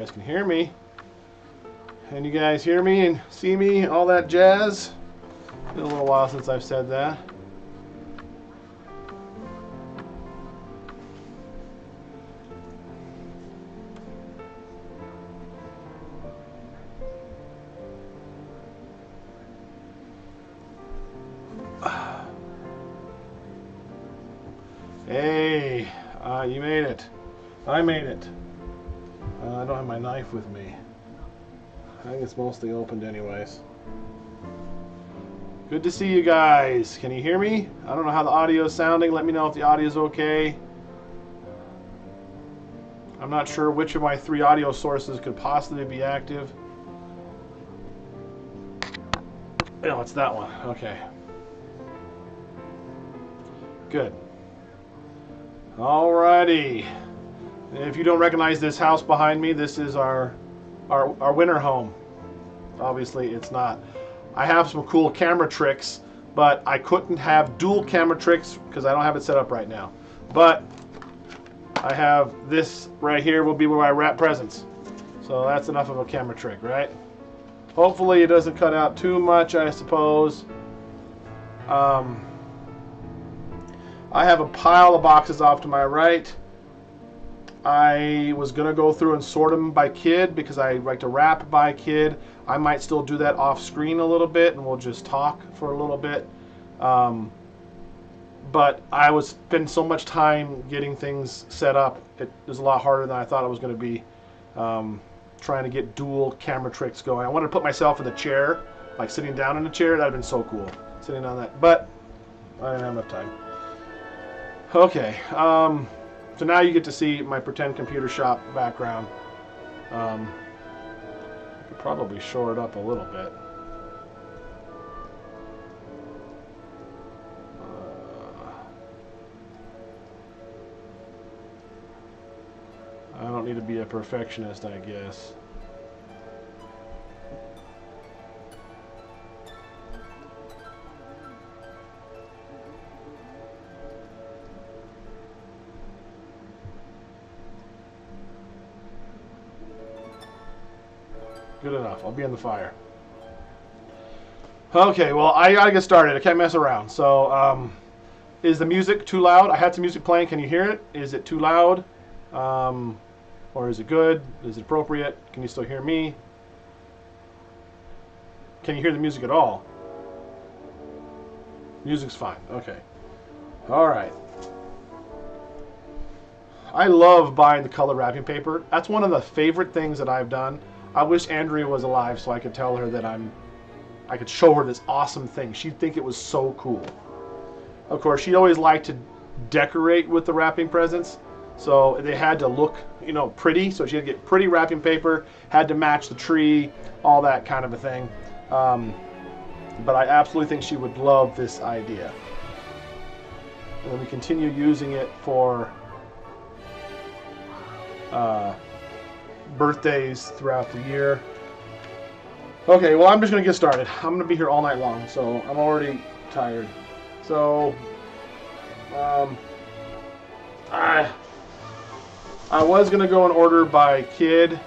You guys can hear me. And you guys hear me and see me, all that jazz? Been a little while since I've said that. Hey, you made it. I made it. I don't have my knife with me. I think it's mostly opened anyways. Good to see you guys. Can you hear me? I don't know how the audio is sounding. Let me know if the audio is okay. I'm not sure which of my 3 audio sources could possibly be active. Oh, it's that one. Okay. Good. Alrighty. If you don't recognize this house behind me, this is our winter home. Obviously, it's not. I have some cool camera tricks, but I couldn't have dual camera tricks because I don't have it set up right now. But I have this right here will be where I wrap presents. So that's enough of a camera trick, right? Hopefully it doesn't cut out too much, I suppose. I have a pile of boxes off to my right. I was going to go through and sort them by kid because I like to wrap by kid. I might still do that off screen a little bit and we'll just talk for a little bit. But I was spending so much time getting things set up. It was a lot harder than I thought it was going to be, trying to get dual camera tricks going. I wanted to put myself in the chair, like sitting down in a chair. That would have been so cool, sitting on that. But I didn't have enough time. Okay. So now you get to see my pretend computer shop background. I could probably shore it up a little bit. I don't need to be a perfectionist, I guess. Good enough. I'll be in the fire. Okay, well, I gotta get started. I can't mess around. So, is the music too loud? I had some music playing. Can you hear it? Is it too loud? Or is it good? Is it appropriate? Can you still hear me? Can you hear the music at all? Music's fine. Okay. All right. I love buying the color wrapping paper. That's one of the favorite things that I've done. I wish Andrea was alive so I could tell her that I could show her this awesome thing. She'd think it was so cool. Of course, she always liked to decorate with the wrapping presents, so they had to look, you know, pretty. So she had to get pretty wrapping paper, had to match the tree, all that kind of a thing. But I absolutely think she would love this idea. And then we continue using it for birthdays throughout the year. Okay, well, I'm just going to get started. I'm going to be here all night long, so I'm already tired. So, I was going to go in order by kid.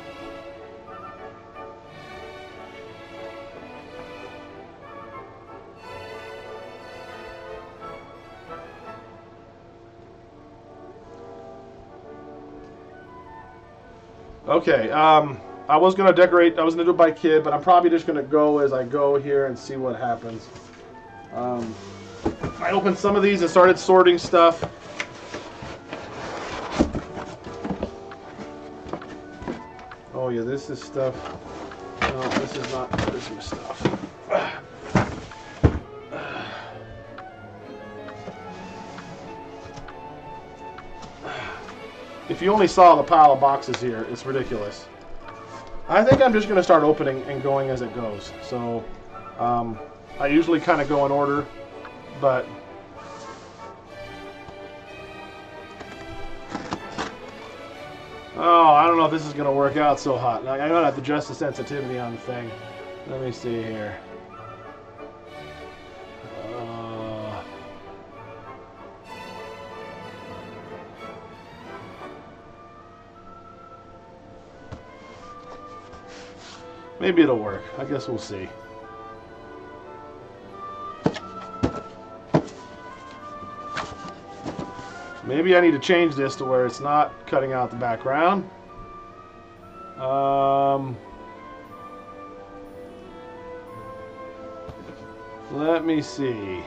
Okay, I was going to decorate, I was going to do it by kid, but I'm probably just going to go as I go here and see what happens. I opened some of these and started sorting stuff. Oh yeah, this is stuff. No, this is not Christmas stuff. If you only saw the pile of boxes here, it's ridiculous. I think I'm just going to start opening and going as it goes. So, I usually kind of go in order, but oh, I don't know if this is going to work out so hot. I'm going to have to adjust the sensitivity on the thing. Let me see here. Maybe it'll work. I guess we'll see. Maybe I need to change this to where it's not cutting out the background. Let me see.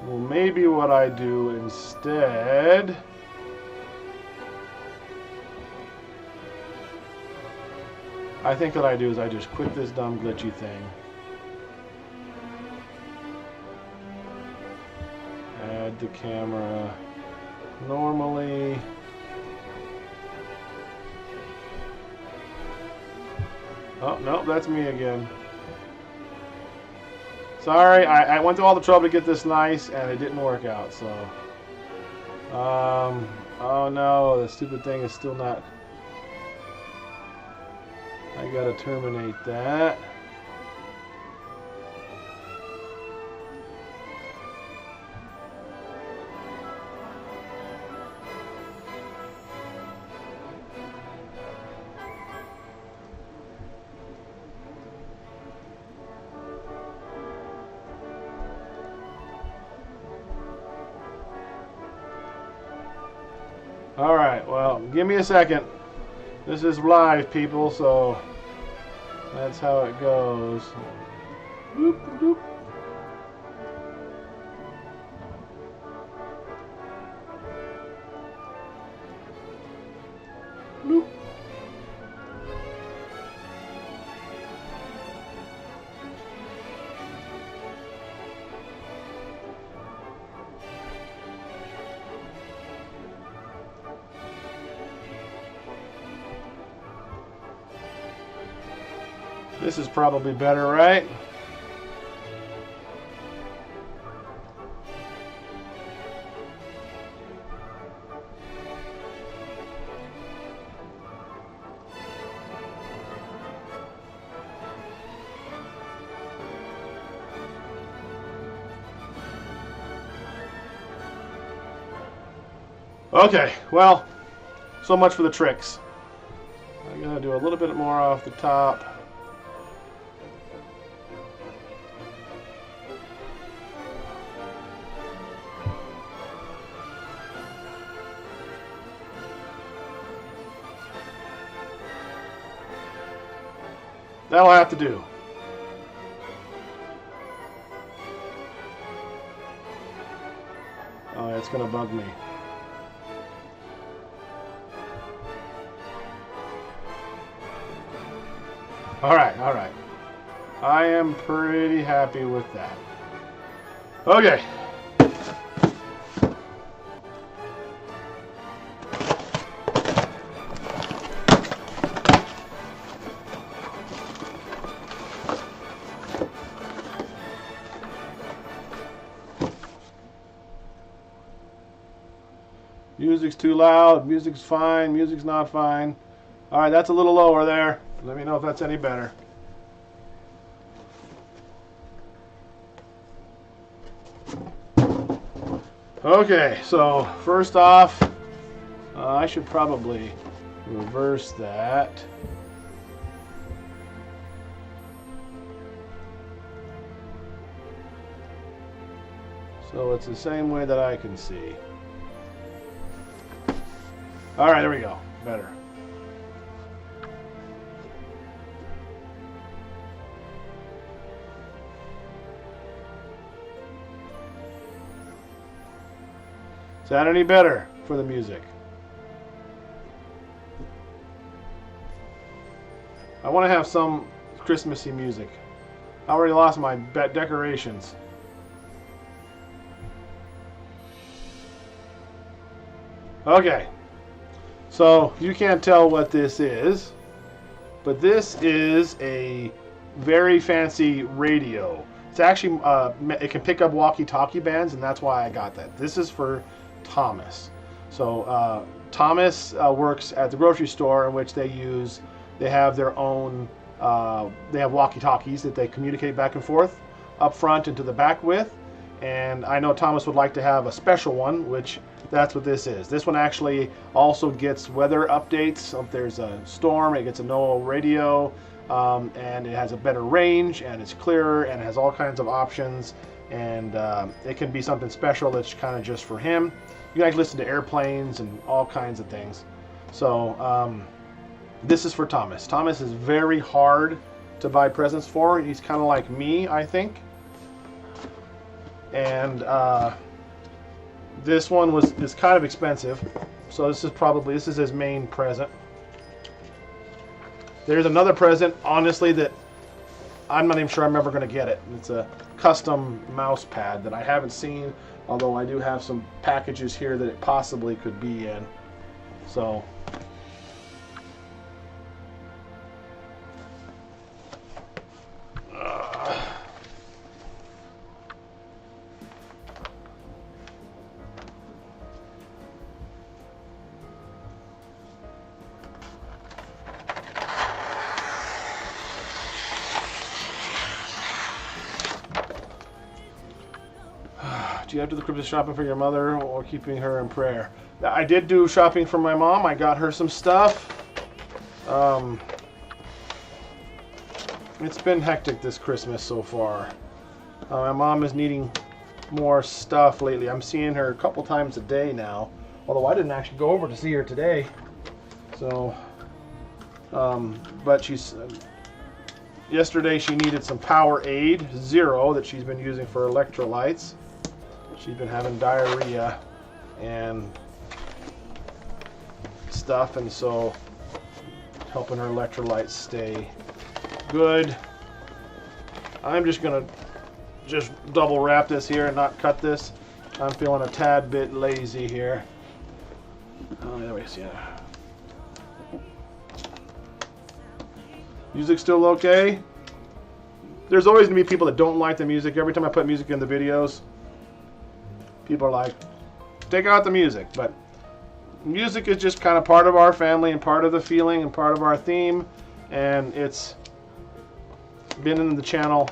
Well, maybe what I do instead... I think what I do is I just quit this dumb glitchy thing. Add the camera normally. Oh, no, that's me again. Sorry, I went through all the trouble to get this nice, and it didn't work out, so... oh no, the stupid thing is still not... I gotta terminate that. Alright, well, give me a second. This is live, people, so that's how it goes. Boop, boop. Boop. This is probably better, right? Okay, well, so much for the tricks. I'm gonna do a little bit more off the top. That'll have to do. Oh, it's gonna bug me. Alright, alright. I am pretty happy with that. Okay. Music's too loud, music's fine, music's not fine. Alright, that's a little lower there. Let me know if that's any better. Okay, so first off, I should probably reverse that. So it's the same way that I can see. Alright, there we go. Better. Is that any better for the music? I want to have some Christmassy music. I already lost my decorations. Okay. So, you can't tell what this is, but this is a very fancy radio. It's actually, it can pick up walkie-talkie bands, and that's why I got that. This is for Thomas. So, Thomas works at the grocery store, in which they have their own, they have walkie-talkies that they communicate back and forth, up front and to the back with. And I know Thomas would like to have a special one, which That's what this is. This one actually also gets weather updates. If there's a storm, it gets a NOAA radio, and it has a better range, and it's clearer, and it has all kinds of options, and it can be something special that's kind of just for him. You can listen to airplanes and all kinds of things. So this is for Thomas. Thomas is very hard to buy presents for. He's kind of like me, I think. And this one is kind of expensive, so this is his main present. There's another present, honestly, that I'm not even sure I'm ever going to get it. It's a custom mouse pad that I haven't seen, although I do have some packages here that it possibly could be in. So do you have to do the Christmas shopping for your mother or keeping her in prayer? I did do shopping for my mom. I got her some stuff. It's been hectic this Christmas so far. My mom is needing more stuff lately. I'm seeing her a couple times a day now, although I didn't actually go over to see her today. So, but yesterday she needed some Powerade Zero that she's been using for electrolytes. She's been having diarrhea and stuff, and so helping her electrolytes stay good. I'm just gonna double wrap this here and not cut this. I'm feeling a tad bit lazy here. Oh, there we see it. Music still okay? There's always gonna be people that don't like the music. Every time I put music in the videos, people are like, take out the music. But music is just kind of part of our family and part of the feeling and part of our theme, and it's been in the channel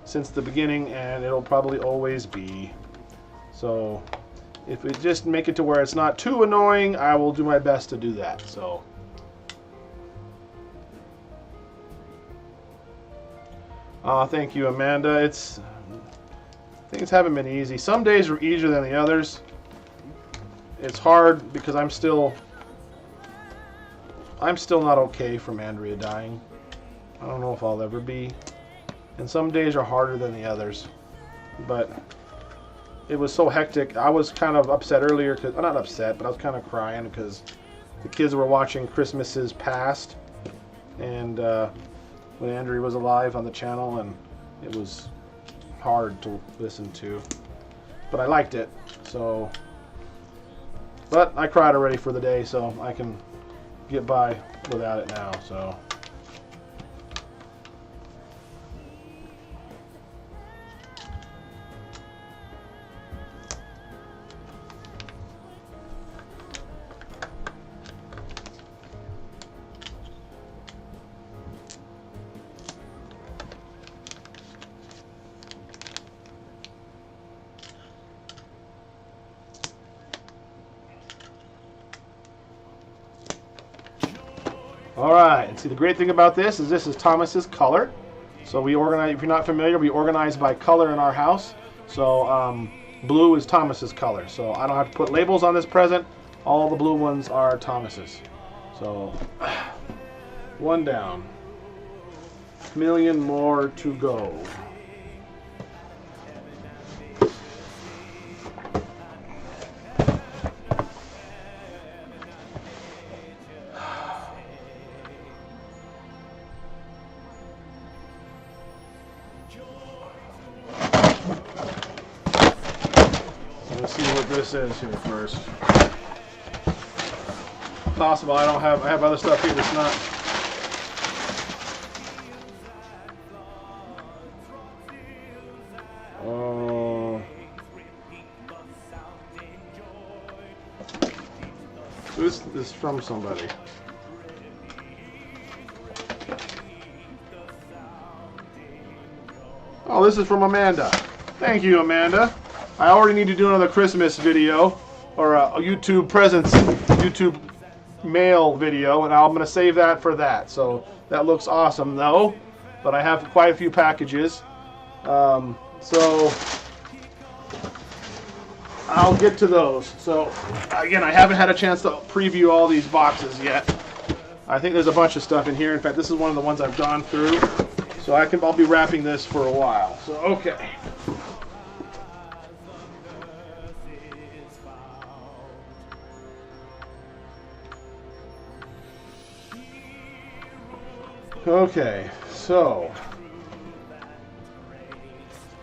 since the beginning, and it'll probably always be. So if we just make it to where it's not too annoying, I will do my best to do that. So thank you, Amanda. Things haven't been easy. Some days are easier than the others. It's hard because I'm still not okay from Andrea dying. I don't know if I'll ever be. And some days are harder than the others. But it was so hectic. I was kind of upset earlier, cause not upset, but I was kind of crying because the kids were watching Christmases Past, and when Andrea was alive on the channel, and it was hard to listen to, but I liked it. So, but I cried already for the day, so I can get by without it now. So alright, and see, the great thing about this is Thomas's color. So we organize, if you're not familiar, we organize by color in our house. So blue is Thomas's color. So I don't have to put labels on this present. All the blue ones are Thomas's. So one down. Million more to go. Let's see what this is here first. Possible I have other stuff here that's not. This is from somebody. Oh, this is from Amanda. Thank you, Amanda. I already need to do another Christmas video or a YouTube presents, YouTube mail video, and I'm going to save that for that. So that looks awesome though, but I have quite a few packages. So I'll get to those. So again, I haven't had a chance to preview all these boxes yet. I think there's a bunch of stuff in here. In fact, this is one of the ones I've gone through. So I'll be wrapping this for a while. So okay. Okay, so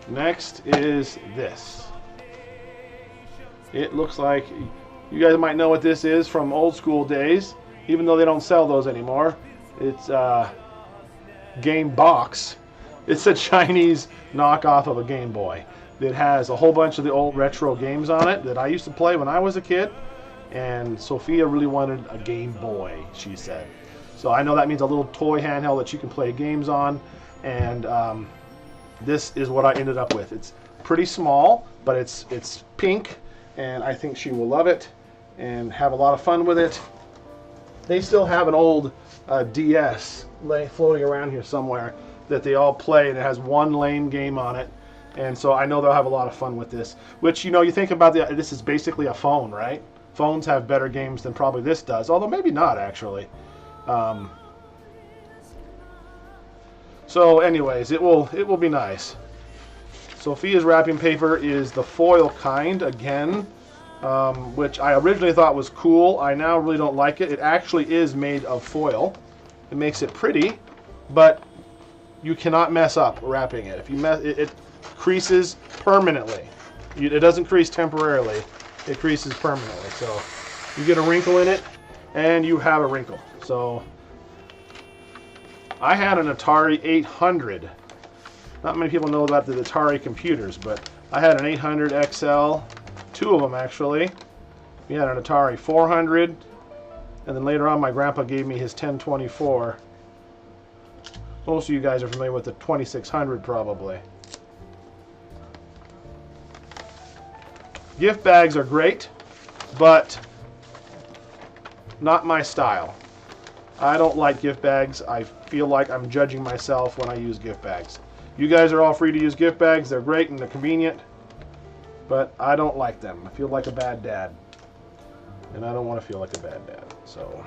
next is this. It looks like, you guys might know what this is from old school days, even though they don't sell those anymore. It's Game Box. It's a Chinese knockoff of a Game Boy that has a whole bunch of the old retro games on it that I used to play when I was a kid. And Sophia really wanted a Game Boy, she said. So I know that means a little toy handheld that you can play games on. And this is what I ended up with. It's pretty small, but it's pink, and I think she will love it and have a lot of fun with it. They still have an old DS floating around here somewhere that they all play, and it has one lane game on it. And so I know they'll have a lot of fun with this. Which, you know, you think about this is basically a phone, right? Phones have better games than probably this does, although maybe not actually. So anyways, it will be nice. Sophia's wrapping paper is the foil kind again, which I originally thought was cool. I now really don't like it. It actually is made of foil. It makes it pretty, but you cannot mess up wrapping it. If you mess, it creases permanently. It doesn't crease temporarily. It creases permanently. So you get a wrinkle in it, and you have a wrinkle. So I had an Atari 800. Not many people know about the Atari computers, but I had an 800 XL, two of them actually. We had an Atari 400, and then later on my grandpa gave me his 1024. Most of you guys are familiar with the 2600 probably. Gift bags are great, but not my style. I don't like gift bags. I feel like I'm judging myself when I use gift bags. You guys are all free to use gift bags. They're great and they're convenient, but I don't like them. I feel like a bad dad, and I don't want to feel like a bad dad. So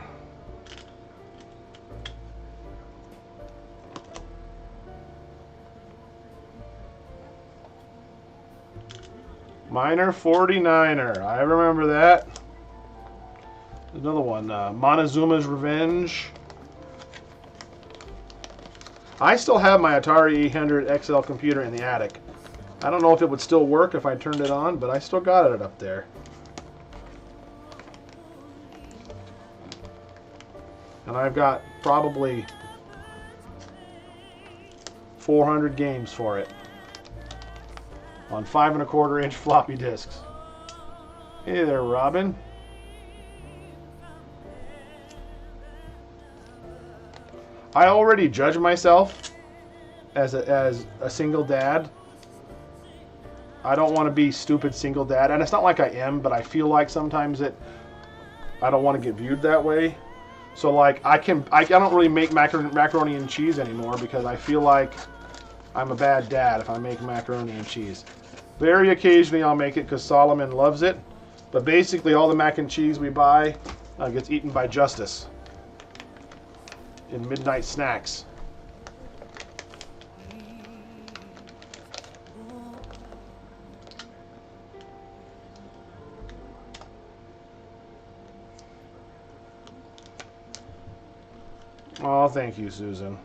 Minor 49er. I remember that. There's another one. Montezuma's Revenge. I still have my Atari 800 XL computer in the attic. I don't know if it would still work if I turned it on, but I still got it up there. And I've got probably 400 games for it on 5 1/4 inch floppy disks. Hey there, Robin. I already judge myself as a single dad. I don't want to be stupid single dad, and it's not like I am, but I feel like sometimes I don't want to get viewed that way. So like I don't really make macaroni and cheese anymore because I feel like I'm a bad dad if I make macaroni and cheese. Very occasionally I'll make it because Solomon loves it, but basically all the mac and cheese we buy gets eaten by Justus in midnight snacks. Oh, thank you, Susan.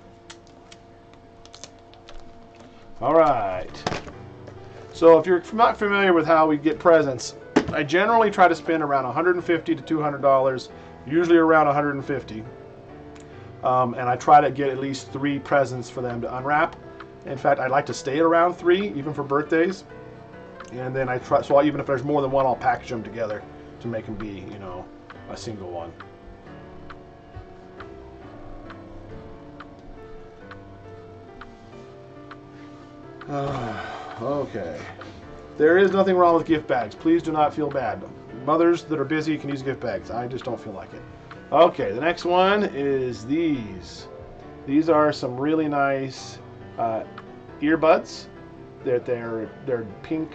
All right. So if you're not familiar with how we get presents, I generally try to spend around $150 to $200, usually around $150. And I try to get at least 3 presents for them to unwrap. In fact, I like to stay at around 3, even for birthdays. And then even if there's more than one, I'll package them together to make them be, you know, a single one. Okay. There is nothing wrong with gift bags. Please do not feel bad. mothers that are busy can use gift bags. I just don't feel like it. Okay, the next one is these. These are some really nice earbuds. They're pink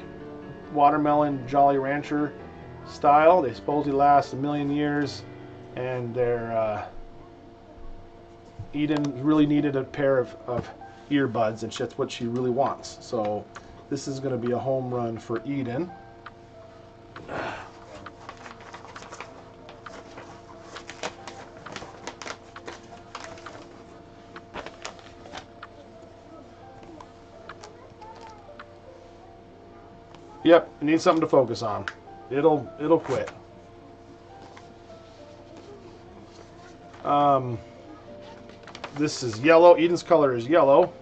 watermelon Jolly Rancher style. They supposedly last 1,000,000 years, and they're Eden really needed a pair of earbuds, and that's what she really wants. So this is going to be a home run for Eden. Yep, it needs something to focus on. It'll quit. This is yellow. Eden's color is yellow.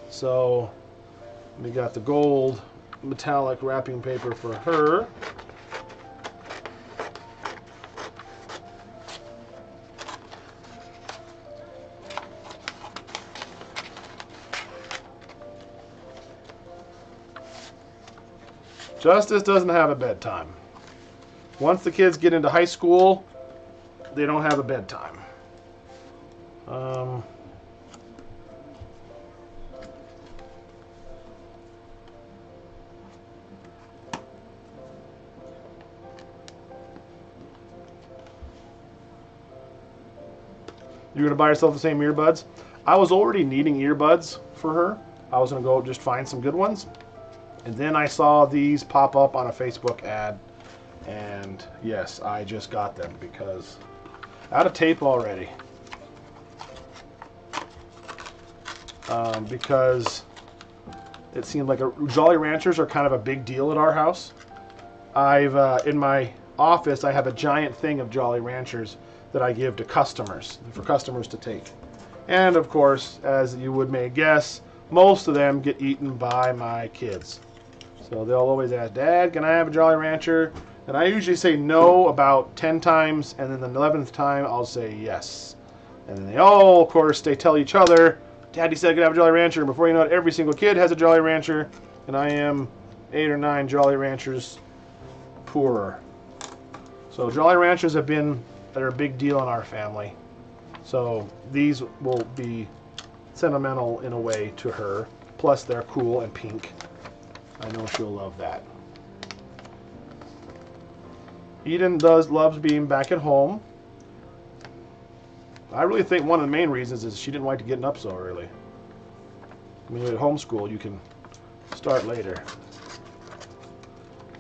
So we got the gold metallic wrapping paper for her. Justus doesn't have a bedtime. Once the kids get into high school, they don't have a bedtime. You're going to buy yourself the same earbuds? I was already needing earbuds for her. I was going to go just find some good ones. And then I saw these pop up on a Facebook ad. And yes, I just got them because out of tape already. Because it seemed like Jolly Ranchers are kind of a big deal at our house. In my office, I have a giant thing of Jolly Ranchers that I give to customers, for customers to take. And of course, as you may guess, most of them get eaten by my kids. So they'll always ask, Dad, can I have a Jolly Rancher? And I usually say no about 10 times, and then the 11th time I'll say yes. And then they all, of course, they tell each other, Daddy said I could have a Jolly Rancher, and before you know it, every single kid has a Jolly Rancher, and I am 8 or 9 Jolly Ranchers poorer. So Jolly Ranchers they're a big deal in our family. So these will be sentimental in a way to her. Plus they're cool and pink. I know she'll love that. Eden loves being back at home. I really think one of the main reasons is she didn't like to getting up so early. I mean, at homeschool, you can start later.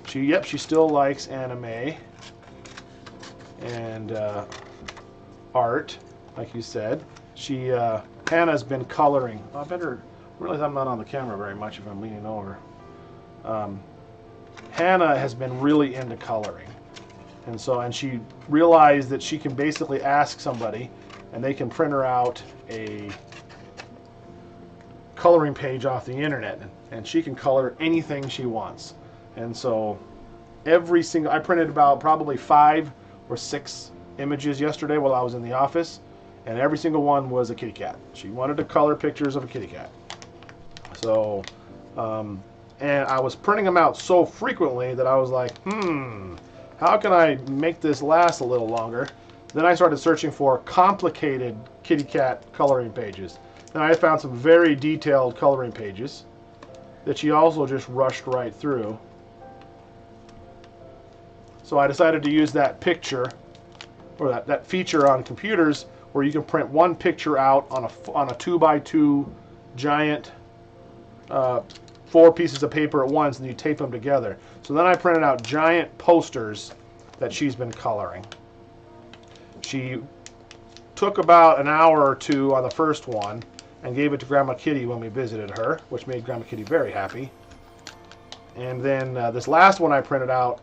She still likes anime and art, like you said. Hannah's been coloring. I realize I'm not on the camera very much if I'm leaning over. Hannah has been really into coloring, and she realized that she can basically ask somebody, and they can print her out a coloring page off the internet, and she can color anything she wants. And so I printed about probably 5 or 6 images yesterday while I was in the office, and every single one was a kitty cat. She wanted to color pictures of a kitty cat. So, and I was printing them out so frequently that I was like, how can I make this last a little longer? Then I started searching for complicated kitty cat coloring pages. And I found some very detailed coloring pages that she also just rushed right through. So I decided to use that picture, or that feature on computers where you can print one picture out on a 2x2 giant 4 pieces of paper at once, and you tape them together. So then I printed out giant posters that she's been coloring. She took about an hour or 2 on the first one and gave it to Grandma Kitty when we visited her, which made Grandma Kitty very happy. And then this last one I printed out,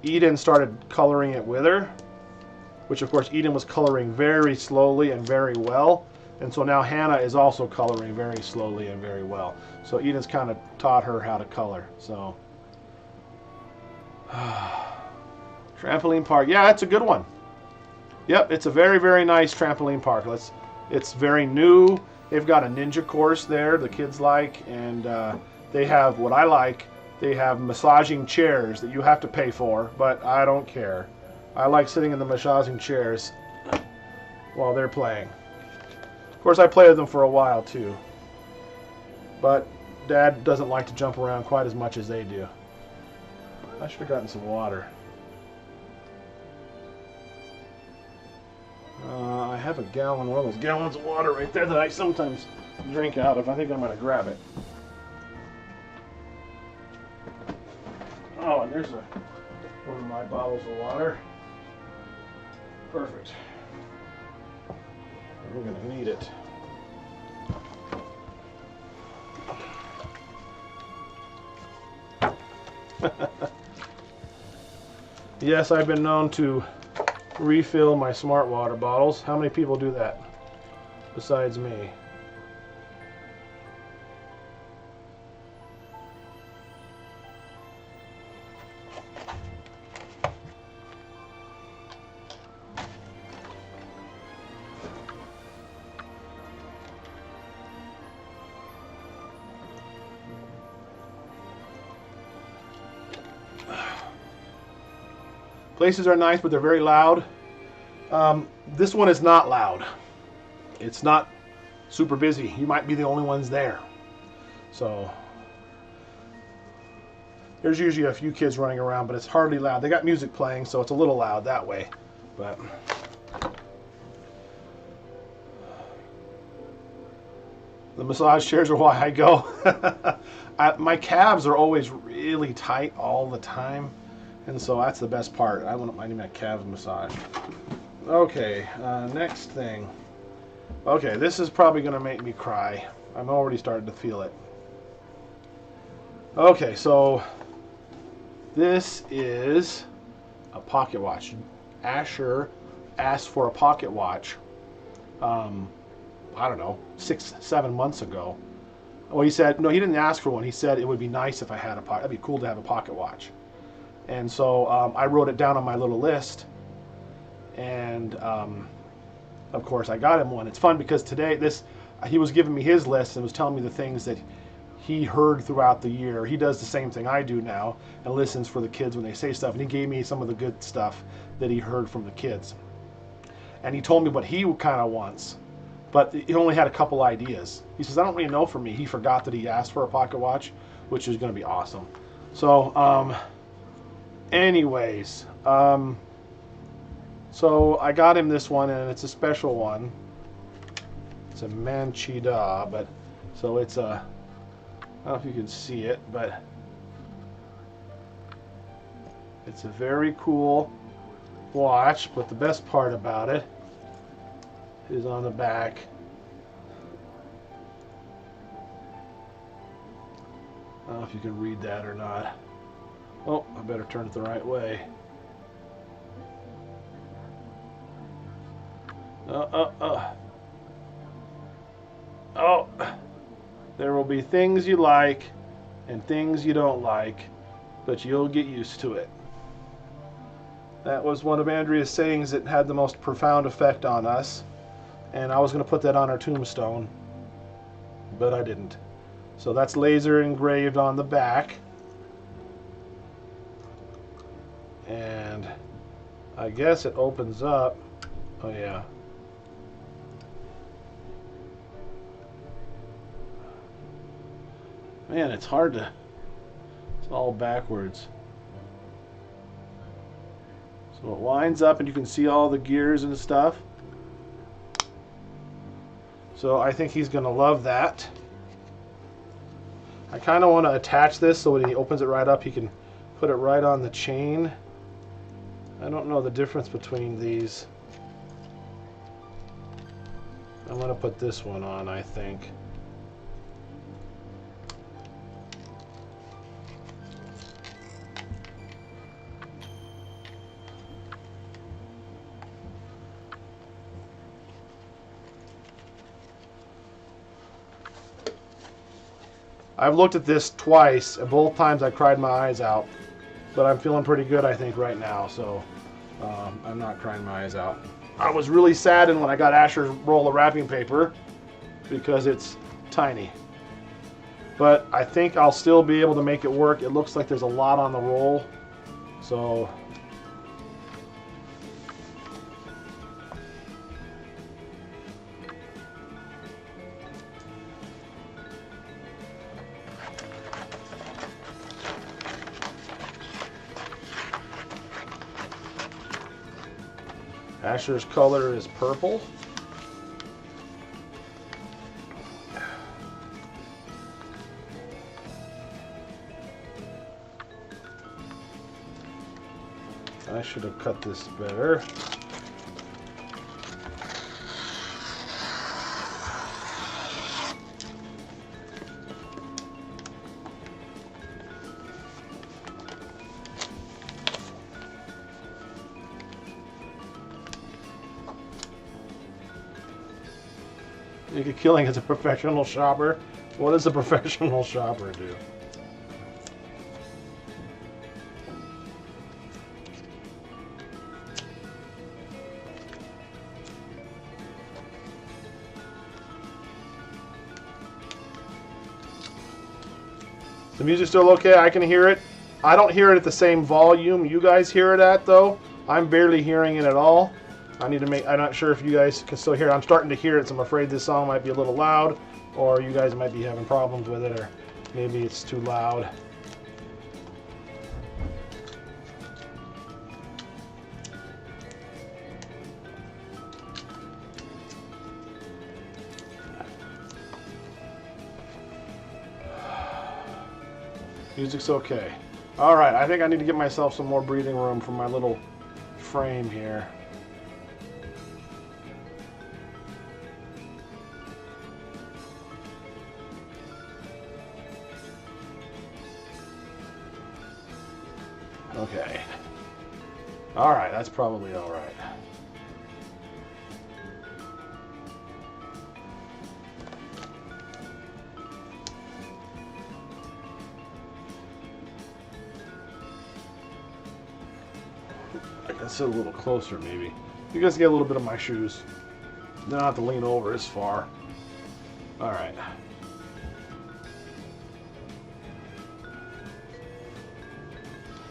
Eden started coloring it with her, which of course Eden was coloring very slowly and very well. And so now Hannah is also coloring very slowly and very well. So Eden's kind of taught her how to color. So, trampoline park. Yeah, it's a good one. Yep, it's a very, very nice trampoline park. It's very new. They've got a ninja course there the kids like, and they have what I like, They have massaging chairs that you have to pay for, but I don't care. I like sitting in the massaging chairs while they're playing. Of course, I play with them for a while too. But Dad doesn't like to jump around quite as much as they do. I should have gotten some water. I have a gallon, one of those gallons of water right there that I sometimes drink out of. I think I'm going to grab it. Oh, and there's one of my bottles of water. Perfect. We're going to need it. Yes, I've been known to refill my smart water bottles. How many people do that besides me? Places are nice, but they're very loud. This one is not loud. It's not super busy. You might be the only ones there. So there's usually a few kids running around, but it's hardly loud. They got music playing, so it's a little loud that way. But the massage chairs are why I go. My calves are always really tight all the time. And so that's the best part. I need my calves massaged. Okay, next thing. Okay, this is probably going to make me cry. I'm already starting to feel it. Okay, so this is a pocket watch. Asher asked for a pocket watch, I don't know, 6-7 months ago. Well, he said, no, he didn't ask for one. He said it would be nice if I had a pocket. It'd be cool to have a pocket watch. And so I wrote it down on my little list, and of course I got him one. It's fun because today he was giving me his list and was telling me the things that he heard throughout the year. He does the same thing I do now and listens for the kids when they say stuff, and he gave me some of the good stuff that he heard from the kids. And he told me what he kind of wants, but he only had a couple ideas. He says, I don't really know for me. He forgot that he asked for a pocket watch, which is going to be awesome. So anyways, so I got him this one, and it's a special one. It's a Manchida, but so it's a, I don't know if you can see it, but it's a very cool watch. But the best part about it is on the back. I don't know if you can read that or not. Oh, I better turn it the right way. Oh, there will be things you like and things you don't like, but you'll get used to it. That was one of Andrea's sayings that had the most profound effect on us, and I was going to put that on our tombstone, but I didn't. So that's laser engraved on the back. And I guess it opens up. Oh yeah. Man, it's hard to, it's all backwards. So it lines up and you can see all the gears and stuff. So I think he's going to love that. I kind of want to attach this so when he opens it right up, he can put it right on the chain. I don't know the difference between these. I'm going to put this one on, I think. I've looked at this twice, and both times I cried my eyes out. But I'm feeling pretty good, I think, right now, so I'm not crying my eyes out. I was really saddened when I got Asher's roll of wrapping paper because it's tiny. but I think I'll still be able to make it work. It looks like there's a lot on the roll, so Asher's color is purple. I should have cut this better. Make a killing as a professional shopper. What does a professional shopper do? The music's still okay. I can hear it. I don't hear it at the same volume you guys hear it at, though. I'm barely hearing it at all. I'm not sure if you guys can still hear it. I'm starting to hear it, so I'm afraid this song might be a little loud, or you guys might be having problems with it, or maybe it's too loud. Music's okay. All right, I think I need to get myself some more breathing room for my little frame here. Okay. All right, that's probably all right. Sit a little closer, maybe. You guys get a little bit of my shoes. You don't have to lean over as far. All right.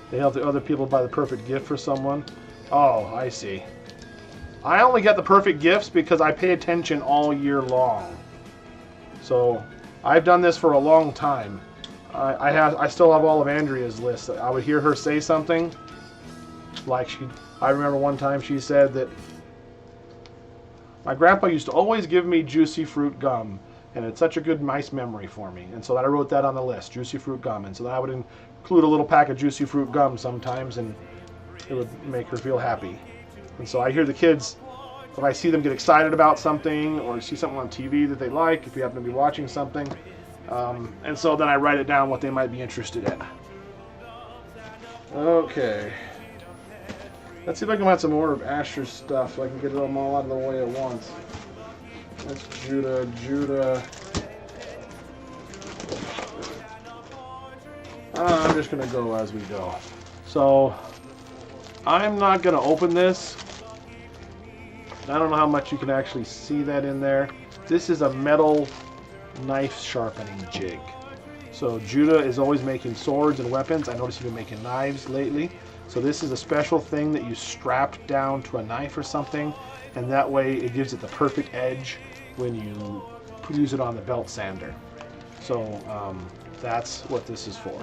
They help the other people buy the perfect gift for someone. Oh, I see. I only get the perfect gifts because I pay attention all year long. So I've done this for a long time. I still have all of Andrea's list. I would hear her say something like I remember one time she said that my grandpa used to always give me juicy fruit gum, and it's such a good, nice memory for me. And so I wrote that on the list, juicy fruit gum. And so then I would include a little pack of juicy fruit gum sometimes, and it would make her feel happy. And so I hear the kids, if I see them get excited about something or see something on TV that they like, if you happen to be watching something, and so then I write it down what they might be interested in. Okay. Let's see if I can find some more of Asher's stuff so I can get them all out of the way at once. That's Judah. I'm just going to go as we go. So, I'm not going to open this. I don't know how much you can actually see that in there. This is a metal knife sharpening jig. So Judah is always making swords and weapons. I noticed you've been making knives lately. So this is a special thing that you strap down to a knife or something, and that way it gives it the perfect edge when you use it on the belt sander. So that's what this is for.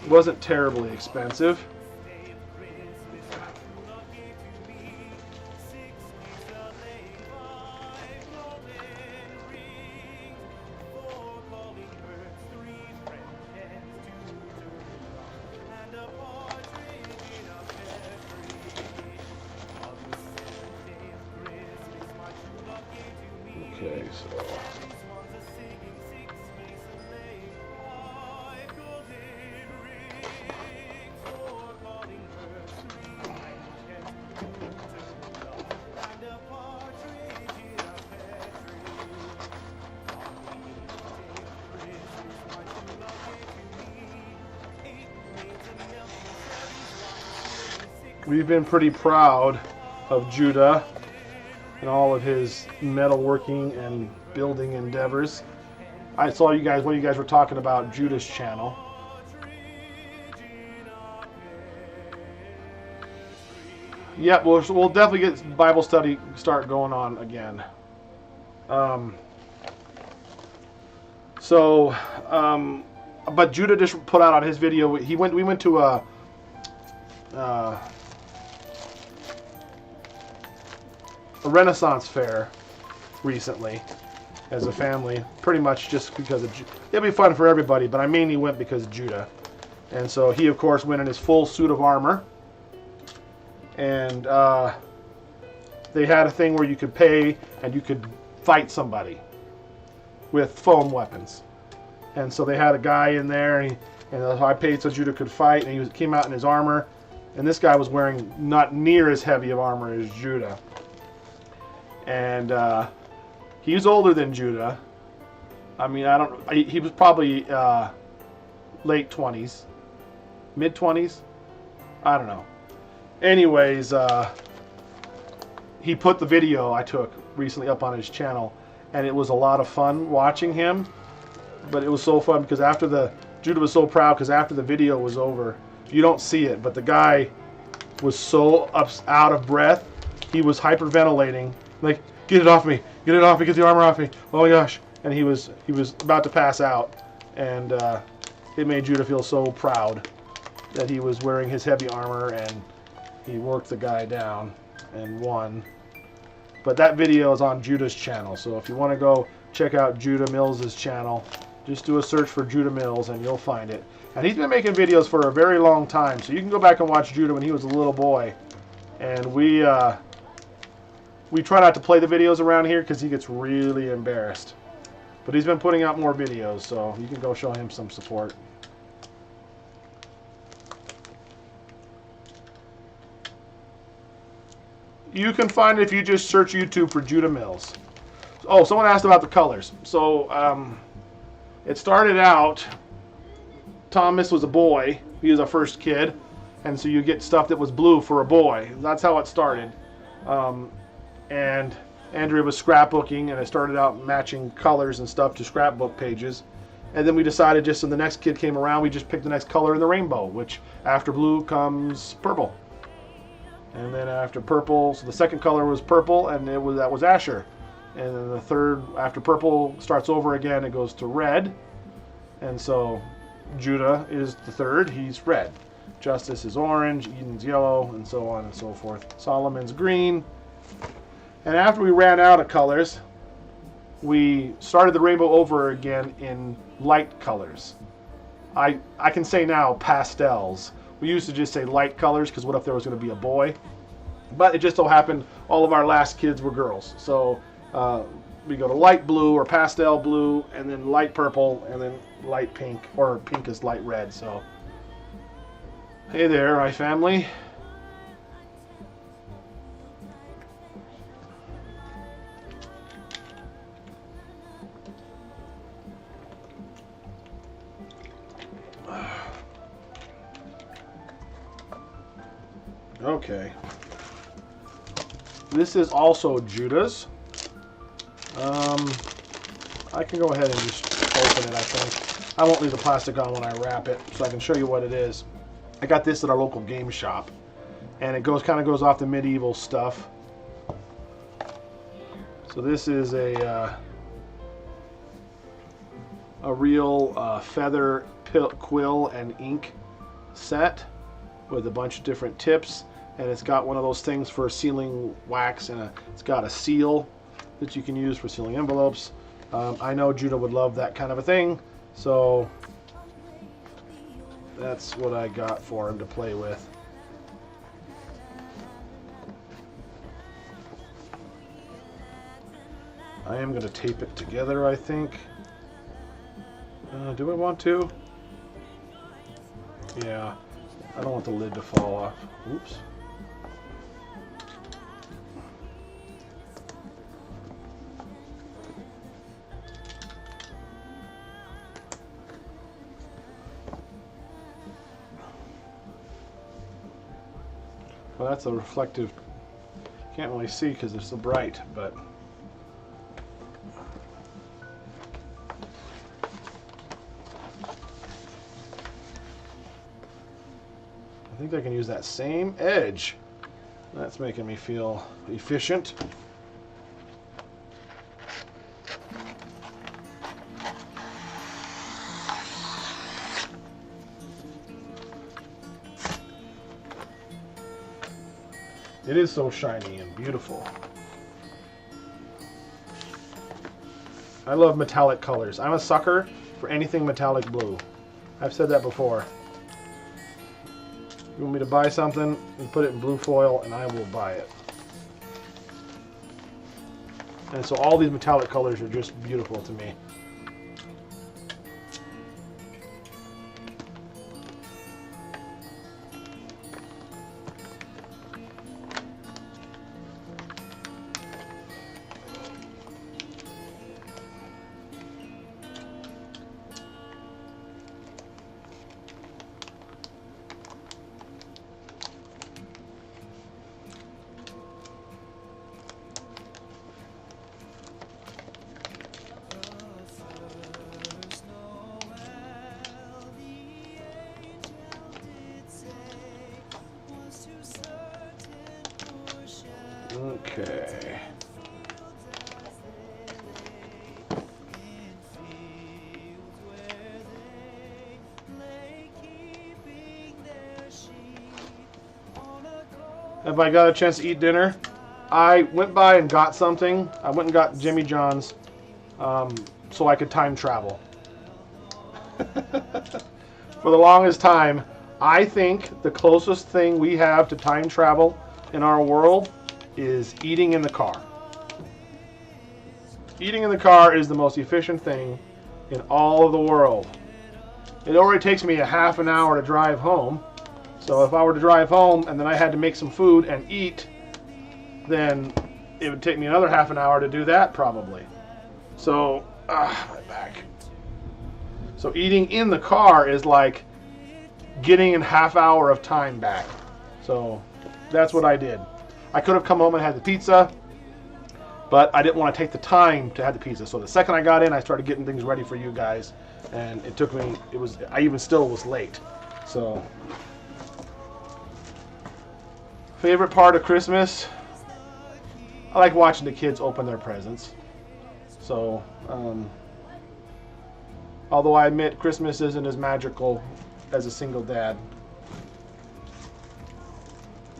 It wasn't terribly expensive. Okay, so we've been pretty proud of Judah and all of his metalworking and building endeavors. I saw you guys, when you guys were talking about Judah's channel. Yeah, we'll definitely get Bible study start going on again. But Judah just put out on his video. We went to a Renaissance fair recently as a family, pretty much just because it'd be fun for everybody, but I mainly went because of Judah. And so he, of course, went in his full suit of armor. And they had a thing where you could pay and you could fight somebody with foam weapons. And so they had a guy in there, and I paid so Judah could fight, and he came out in his armor. And this guy was wearing not near as heavy of armor as Judah. And he was older than Judah. I mean, he was probably late 20s, mid 20s. I don't know. Anyways, he put the video I took recently up on his channel, and it was a lot of fun watching him. But it was so fun because Judah was so proud because after the video was over, you don't see it, but the guy was so out of breath, he was hyperventilating, like, get it off me, get the armor off me, oh my gosh. And he was about to pass out, and it made Judah feel so proud that he was wearing his heavy armor, and he worked the guy down and won. But that video is on Judah's channel, so if you want to go check out Judah Mills's channel, just do a search for Judah Mills and you'll find it. And he's been making videos for a very long time, so you can go back and watch Judah when he was a little boy. And we try not to play the videos around here because he gets really embarrassed. But he's been putting out more videos, so you can go show him some support. You can find it if you just search YouTube for Judah Mills. Oh, someone asked about the colors. So it started out, Thomas was a boy. He was our first kid. And so you get stuff that was blue for a boy. That's how it started. And Andrea was scrapbooking, and I started out matching colors and stuff to scrapbook pages. And then we decided just when the next kid came around, we just picked the next color in the rainbow, which after blue comes purple. And then after purple, so the second color was purple, and that was Asher. And then the third, after purple starts over again, it goes to red. And so Judah is the third, he's red. Justus is orange, Eden's yellow, and so on and so forth. Solomon's green. And after we ran out of colors, we started the rainbow over again in light colors. I can say now pastels. We used to just say light colors because what if there was going to be a boy? But it just so happened all of our last kids were girls. So we go to light blue or pastel blue, and then light purple, and then light pink, or pink is light red. So hey there, my family. Okay. This is also Judah's. I can go ahead and just open it, I think. I won't leave the plastic on when I wrap it, so I can show you what it is. I got this at our local game shop, and it kind of goes off the medieval stuff. So this is a real feather quill and ink set with a bunch of different tips, and it's got one of those things for sealing wax, and it's got a seal that you can use for sealing envelopes. I know Judah would love that kind of a thing, so that's what I got for him to play with. I am going to tape it together, I think. Do I want to? Yeah. I don't want the lid to fall off. Oops. Well, that's a reflective. Can't really see because it's so bright, but I think I can use that same edge. That's making me feel efficient. It is so shiny and beautiful. I love metallic colors. I'm a sucker for anything metallic blue. I've said that before. You want me to buy something and put it in blue foil, and I will buy it. And so all these metallic colors are just beautiful to me. Okay. Have I got a chance to eat dinner? I went by and got something. I went and got Jimmy John's so I could time travel. For the longest time, I think the closest thing we have to time travel in our world is eating in the car. Eating in the car is the most efficient thing in all of the world. It already takes me a half an hour to drive home. So if I were to drive home and then I had to make some food and eat, then it would take me another half an hour to do that probably. So, my back. So eating in the car is like getting a half hour of time back. So that's what I did. I could have come home and had the pizza, but I didn't want to take the time to have the pizza. So the second I got in, I started getting things ready for you guys, and it took me, I even still was late. So, favorite part of Christmas? I like watching the kids open their presents. So, although I admit Christmas isn't as magical as a single dad.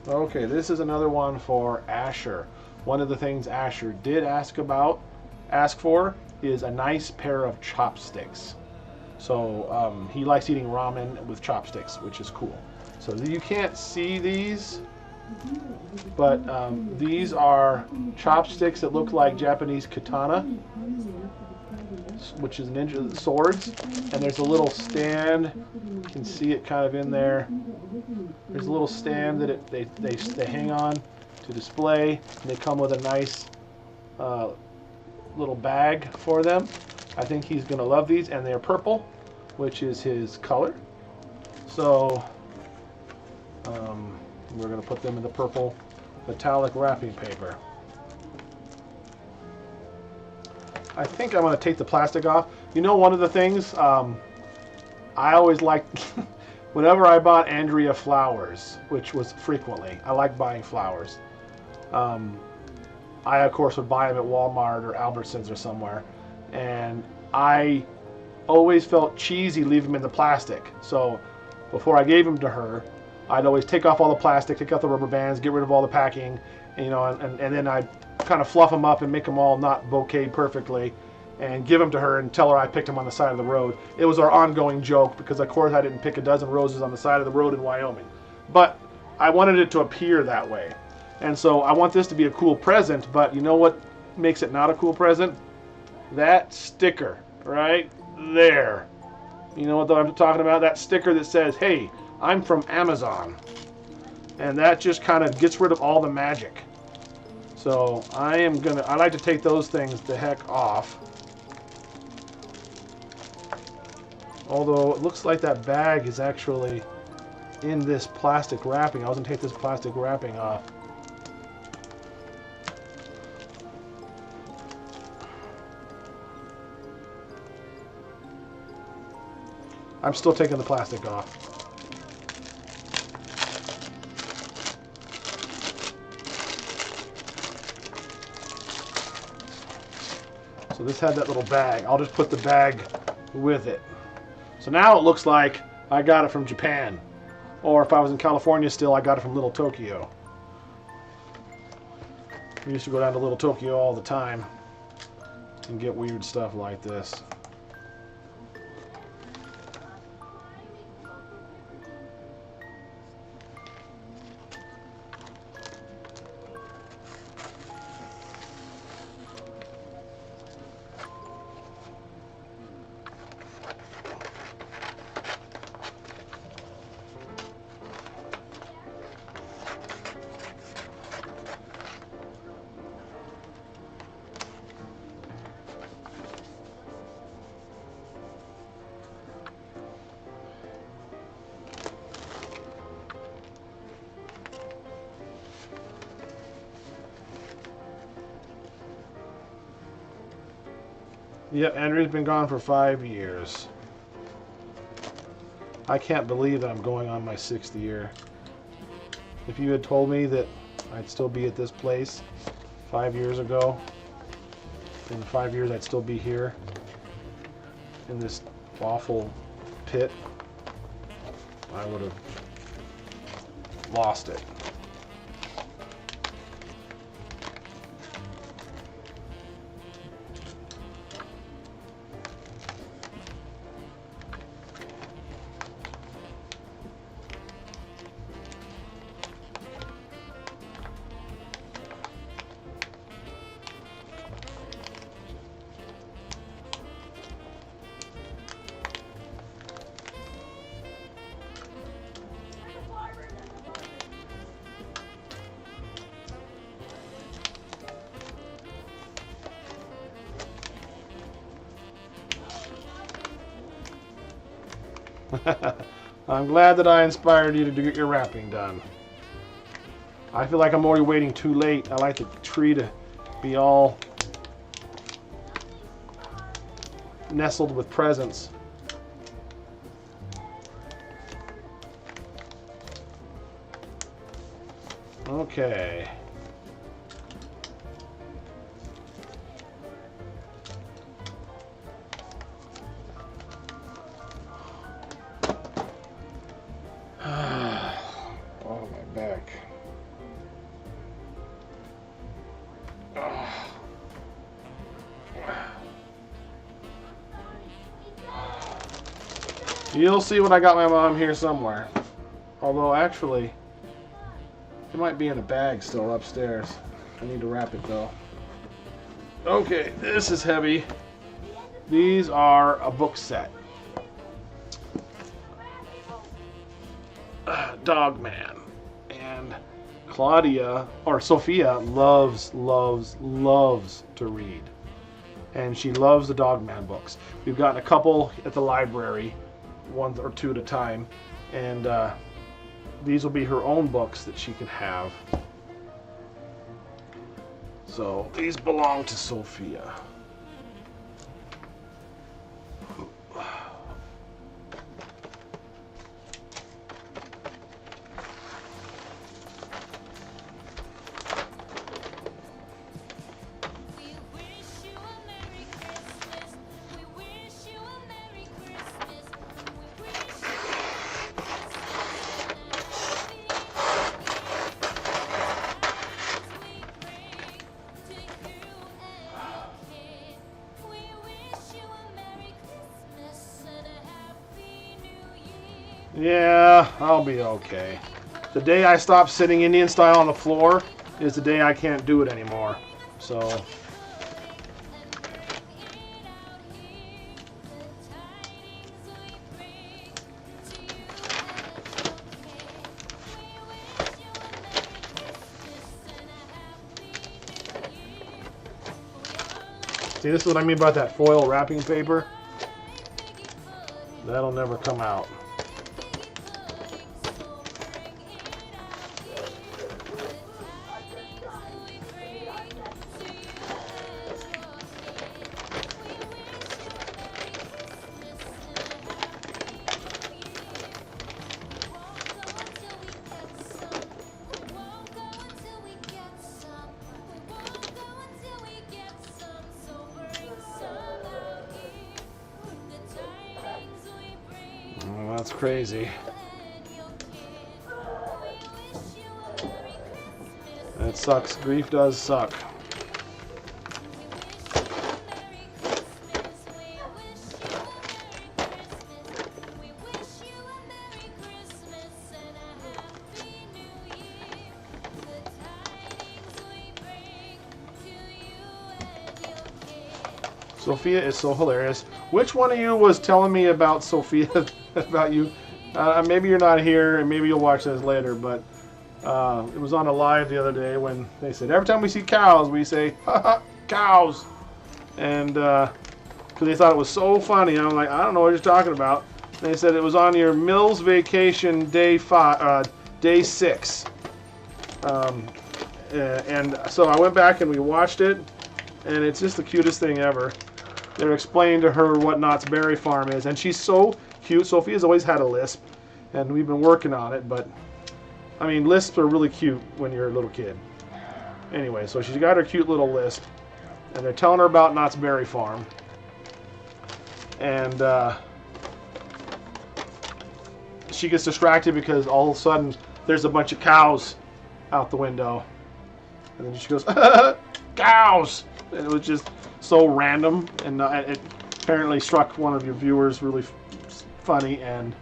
Okay, this is another one for Asher. One of the things Asher did ask for is a nice pair of chopsticks. So he likes eating ramen with chopsticks, which is cool. So you can't see these, but these are chopsticks that look like Japanese katana, which is ninja swords. And there's a little stand. You can see it kind of in there. There's a little stand that they hang on to display, and they come with a nice little bag for them. I think he's going to love these, and they're purple, which is his color. So we're going to put them in the purple metallic wrapping paper. I think I'm going to take the plastic off. You know, one of the things I always liked, whenever I bought Andrea flowers, which was frequently, I like buying flowers. I, of course, would buy them at Walmart or Albertsons or somewhere. And I always felt cheesy leaving them in the plastic. So before I gave them to her, I'd always take off all the plastic, take out the rubber bands, get rid of all the packing, you know, and then I'd kind of fluff them up and make them all not bouquet perfectly and give them to her and tell her I picked them on the side of the road. It was our ongoing joke because, of course, I didn't pick a dozen roses on the side of the road in Wyoming. But I wanted it to appear that way. And so I want this to be a cool present, but you know what makes it not a cool present? That sticker right there. You know what I'm talking about? That sticker that says, hey, I'm from Amazon. And that just kind of gets rid of all the magic. So I like to take those things the heck off. Although it looks like that bag is actually in this plastic wrapping. I was going to take this plastic wrapping off. I'm still taking the plastic off. So this had that little bag. I'll just put the bag with it. So now it looks like I got it from Japan. Or if I was in California still, I got it from Little Tokyo. We used to go down to Little Tokyo all the time and get weird stuff like this. Yep, Andrea's been gone for 5 years. I can't believe that I'm going on my 6th year. If you had told me that I'd still be at this place 5 years ago, in 5 years I'd still be here in this awful pit, I would have lost it. I'm glad that I inspired you to get your wrapping done. I feel like I'm already waiting too late. I like the tree to be all nestled with presents. Okay. Oh, my back. You'll see what I got my mom here somewhere. Although, actually, it might be in a bag still upstairs. I need to wrap it, though. Okay, this is heavy. These are a book set. Dog Man. And Claudia, or Sophia, loves to read. And she loves the Dog Man books. We've gotten a couple at the library, 1 or 2 at a time. And these will be her own books that she can have. So these belong to Sophia. Yeah, I'll be okay. The day I stop sitting Indian style on the floor is the day I can't do it anymore. So see, this is what I mean about that foil wrapping paper. That'll never come out. crazy. That sucks. Grief does suck. Sophia is so hilarious. Which one of you was telling me about Sophia, about you? Maybe you're not here, and maybe you'll watch this later, but it was on a live the other day when they said, every time we see cows, we say, haha, cows. And because they thought it was so funny. I'm like, I don't know what you're talking about. And they said it was on your Mills vacation day 6. And so I went back and we watched it, and it's just the cutest thing ever. They're explaining to her what Knott's Berry Farm is, and she's so cute. Sophia's always had a lisp, and we've been working on it, but I mean, lisps are really cute when you're a little kid. Anyway, so she's got her cute little lisp, and they're telling her about Knott's Berry Farm, and she gets distracted because all of a sudden there's a bunch of cows out the window, and then she goes, cows! And it was just so random, and it apparently struck one of your viewers really funny. And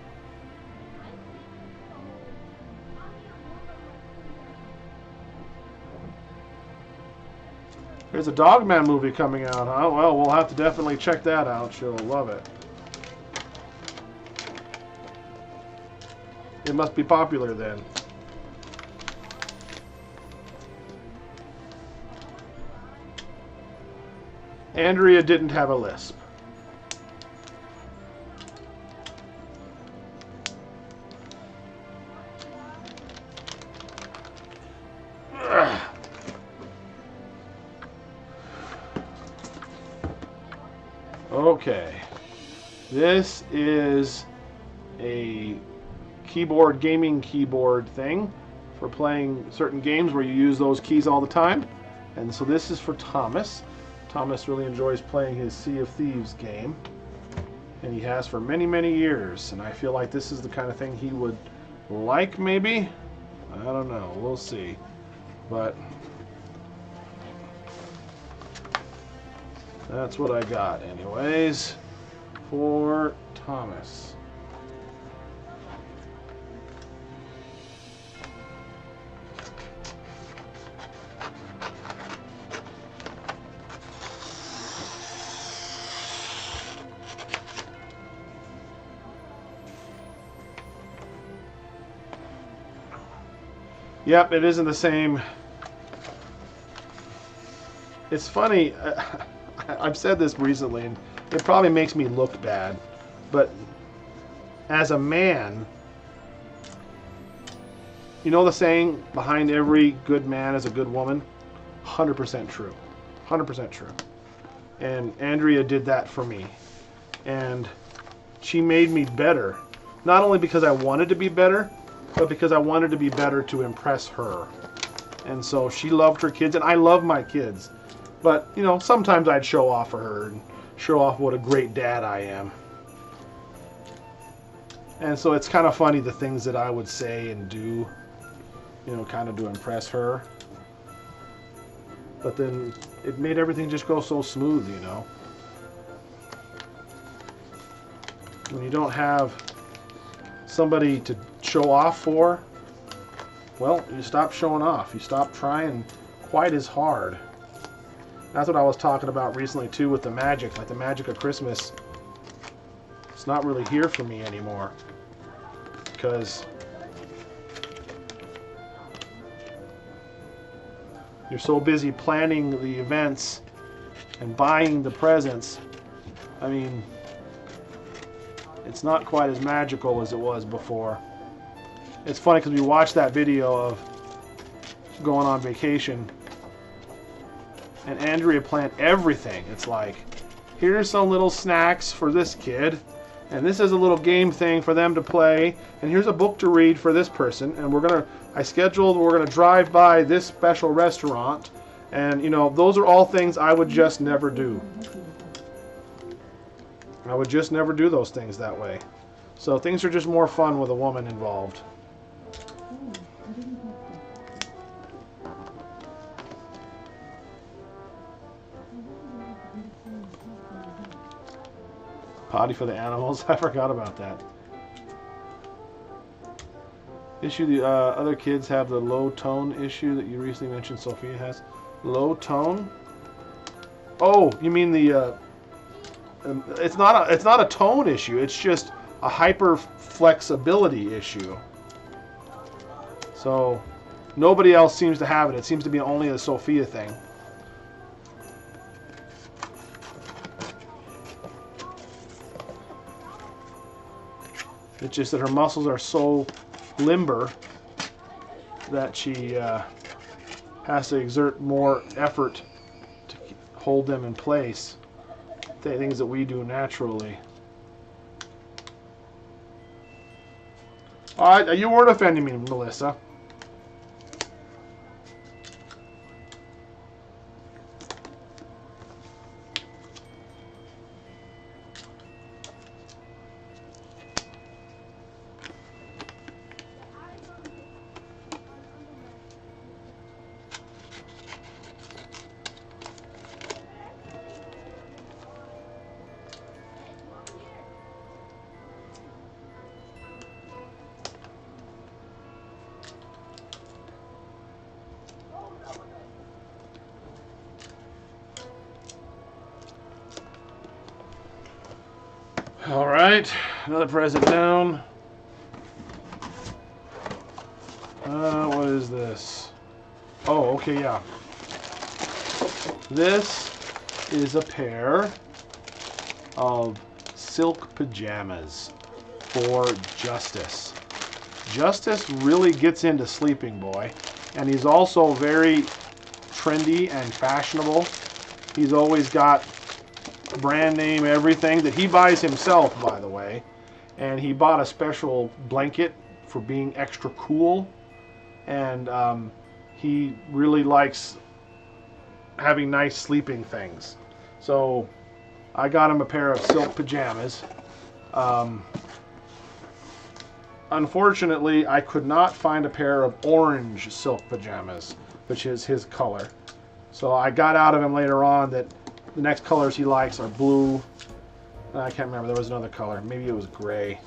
there's a Dogman movie coming out, huh? Well, we'll have to definitely check that out. She'll love it. It must be popular then. Andrea didn't have a lisp. Ugh. Okay. This is a gaming keyboard thing for playing certain games where you use those keys all the time. And so this is for Thomas. Thomas really enjoys playing his Sea of Thieves game, and he has for many, many years, and I feel like this is the kind of thing he would like, maybe? I don't know, we'll see. But that's what I got anyways for Thomas. Yep, it isn't the same. It's funny, I've said this recently, and it probably makes me look bad, but as a man, you know the saying, behind every good man is a good woman? 100% true. 100% true. And Andrea did that for me. And she made me better. Not only because I wanted to be better, but because I wanted to be better to impress her. And so she loved her kids, and I love my kids. But, you know, sometimes I'd show off for her and show off what a great dad I am. And so it's kind of funny the things that I would say and do, you know, kind of to impress her. But then it made everything just go so smooth, you know. When you don't have somebody to show off for, well, you stop showing off. You stop trying quite as hard. That's what I was talking about recently too with the magic. Like the magic of Christmas, it's not really here for me anymore. Because you're so busy planning the events and buying the presents. I mean, it's not quite as magical as it was before. It's funny because we watched that video of going on vacation, and Andrea planned everything. It's like, here's some little snacks for this kid, and this is a little game thing for them to play, and here's a book to read for this person, and we're gonna drive by this special restaurant, and you know, those are all things I would just never do. I would just never do those things that way. So things are just more fun with a woman involved. Potty for the animals. I forgot about that. Issue the other kids have the low tone issue that you recently mentioned Sophia has. Low tone? Oh, you mean the it's not a tone issue. It's just a hyper flexibility issue. So nobody else seems to have it. It seems to be only a Sophia thing. It's just that her muscles are so limber that she has to exert more effort to hold them in place. Things that we do naturally. You weren't offending me, Melissa. All right, another present down. What is this? Oh, okay, yeah. This is a pair of silk pajamas for Justus. Justus really gets into sleeping, boy, and he's also very trendy and fashionable. He's always got brand name everything that he buys himself, by the way, and he bought a special blanket for being extra cool, and he really likes having nice sleeping things. So I got him a pair of silk pajamas. Unfortunately, I could not find a pair of orange silk pajamas, which is his color. So I got out of him later on that the next colors he likes are blue. I can't remember, there was another color. Maybe it was gray.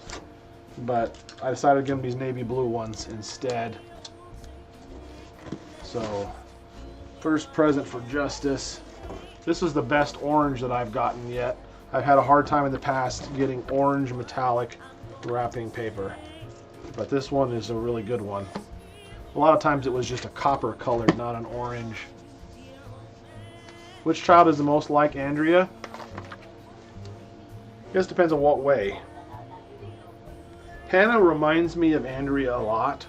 But I decided to give him these navy blue ones instead. So, first present for Justus. This is the best orange that I've gotten yet. I've had a hard time in the past getting orange metallic wrapping paper. But this one is a really good one. A lot of times it was just a copper colored, not an orange. Which child is the most like Andrea? I guess it depends on what way. Hannah reminds me of Andrea a lot.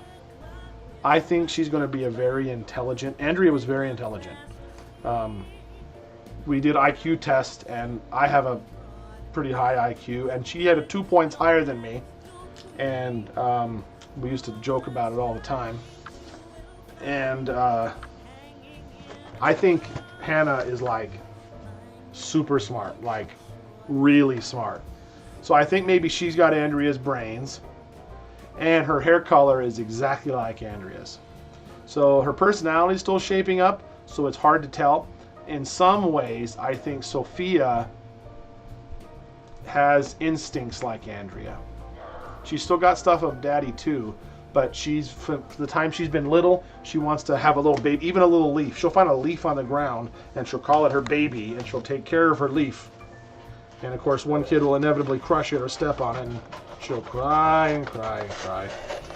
I think she's going to be a very intelligent. Andrea was very intelligent. We did IQ test, and I have a pretty high IQ, and she had 2 points higher than me. And we used to joke about it all the time. And I think Hannah is like super smart, like really smart. So I think maybe she's got Andrea's brains, and her hair color is exactly like Andrea's. So her personality is still shaping up, so it's hard to tell. In some ways, I think Sophia has instincts like Andrea. She's still got stuff of daddy too, but she's, for the time she's been little, she wants to have a little baby, even a little leaf. She'll find a leaf on the ground and she'll call it her baby, and she'll take care of her leaf. And of course, one kid will inevitably crush it or step on it, and she'll cry and cry and cry.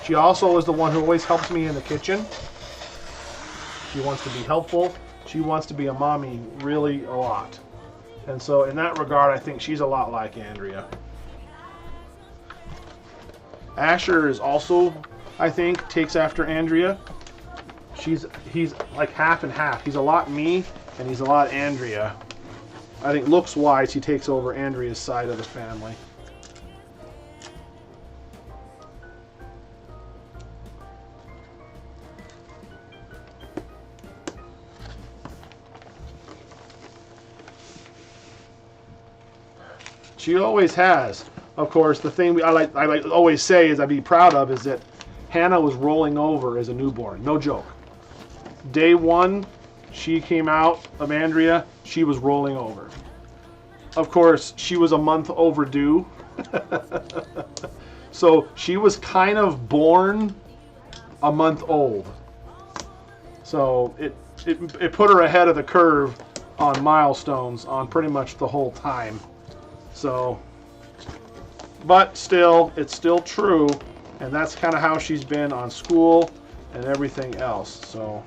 She also is the one who always helps me in the kitchen. She wants to be helpful. She wants to be a mommy really a lot. And so in that regard, I think she's a lot like Andrea. Asher is also, I think, takes after Andrea. He's like half and half. He's a lot me, and he's a lot Andrea. I think looks-wise, he takes over Andrea's side of the family. She always has. Of course, the thing I like always say is I'd be proud of is that Hannah was rolling over as a newborn. No joke. Day one, she came out of Andrea. She was rolling over. Of course, she was a month overdue. So she was kind of born a month old. So it put her ahead of the curve on milestones on pretty much the whole time. So, but still, it's still true, and that's kind of how she's been on school and everything else. So.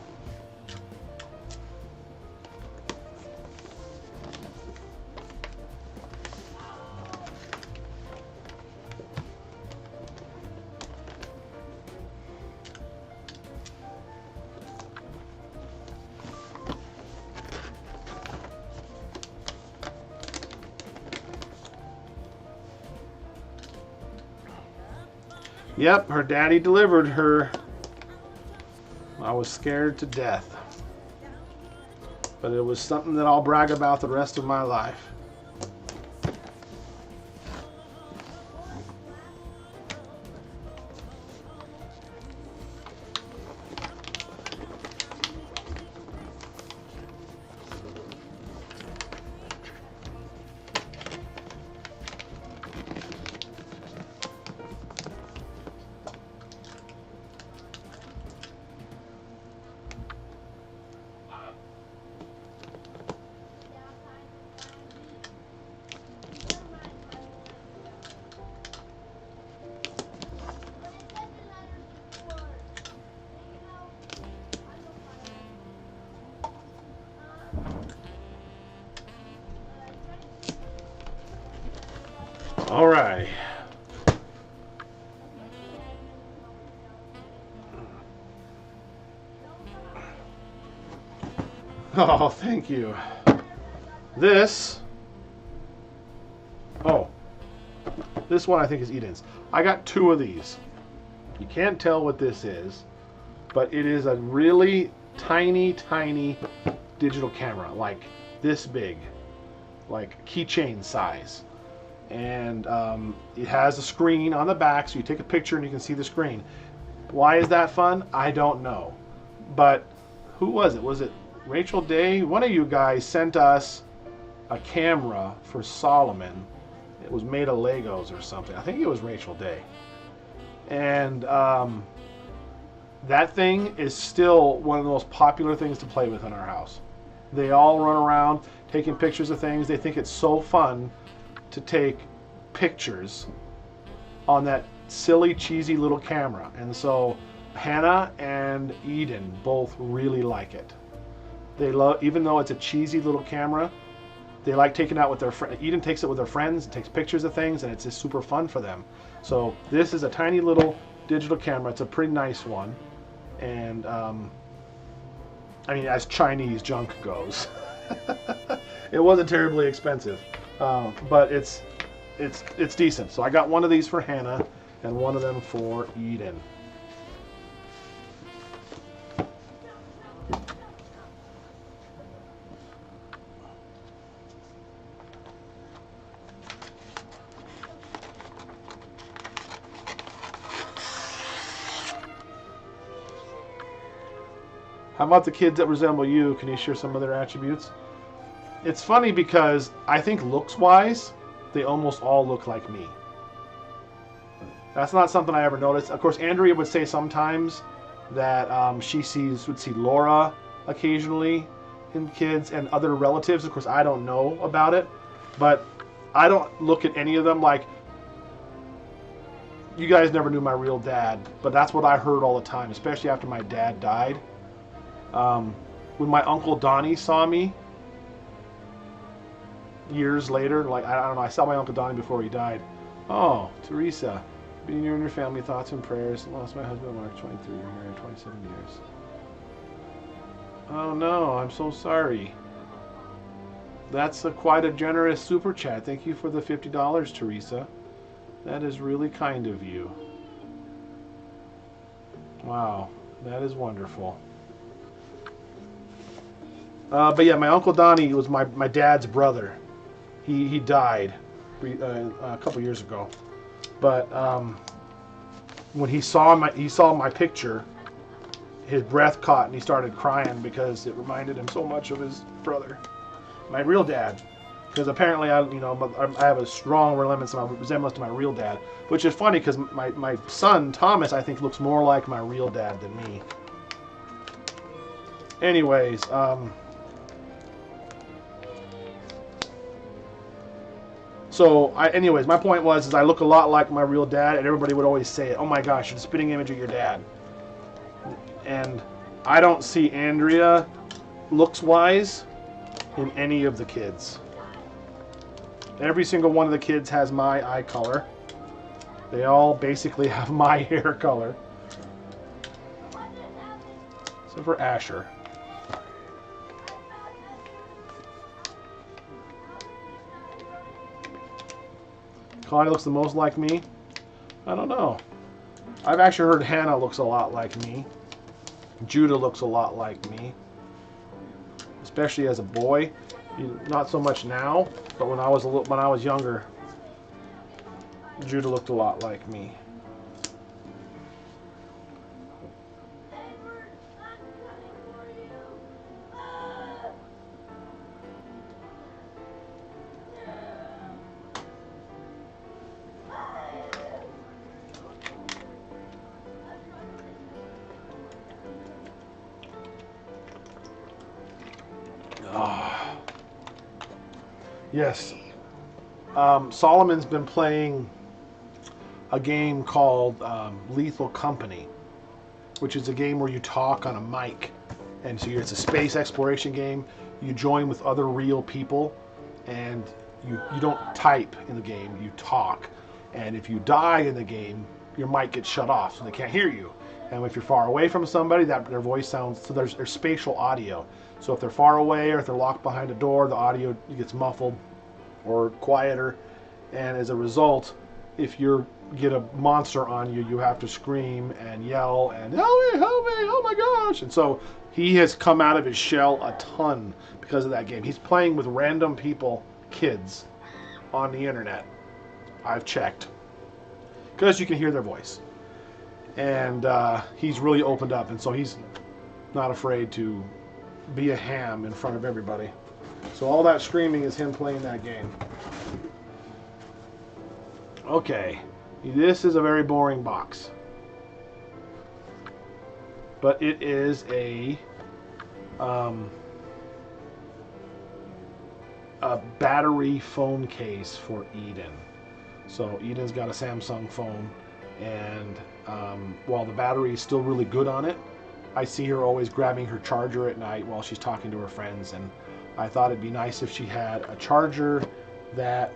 Yep, her daddy delivered her. I was scared to death. But it was something that I'll brag about the rest of my life. All right. Oh, thank you. This one I think is Eden's. I got two of these. You can't tell what this is, but it is a really tiny digital camera, like this big, like keychain size. And it has a screen on the back, so you take a picture and you can see the screen. Why is that fun? I don't know. But who was it? Was it Rachel Day? One of you guys sent us a camera for Solomon. It was made of Legos or something. I think it was Rachel Day. And that thing is still one of the most popular things to play with in our house. They all run around taking pictures of things. They think it's so fun to take pictures on that silly, cheesy little camera. And so Hannah and Eden both really like it. They love, even though it's a cheesy little camera, they like taking it out with their friends. Eden takes it with their friends and takes pictures of things, and it's just super fun for them. So this is a tiny little digital camera. It's a pretty nice one. And I mean, as Chinese junk goes, it wasn't terribly expensive, but it's decent. So I got one of these for Hannah and one of them for Eden. How about the kids that resemble you? Can you share some of their attributes? It's funny because I think looks-wise, they almost all look like me. That's not something I ever noticed. Of course, Andrea would say sometimes that she would see Laura occasionally in kids and other relatives. Of course, I don't know about it, but I don't look at any of them like, you guys never knew my real dad, but that's what I heard all the time, especially after my dad died. When my Uncle Donnie saw me years later, like, I don't know, I saw my Uncle Donnie before he died. Oh, Teresa, being you and your family, thoughts and prayers. Lost my husband March 23, we're married 27 years. Oh no, I'm so sorry. That's quite a generous super chat. Thank you for the $50, Teresa. That is really kind of you. Wow, that is wonderful. But yeah, my Uncle Donnie was my dad's brother. He died a couple years ago. But when he saw my picture, his breath caught and he started crying because it reminded him so much of his brother, my real dad. Because apparently I have a strong resemblance to my real dad, which is funny because my son Thomas, I think, looks more like my real dad than me. Anyways, anyways, my point was I look a lot like my real dad, and everybody would always say, "Oh my gosh, you're the spitting image of your dad." And I don't see Andrea looks-wise in any of the kids. Every single one of the kids has my eye color. They all basically have my hair color. Except for Asher. Claudia looks the most like me. I don't know. I've actually heard Hannah looks a lot like me. Judah looks a lot like me. Especially as a boy. Not so much now, but when I was younger, Judah looked a lot like me. Yes. Solomon's been playing a game called Lethal Company, which is a game where you talk on a mic. And so it's a space exploration game. You join with other real people, and you don't type in the game, you talk. And if you die in the game, your mic gets shut off, so they can't hear you. And if you're far away from somebody, their voice sounds, so there's spatial audio. So if they're far away or if they're locked behind a door, the audio gets muffled or quieter. And as a result, if you get a monster on you, you have to scream and yell and help me, oh my gosh. And so he has come out of his shell a ton because of that game. He's playing with random people, kids, on the internet. I've checked. Because you can hear their voice. And he's really opened up, and so he's not afraid to be a ham in front of everybody. So all that screaming is him playing that game. Okay, this is a very boring box. But it is a battery phone case for Eden. So Eden's got a Samsung phone, and while the battery is still really good on it, I see her always grabbing her charger at night while she's talking to her friends, and I thought it'd be nice if she had a charger that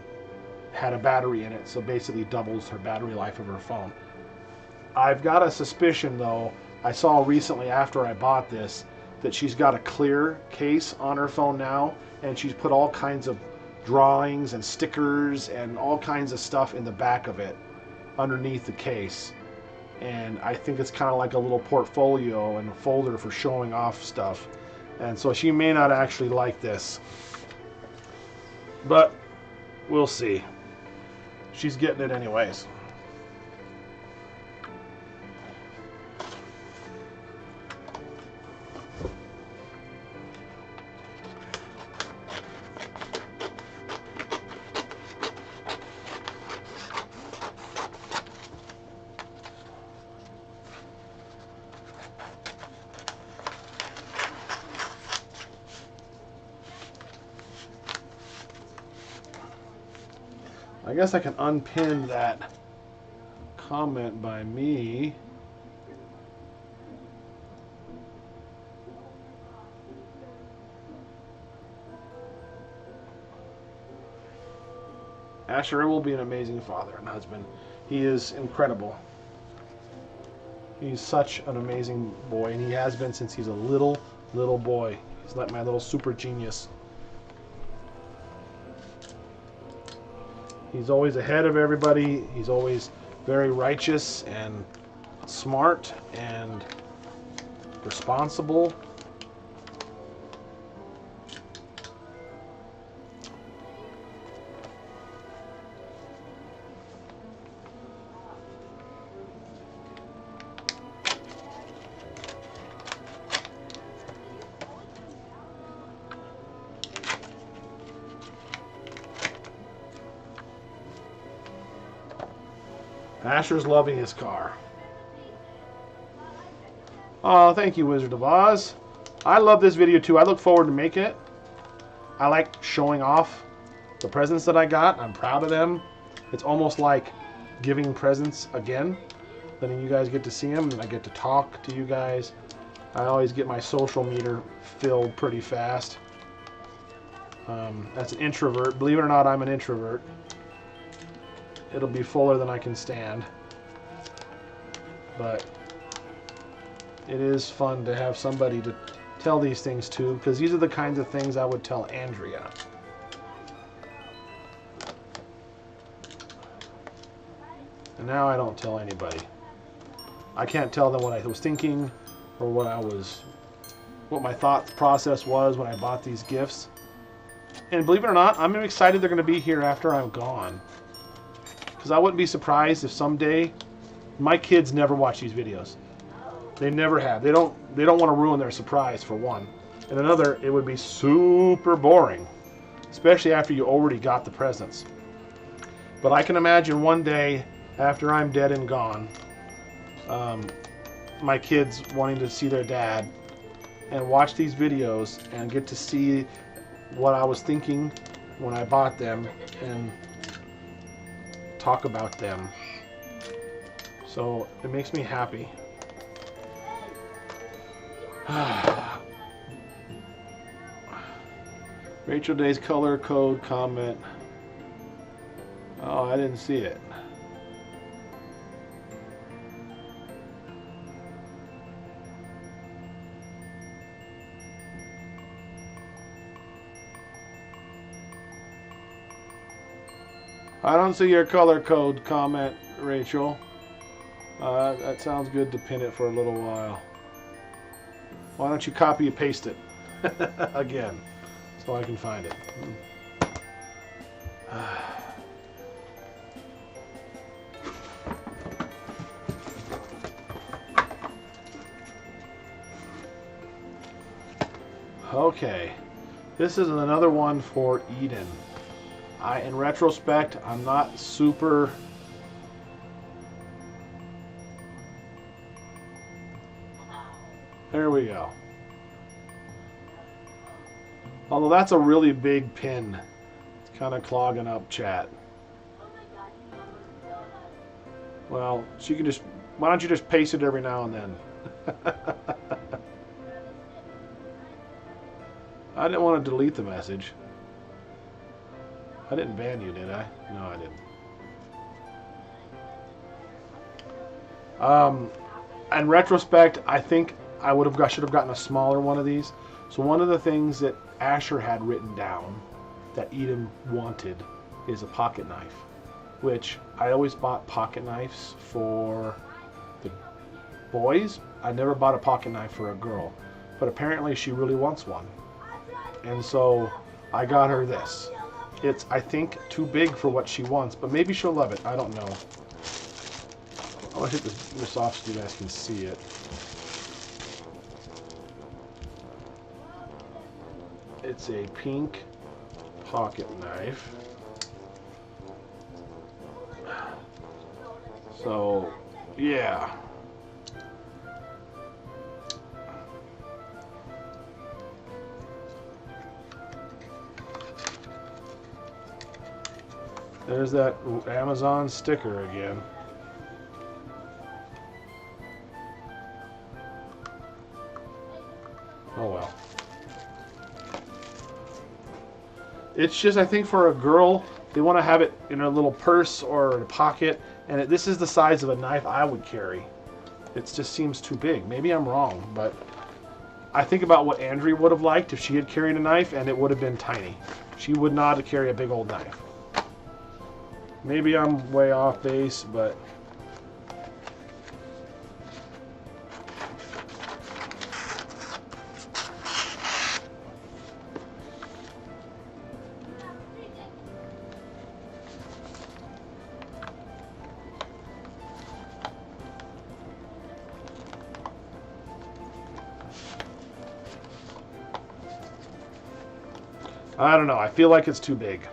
had a battery in it, so basically doubles her battery life of her phone. I've got a suspicion, though, I saw recently after I bought this, that she's got a clear case on her phone now, and she's put all kinds of drawings and stickers and all kinds of stuff in the back of it underneath the case. And I think it's kind of like a little portfolio and a folder for showing off stuff. And so she may not actually like this. But we'll see. She's getting it anyways. I guess I can unpin that comment by me. Asher will be an amazing father and husband. He is incredible. He's such an amazing boy, and he has been since he's a little boy. He's like my little super genius. He's always ahead of everybody. He's always very righteous and smart and responsible. Asher's loving his car. Oh, thank you, Wizard of Oz. I love this video too. I look forward to making it. I like showing off the presents that I got. I'm proud of them. It's almost like giving presents again. Letting you guys get to see them and I get to talk to you guys. I always get my social meter filled pretty fast. As an introvert, believe it or not, I'm an introvert. It'll be fuller than I can stand. But it is fun to have somebody to tell these things to, because these are the kinds of things I would tell Andrea. And now I don't tell anybody. I can't tell them what I was thinking or what my thought process was when I bought these gifts. And believe it or not, I'm excited they're going to be here after I'm gone. Because I wouldn't be surprised if someday my kids never watch these videos. They never have. They don't want to ruin their surprise, for one. And another, it would be super boring, especially after you already got the presents. But I can imagine one day after I'm dead and gone, my kids wanting to see their dad and watch these videos and get to see what I was thinking when I bought them and talk about them. So it makes me happy. Rachel Day's color code comment. Oh, I didn't see it. I don't see your color code comment, Rachel. That sounds good to pin it for a little while. Why don't you copy and paste it again so I can find it. Okay, this is another one for Eden. In retrospect, I'm not super... There we go. Although that's a really big pin. It's kind of clogging up chat. Well, she can just... Why don't you just paste it every now and then? I didn't want to delete the message. I didn't ban you, did I? No, I didn't. In retrospect, I think I should have gotten a smaller one of these. So one of the things that Asher had written down that Eden wanted is a pocket knife, which I always bought pocket knives for the boys. I never bought a pocket knife for a girl, but apparently she really wants one. And so I got her this. It's, I think, too big for what she wants, but maybe she'll love it. I don't know. I'll hit this off so you guys can see it. It's a pink pocket knife. So, yeah. There's that Amazon sticker again. Oh well. It's just, I think for a girl, they want to have it in a little purse or in a pocket, and this is the size of a knife I would carry. It just seems too big. Maybe I'm wrong, but I think about what Andrea would have liked if she had carried a knife, and it would have been tiny. She would not carry a big old knife. Maybe I'm way off base, but I don't know. I feel like it's too big.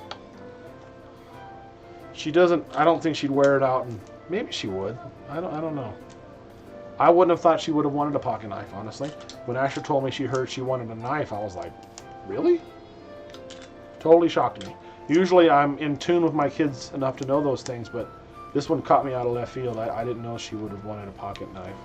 She doesn't, I don't think she'd wear it out Maybe she would. I don't know. I wouldn't have thought she would have wanted a pocket knife, honestly. When Asher told me she heard she wanted a knife, I was like, really? Totally shocked me. Usually I'm in tune with my kids enough to know those things, but this one caught me out of left field. I didn't know she would have wanted a pocket knife.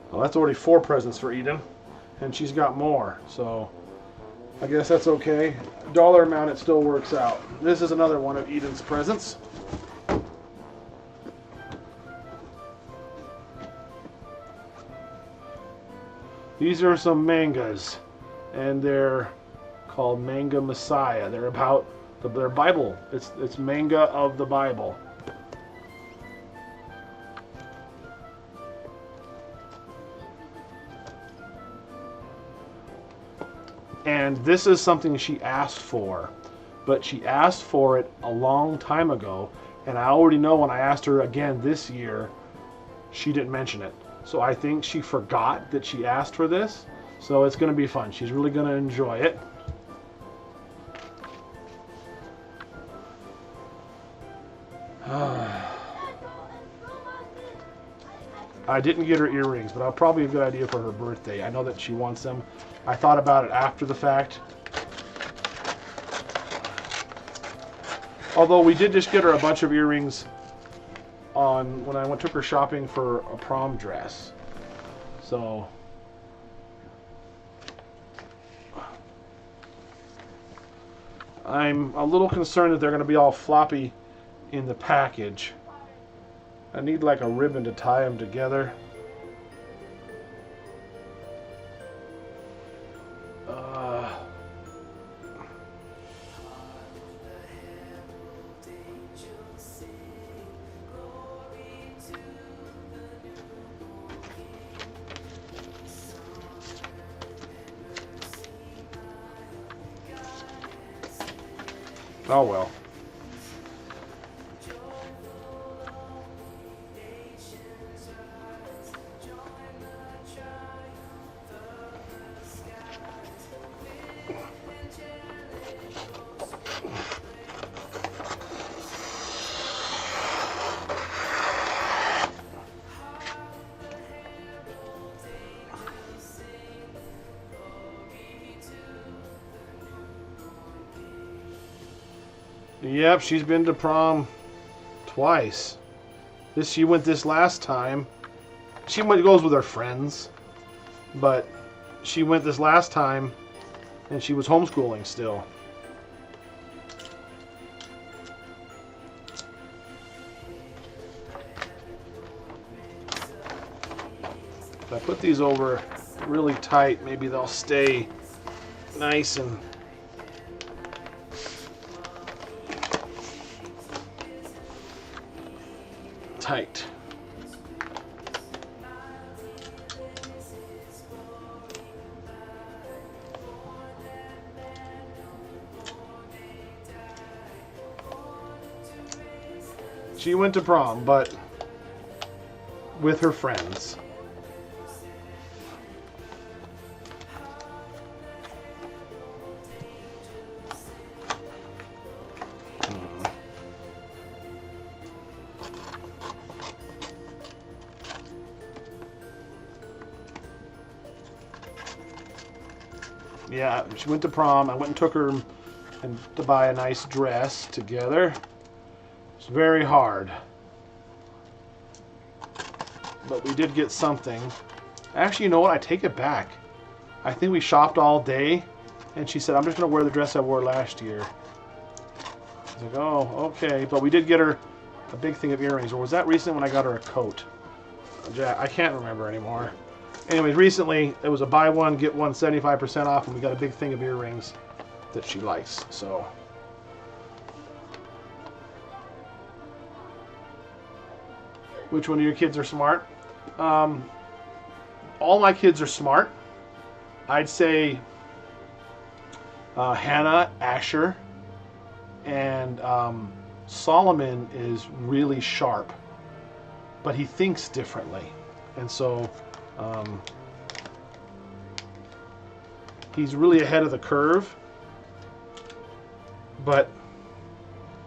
Well, that's already 4 presents for Eden, and she's got more, so I guess that's okay. Dollar amount, it still works out. This is another one of Eden's presents. These are some mangas, and they're called Manga Messiah. They're about their Bible. It's manga of the Bible. And this is something she asked for, but she asked for it a long time ago, and I already know when I asked her again this year, she didn't mention it. So I think she forgot that she asked for this, so it's going to be fun. She's really going to enjoy it. I didn't get her earrings, but I'll probably a good idea for her birthday. I know that she wants them. I thought about it after the fact. Although we did just get her a bunch of earrings on when I took her shopping for a prom dress. So I'm a little concerned that they're going to be all floppy in the package. I need like a ribbon to tie them together. Oh well. Yep, she's been to prom twice. She went this last time. She goes with her friends, but she went this last time, and she was homeschooling still. If I put these over really tight, maybe they'll stay nice and tight. She went to prom, but with her friends. Yeah, she went to prom. I went and took her to buy a nice dress together. It's very hard. But we did get something. Actually, you know what? I take it back. I think we shopped all day, and she said, I'm just going to wear the dress I wore last year. I was like, oh, okay. But we did get her a big thing of earrings. Or was that recent when I got her a coat? I can't remember anymore. Anyways, recently it was a buy one, get one 75% off, and we got a big thing of earrings that she likes. So, which one of your kids are smart? all my kids are smart. I'd say Hannah, Asher, and Solomon is really sharp, but he thinks differently. And so he's really ahead of the curve, but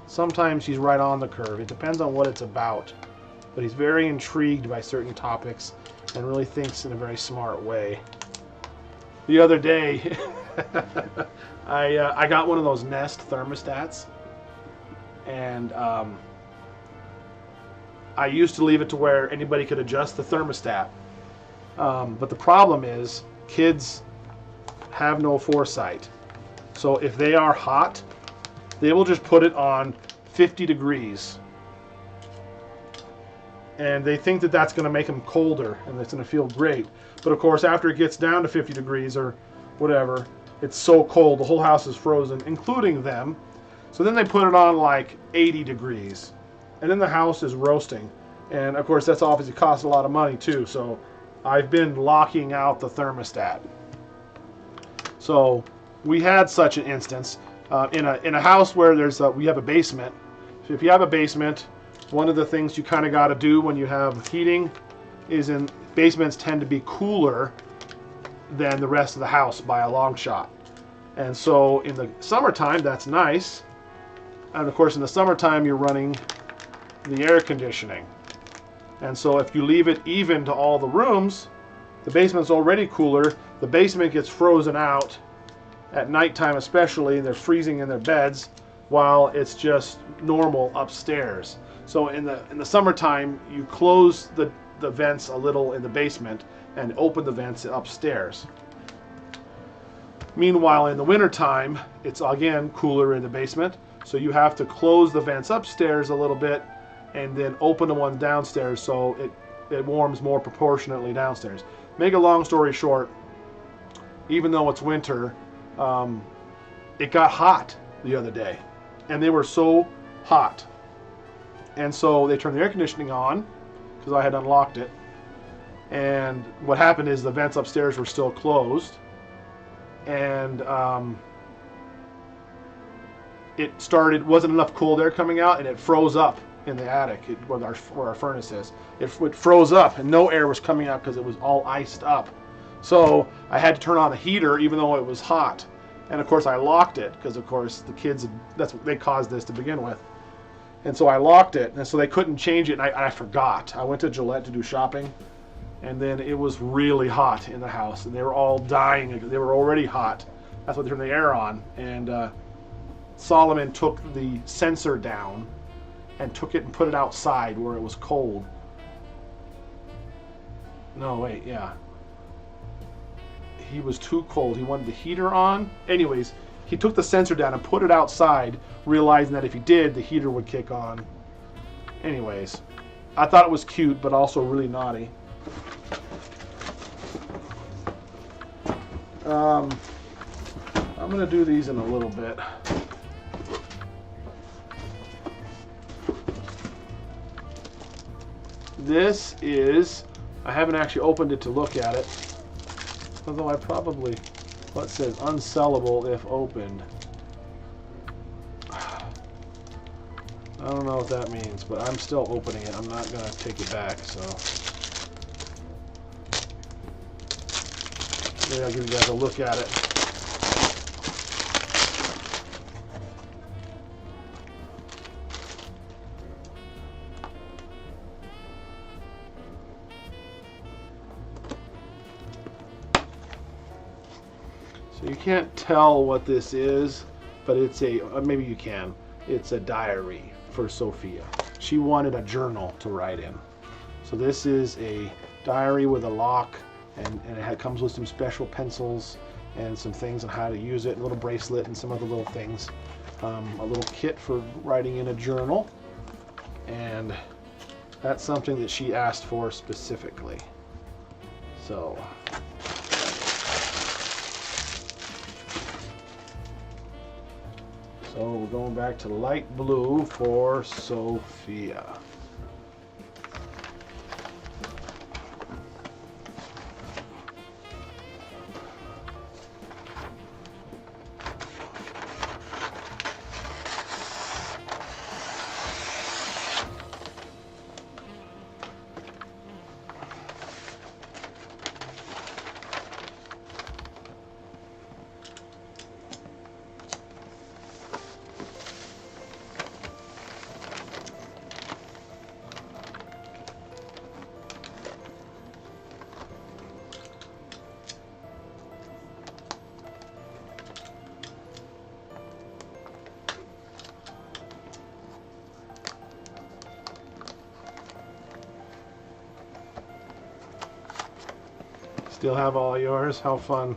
sometimes he's right on the curve. It depends on what it's about. But he's very intrigued by certain topics and really thinks in a very smart way. The other day, I got one of those Nest thermostats, and I used to leave it to where anybody could adjust the thermostat. But the problem is kids have no foresight. So if they are hot, they will just put it on 50 degrees. And they think that that's going to make them colder and it's going to feel great. But of course, after it gets down to 50 degrees or whatever, it's so cold, the whole house is frozen, including them. So then they put it on like 80 degrees. And then the house is roasting. And of course, that's obviously costs a lot of money too. So I've been locking out the thermostat. So we had such an instance in a house where we have a basement. So if you have a basement, one of the things you kind of got to do when you have heating is basements tend to be cooler than the rest of the house by a long shot. And so in the summertime, that's nice. And of course, in the summertime, you're running the air conditioning. And so if you leave it even to all the rooms, the basement's already cooler. The basement gets frozen out at nighttime, especially. They're freezing in their beds while it's just normal upstairs. So in the summertime, you close the vents a little in the basement and open the vents upstairs. Meanwhile, in the wintertime, it's again cooler in the basement. So you have to close the vents upstairs a little bit and then open the ones downstairs so it warms more proportionately downstairs. Make a long story short, even though it's winter, it got hot the other day. And they were so hot. And so they turned the air conditioning on because I had unlocked it. And what happened is the vents upstairs were still closed. And wasn't enough cold air coming out, and it froze up in the attic where our furnace is. It froze up and no air was coming out because it was all iced up. So I had to turn on the heater even though it was hot. And of course I locked it because of course the kids, that's what they caused this to begin with. And so I locked it, and so they couldn't change it, and I forgot. I went to Gillette to do shopping, and then it was really hot in the house, and they were all dying. They were already hot. That's why they turned the air on. And Solomon took the sensor down and took it and put it outside where it was cold. No, wait, yeah. He was too cold. He wanted the heater on. Anyways, he took the sensor down and put it outside, realizing that if he did, the heater would kick on. Anyways, I thought it was cute, but also really naughty. I'm going to do these in a little bit. This is, I haven't actually opened it to look at it, although I probably, what says unsellable if opened. I don't know what that means, but I'm still opening it. I'm not going to take it back, so maybe I'll give you guys a look at it. So you can't tell what this is, but it's maybe you can. It's a diary for Sophia. She wanted a journal to write in. So this is a diary with a lock, and it comes with some special pencils and some things on how to use it, a little bracelet and some other little things. A little kit for writing in a journal. And that's something that she asked for specifically. So we're going back to light blue for Sophia. Still have all yours? How fun.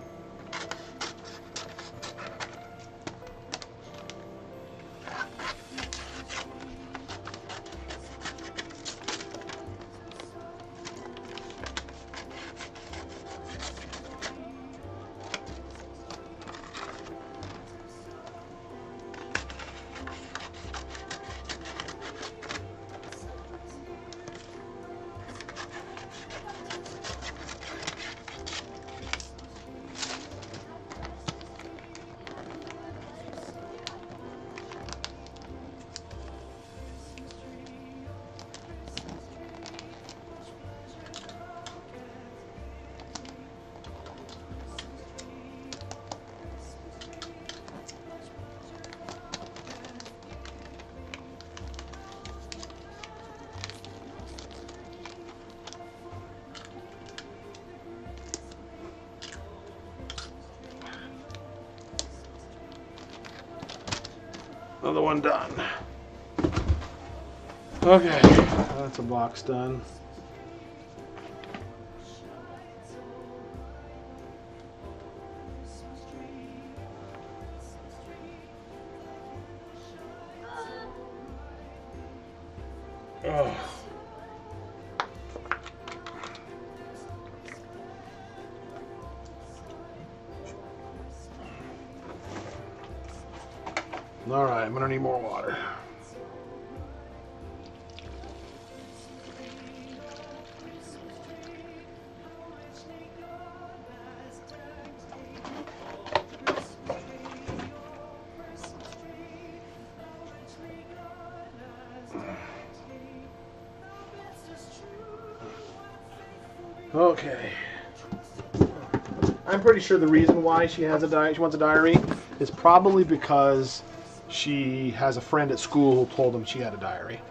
Another one done. Okay, that's a box done. Oh. All right, I'm gonna need more water. Okay. I'm pretty sure the reason why she has she wants a diary is probably because she has a friend at school who told him she had a diary.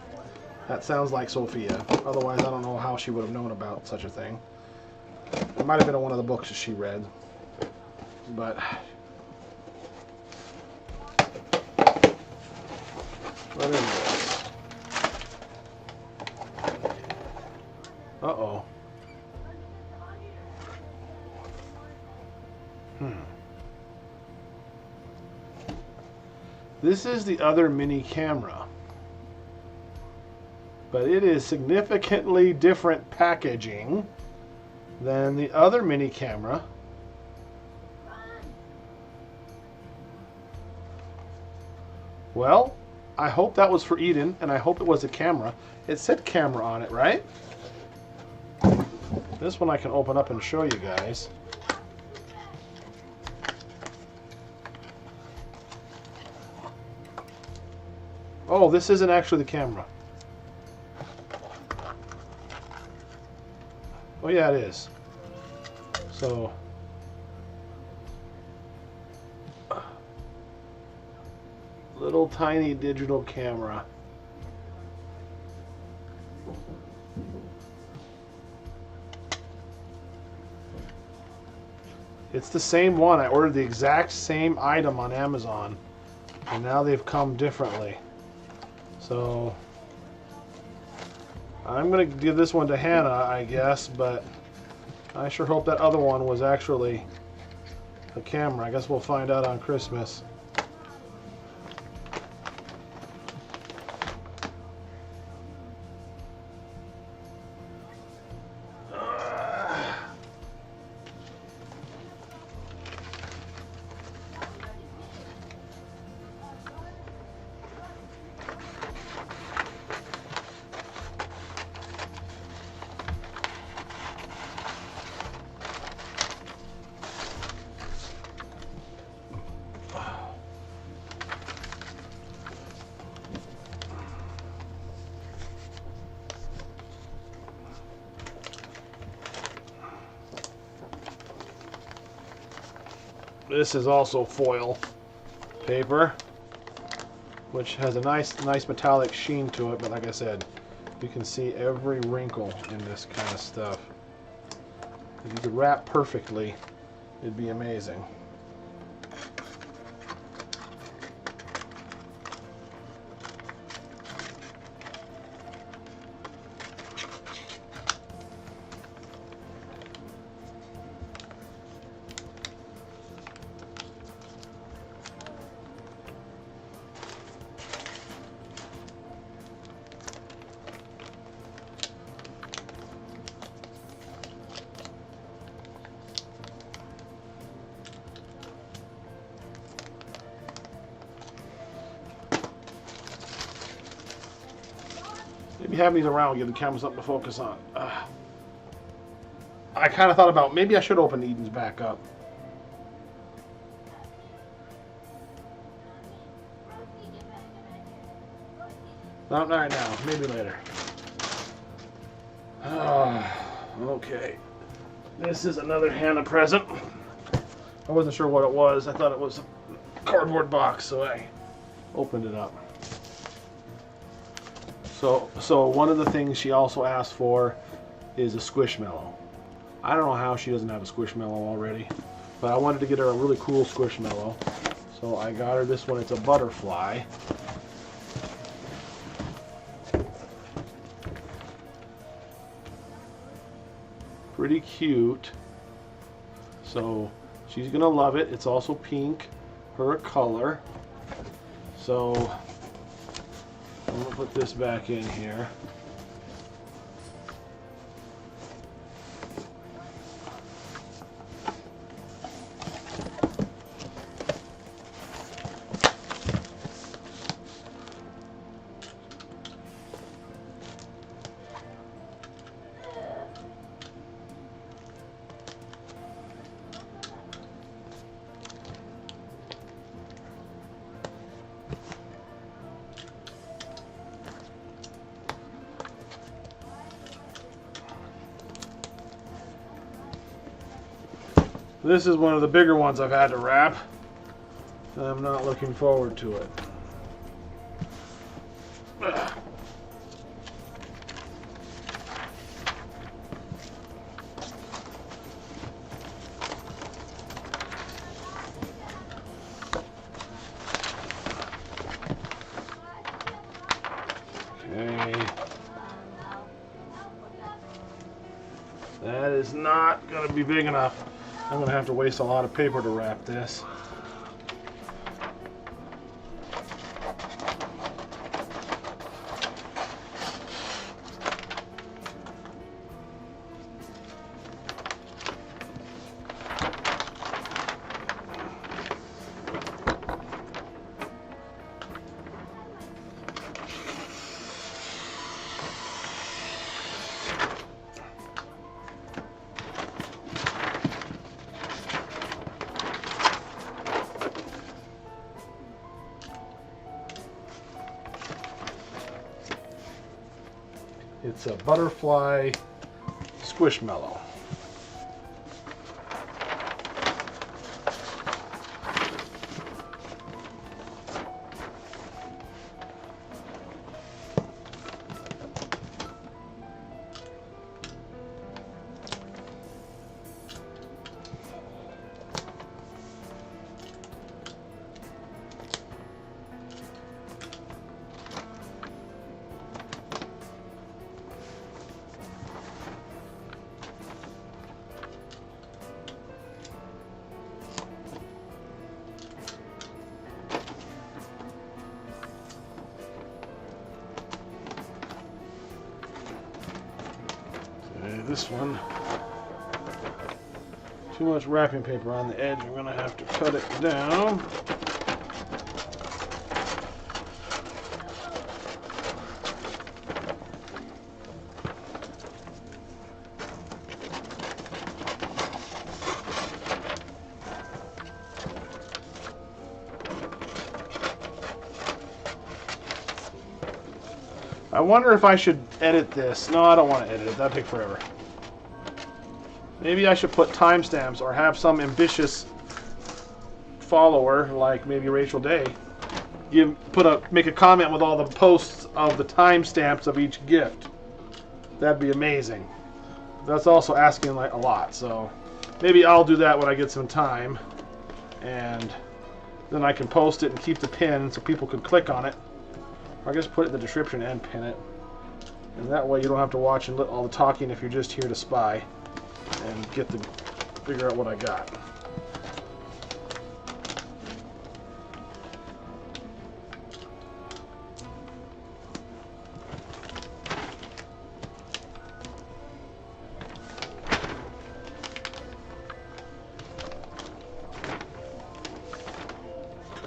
That sounds like Sophia. Otherwise, I don't know how she would have known about such a thing. It might have been in one of the books that she read. But what is this? Uh-oh. This is the other mini camera, but it is significantly different packaging than the other mini camera. Well, I hope that was for Eden, and I hope it was a camera. It said camera on it, right? This one I can open up and show you guys. Oh, this isn't actually the camera. Oh yeah, it is. So, little tiny digital camera. It's the same one. I ordered the exact same item on Amazon, and now they've come differently. So I'm going to give this one to Hannah, I guess, but I sure hope that other one was actually a camera. I guess we'll find out on Christmas. This is also foil paper, which has a nice metallic sheen to it, but like I said, you can see every wrinkle in this kind of stuff. If you could wrap perfectly, it'd be amazing. Maybe having these around will give the camera something to focus on. I kind of thought about maybe I should open Eden's back up. Not right now, maybe later. Okay. This is another Hannah present. I wasn't sure what it was. I thought it was a cardboard box, so I opened it up. So one of the things she also asked for is a Squishmallow. I don't know how she doesn't have a Squishmallow already, but I wanted to get her a really cool Squishmallow. So I got her this one. It's a butterfly. Pretty cute. So she's gonna love it. It's also pink, her color. So I'm gonna put this back in here. This is one of the bigger ones I've had to wrap, and I'm not looking forward to it. Ugh. Okay. That is not going to be big enough. I'm going to have to waste a lot of paper to wrap this. It's a butterfly Squishmallow. This one, too much wrapping paper on the edge. I'm going to have to cut it down. I wonder if I should edit this. No, I don't want to edit it. That'd take forever. Maybe I should put timestamps or have some ambitious follower, like maybe Rachel Day, make a comment with all the posts of the timestamps of each gift. That'd be amazing. That's also asking like a lot, so maybe I'll do that when I get some time, and then I can post it and keep the pin so people can click on it. Or I guess put it in the description and pin it, and that way you don't have to watch and all the talking if you're just here to spy and figure out what I got.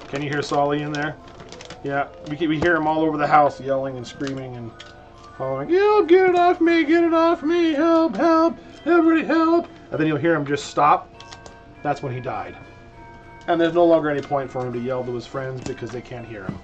Can you hear Solly in there? Yeah, we hear him all over the house yelling and screaming and Hollering, "Help, get it off me, help, help, everybody help." And then you'll hear him just stop. That's when he died. And there's no longer any point for him to yell to his friends because they can't hear him.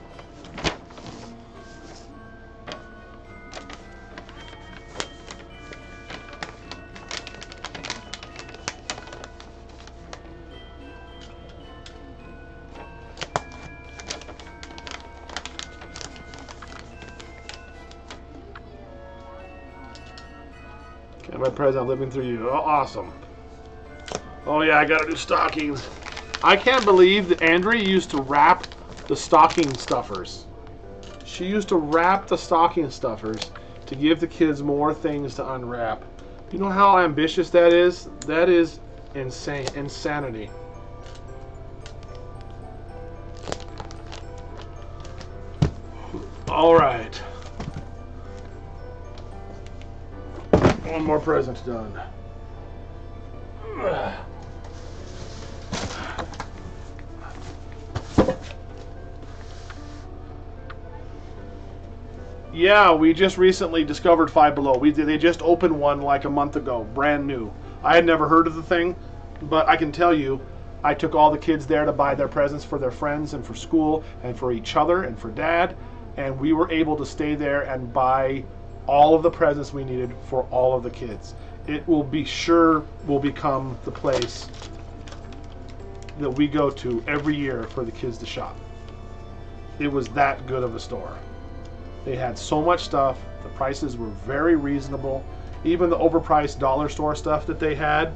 Okay, my present living through you. Oh, awesome. Oh yeah, I gotta do stockings. I can't believe that Andrea used to wrap the stocking stuffers. She used to wrap the stocking stuffers to give the kids more things to unwrap. You know how ambitious that is? That is insane, insanity. All right. One more present done. Yeah, we just recently discovered Five Below. They just opened one like a month ago, brand new. I had never heard of the thing, but I can tell you, I took all the kids there to buy their presents for their friends and for school and for each other and for Dad, and we were able to stay there and buy all of the presents we needed for all of the kids. It will become the place that we go to every year for the kids to shop. It was that good of a store. They had so much stuff. The prices were very reasonable. Even the overpriced dollar store stuff that they had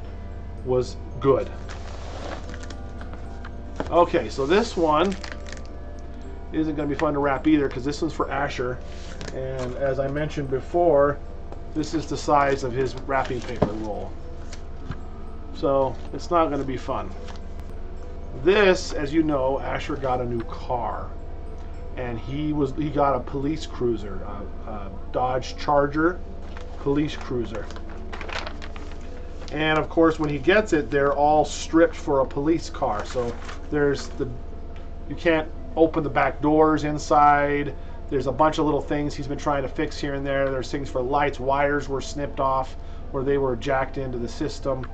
was good. Okay, so this one isn't going to be fun to wrap either because this one's for Asher. And as I mentioned before, this is the size of his wrapping paper roll. So it's not going to be fun. This, as you know, Asher got a new car. And he got a police cruiser, a Dodge Charger police cruiser. And of course, when he gets it, they're all stripped for a police car. So you can't open the back doors inside. There's a bunch of little things he's been trying to fix here and there. There's things for lights, wires were snipped off where they were jacked into the system.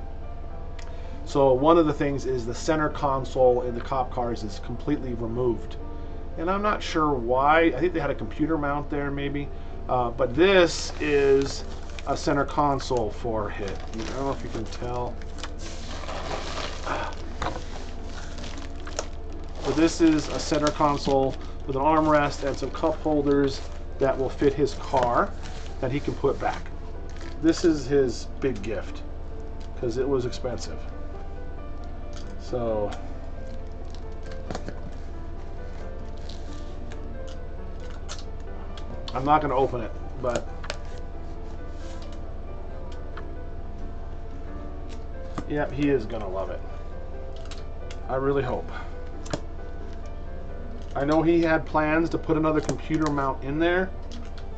So one of the things is the center console in the cop cars is completely removed. And I'm not sure why. I think they had a computer mount there maybe. But this is a center console for it. I don't know if you can tell. So this is a center console with an armrest and some cup holders that will fit his car that he can put back. This is his big gift because it was expensive. So I'm not going to open it, but yeah, he is going to love it. I really hope. I know he had plans to put another computer mount in there,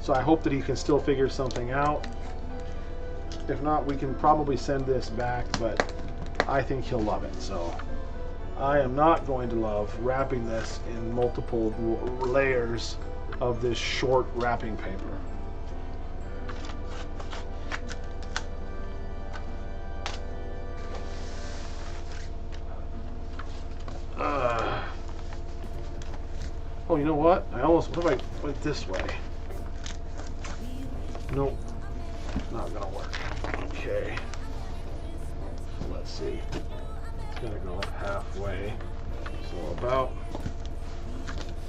so I hope that he can still figure something out. If not, we can probably send this back, but I think he'll love it. So I am not going to love wrapping this in multiple layers of this short wrapping paper. Oh, you know what? What if I went this way? Nope. Not gonna work. Okay. Let's see. It's gonna go up halfway. So about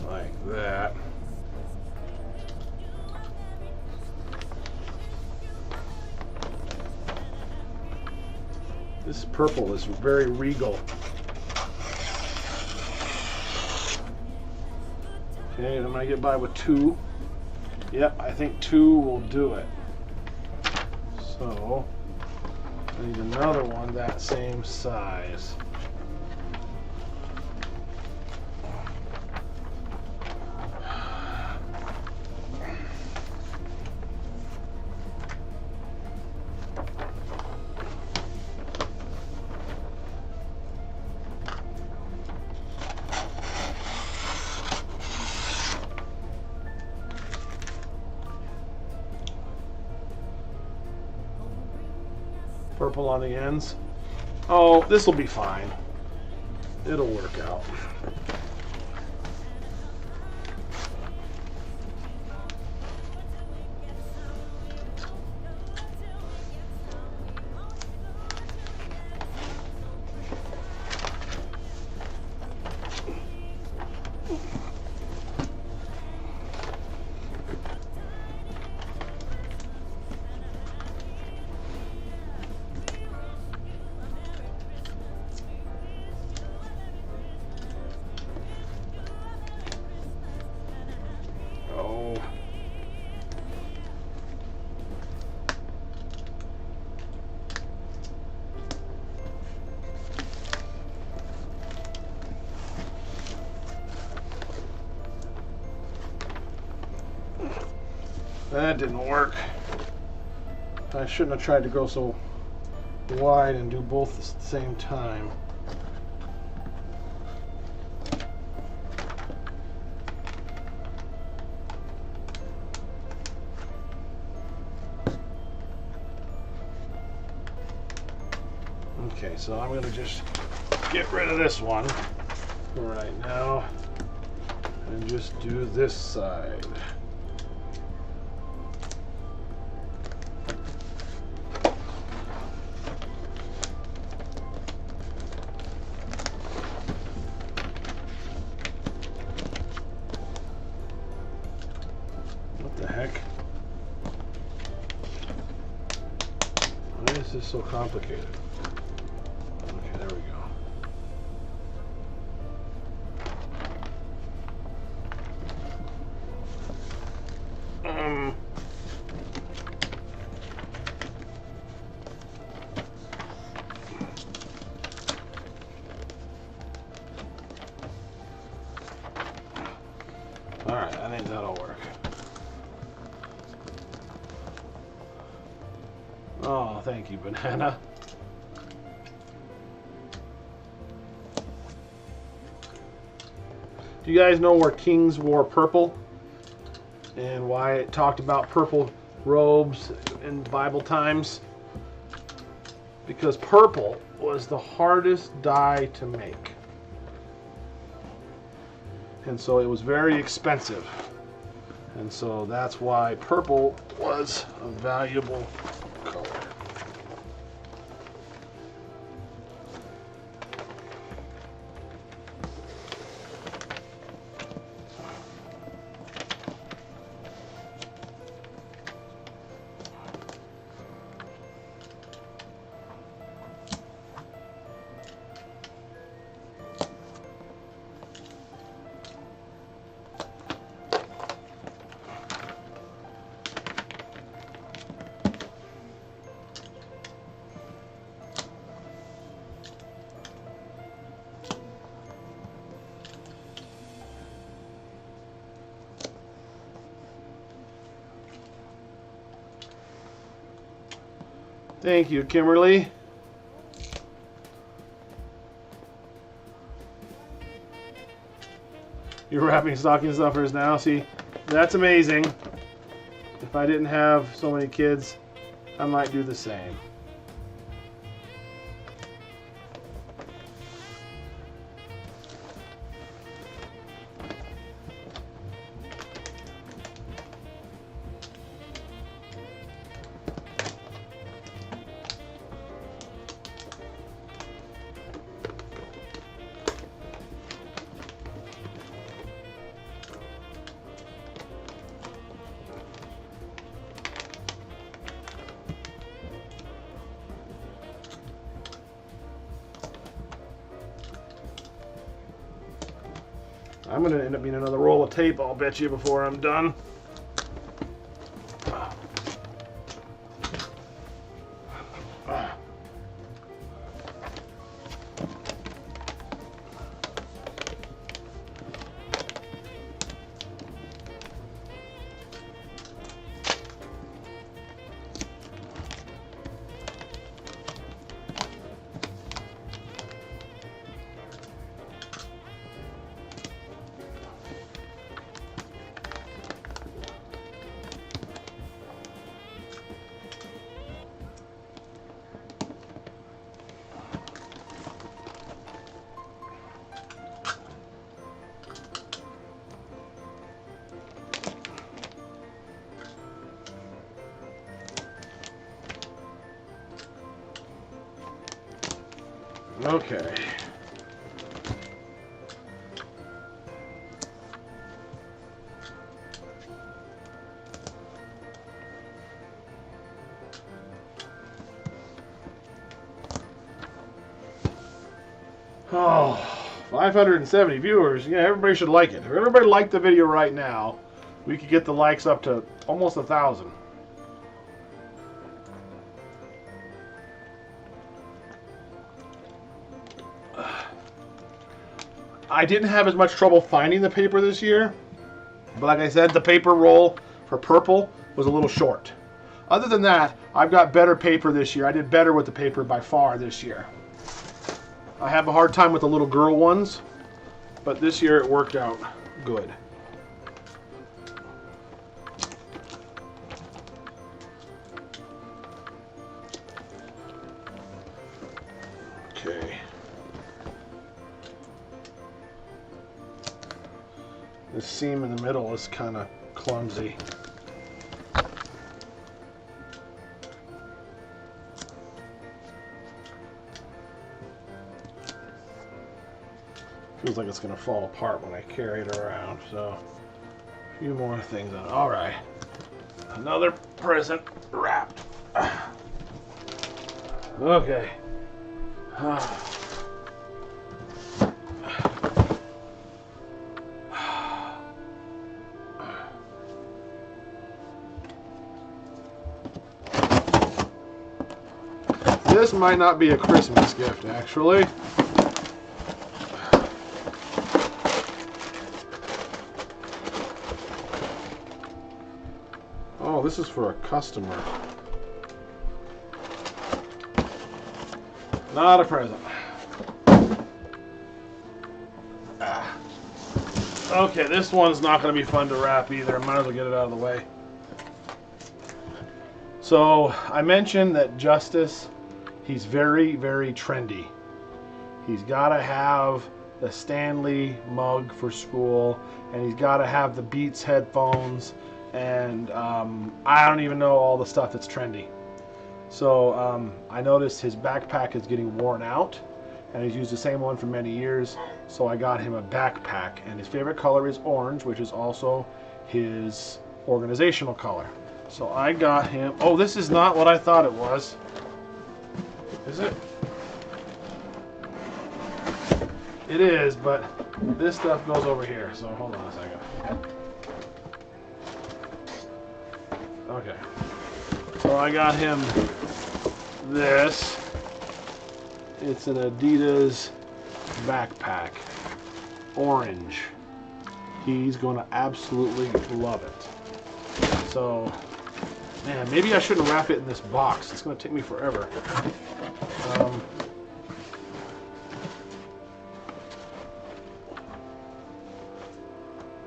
like that. This purple is very regal. Okay, I'm gonna get by with 2. Yep, I think 2 will do it. So I need another one that same size. Purple on the ends. Oh, this will be fine. It'll work out. That didn't work. I shouldn't have tried to go so wide and do both at the same time. Okay, so I'm going to just get rid of this one for right now and just do this side. This is so complicated. Okay, there we go. All right, I think that'll work. Oh, thank you, Banana. Do you guys know where kings wore purple and why it talked about purple robes in Bible times? Because purple was the hardest dye to make. And so it was very expensive. And so that's why purple was a valuable color. Thank you, Kimberly. You're wrapping stocking stuffers now. See, that's amazing. If I didn't have so many kids, I might do the same. I'm going to end up needing another roll of tape, I'll bet you, before I'm done. Okay. Oh, 570 viewers. Yeah, everybody should like it. If everybody liked the video right now, we could get the likes up to almost 1,000. I didn't have as much trouble finding the paper this year, but like I said, the paper roll for purple was a little short. Other than that, I've got better paper this year. I did better with the paper by far this year. I have a hard time with the little girl ones, but this year it worked out good. Okay. The seam in the middle is kind of clumsy. Feels like it's going to fall apart when I carry it around, so a few more things on. All right, another present wrapped. Okay. This might not be a Christmas gift, actually. Oh, this is for a customer. Not a present. Okay, this one's not going to be fun to wrap either. Might as well get it out of the way. So, I mentioned that Justus, he's very, very trendy. He's got to have the Stanley mug for school, and he's got to have the Beats headphones, and I don't even know all the stuff that's trendy. So I noticed his backpack is getting worn out, and he's used the same one for many years, so I got him a backpack, and his favorite color is orange, which is also his organizational color. So I got him, oh, this is not what I thought it was. Is it? It is, but this stuff goes over here, so hold on a second. Okay. So I got him this. It's an Adidas backpack. Orange. He's going to absolutely love it. So, man, maybe I shouldn't wrap it in this box. It's going to take me forever.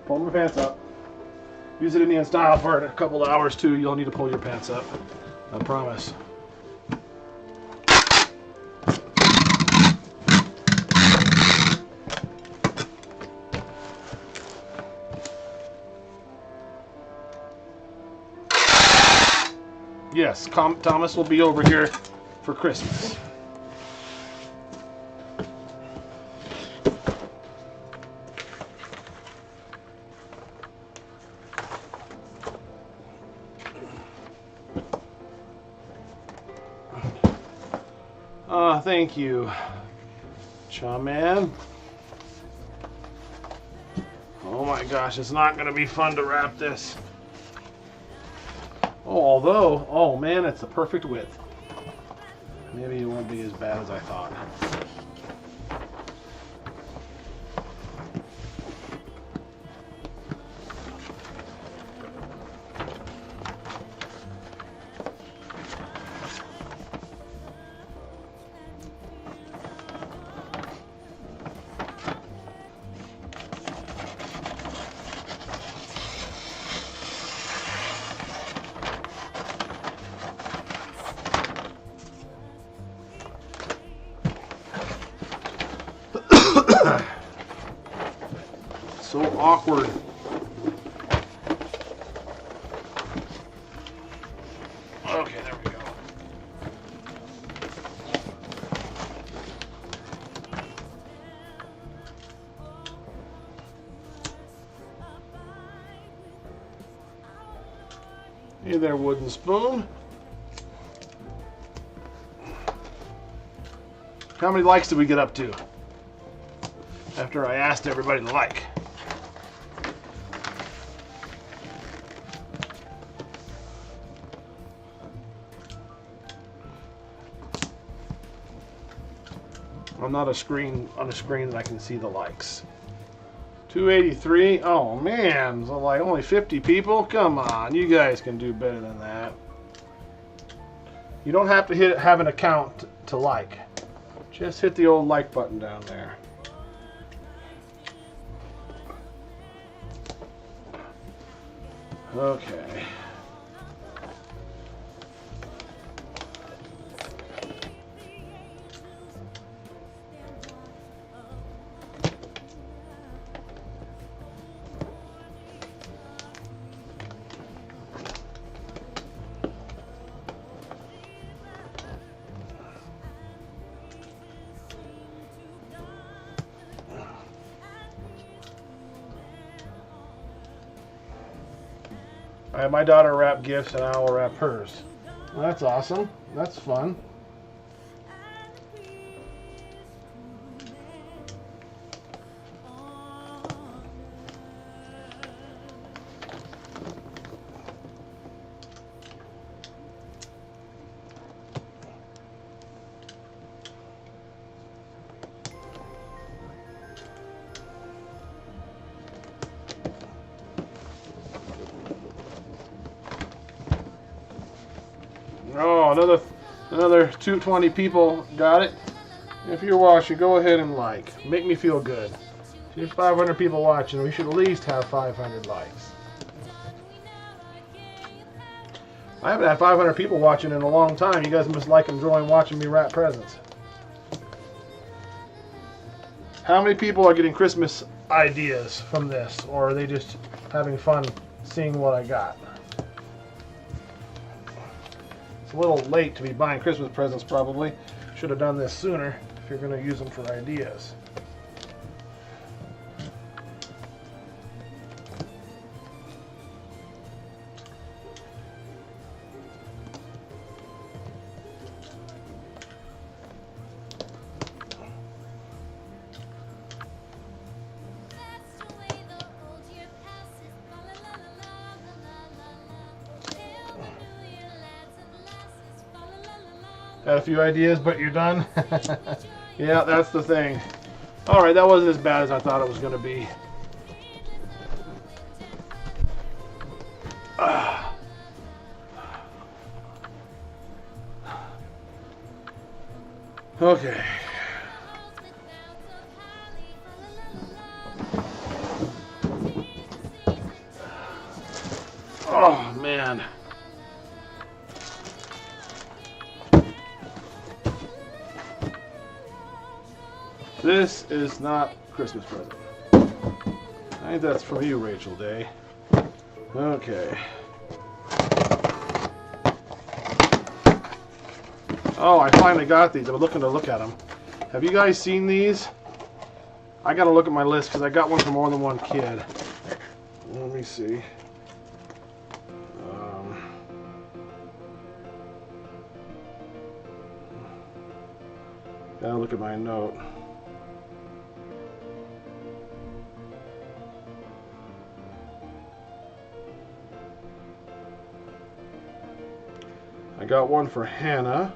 Pull my pants up. Use it Indian style for a couple of hours too. You'll need to pull your pants up. I promise. Yes, Thomas will be over here for Christmas. Thank you, Cha-Man. Oh my gosh, it's not going to be fun to wrap this. Oh, although, oh man, it's the perfect width. Maybe it won't be as bad as I thought. So awkward. Okay, there we go. Hey there, wooden spoon. How many likes did we get up to after I asked everybody to like? I'm not on a screen that I can see the likes. 283. Oh man, so like only 50 people. Come on, you guys can do better than that. You don't have to have an account to like. Just hit the old like button down there. Okay. I have my daughter wrap gifts and I will wrap hers. Well, that's awesome. That's fun. Oh, another 220 people got it. If you're watching, go ahead and like. Make me feel good. There's 500 people watching. We should at least have 500 likes. I haven't had 500 people watching in a long time. You guys must like enjoying watching me wrap presents. How many people are getting Christmas ideas from this? Or are they just having fun seeing what I got? It's a little late to be buying Christmas presents probably. Should have done this sooner if you're going to use them for ideas. Had a few ideas, but you're done? Yeah, that's the thing. Alright, that wasn't as bad as I thought it was going to be. Okay. Oh, man. This is not a Christmas present. I think that's from you, Rachel Day. Okay. Oh, I finally got these. I'm looking to look at them. Have you guys seen these? I gotta look at my list because I got one for more than one kid. Let me see. Gotta look at my note. I got one for Hannah.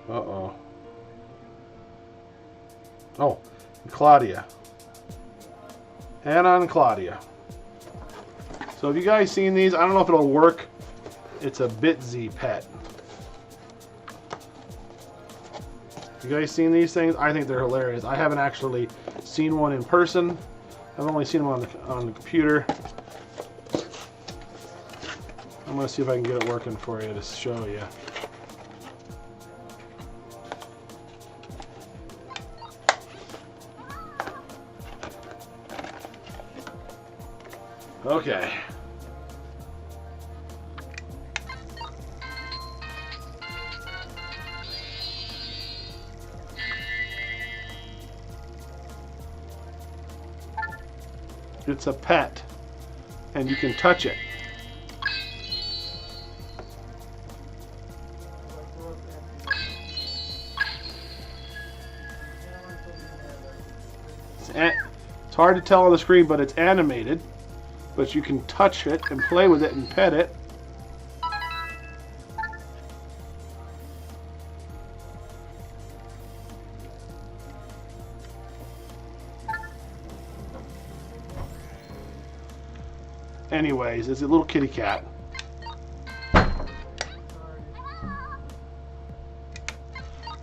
Uh-oh. Oh, Claudia. Hannah and Claudia. So have you guys seen these? I don't know if it'll work. It's a Bitsy pet. You guys seen these things? I think they're hilarious. I haven't actually seen one in person. I've only seen them on the computer. I'm gonna see if I can get it working for you to show you. Okay. It's a pet, and you can touch it. It's hard to tell on the screen, but it's animated. But you can touch it and play with it and pet it. Anyways, it's a little kitty cat.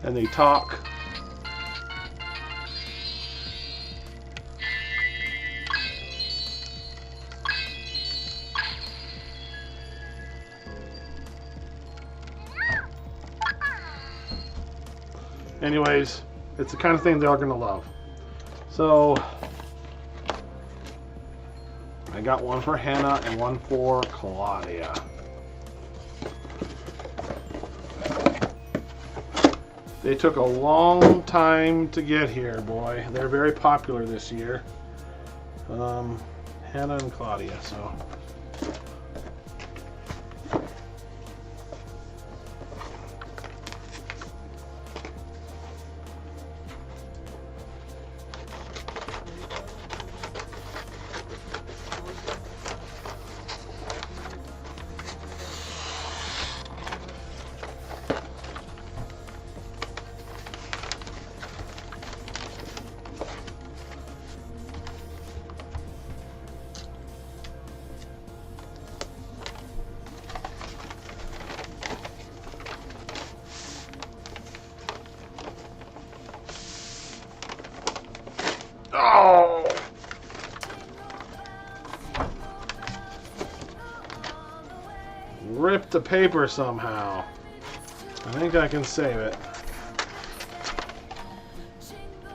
And they talk. Anyways, it's the kind of thing they're gonna love. So I got one for Hannah and one for Claudia. They took a long time to get here, boy. They're very popular this year. Hannah and Claudia, so. Oh! Ripped the paper somehow. I think I can save it.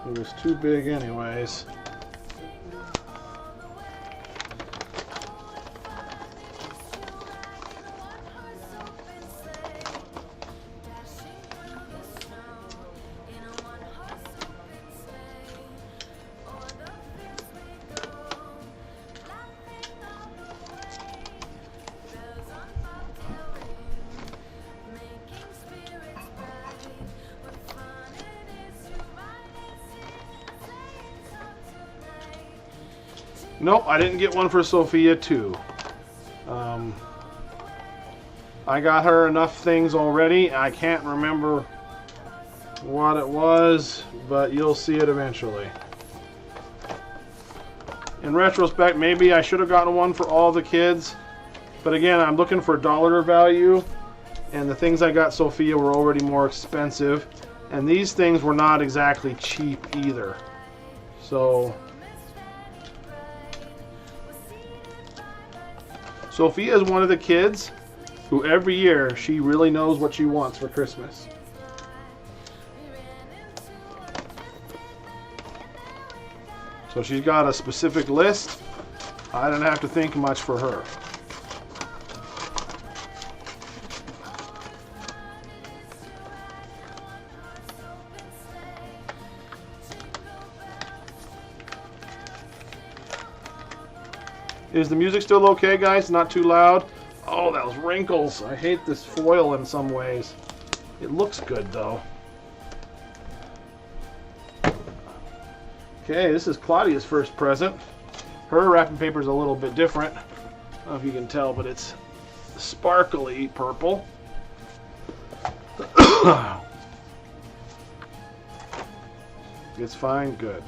It was too big anyways. Nope, I didn't get one for Sophia too. I got her enough things already. I can't remember what it was, but you'll see it eventually. In retrospect, maybe I should have gotten one for all the kids. But again, I'm looking for dollar value. And the things I got Sophia were already more expensive. And these things were not exactly cheap either. So Sophia is one of the kids who every year she really knows what she wants for Christmas. So she's got a specific list. I didn't have to think much for her. Is the music still okay, guys? Not too loud? Oh, those wrinkles. I hate this foil in some ways. It looks good, though. Okay, this is Claudia's first present. Her wrapping paper is a little bit different. I don't know if you can tell, but it's sparkly purple. It's fine, good.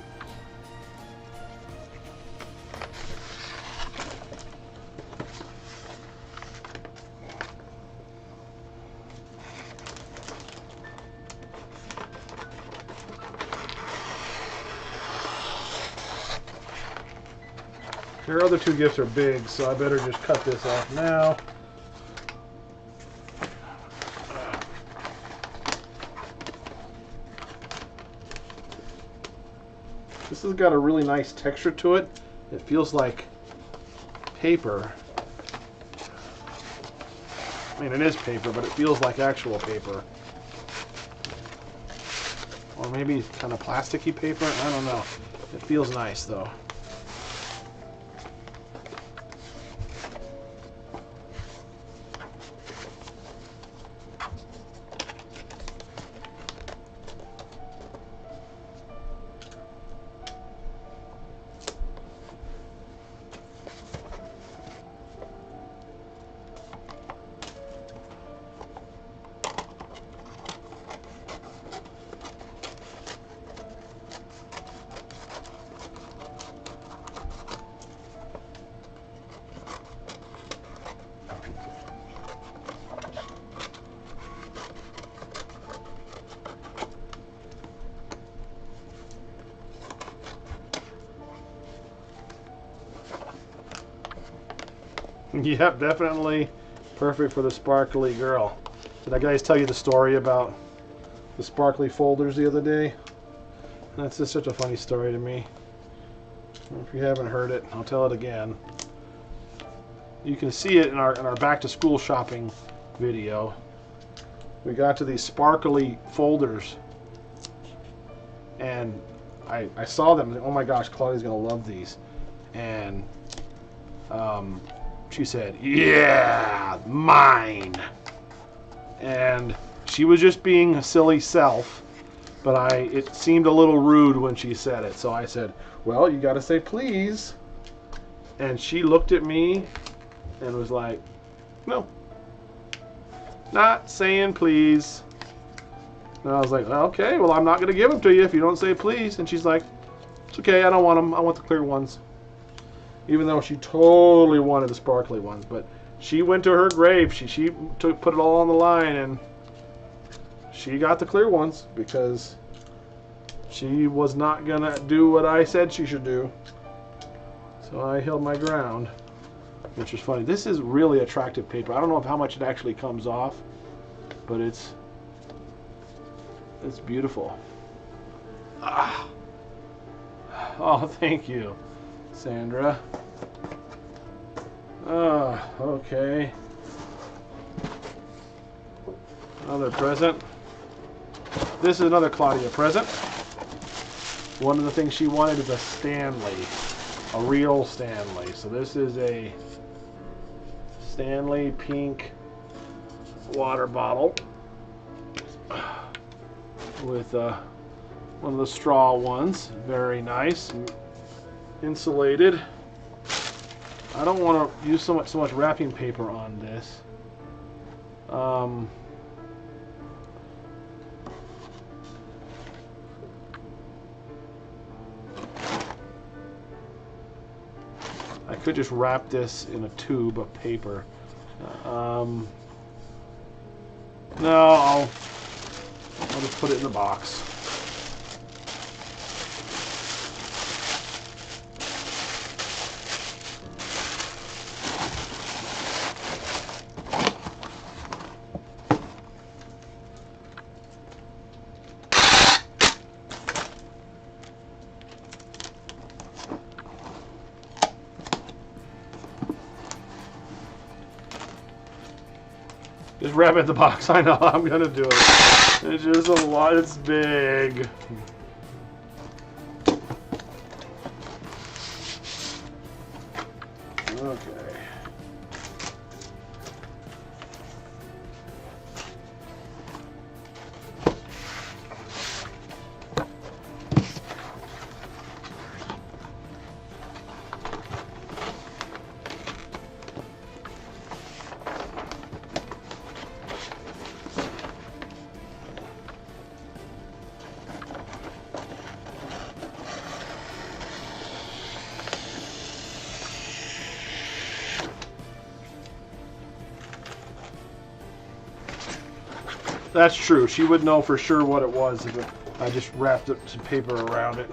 Her other two gifts are big, so I better just cut this off now. This has got a really nice texture to it. It feels like paper. I mean, it is paper, but it feels like actual paper. Or maybe kind of plasticky paper. I don't know. It feels nice, though. Yep, definitely perfect for the sparkly girl. Did I guys tell you the story about the sparkly folders the other day? That's just such a funny story to me. If you haven't heard it, I'll tell it again. You can see it in our back to school shopping video. We got to these sparkly folders, and I saw them. Oh my gosh, Claudia's gonna love these. And she said, "Yeah, mine." And she was just being a silly self, but it seemed a little rude when she said it. So I said, "Well, you got to say please." And she looked at me and was like, "No, not saying please." And I was like, "Okay, well, I'm not going to give them to you if you don't say please." And she's like, "It's okay, I don't want them. I want the clear ones." Even though she totally wanted the sparkly ones. But she went to her grave. She put it all on the line, and she got the clear ones because she was not going to do what I said she should do. So I held my ground, which is funny. This is really attractive paper. I don't know how much it actually comes off, but it's beautiful. Ah. Oh, thank you, Sandra. Okay. Another present. This is another Claudia present. One of the things she wanted is a Stanley. A real Stanley. So this is a Stanley pink water bottle with one of the straw ones. Very nice. Insulated. I don't want to use so much wrapping paper on this. I could just wrap this in a tube of paper. No, I'll just put it in the box. Just wrap it in the box. I know, I'm gonna do it. It's just a lot, it's big. Okay. That's true. She would know for sure what it was if I just wrapped some paper around it.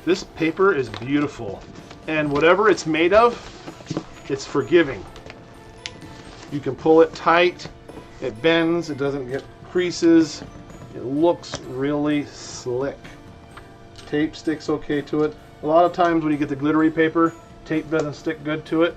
This paper is beautiful, and whatever it's made of, it's forgiving. You can pull it tight, it bends, it doesn't get creases, it looks really slick. Tape sticks okay to it. A lot of times when you get the glittery paper, tape doesn't stick good to it.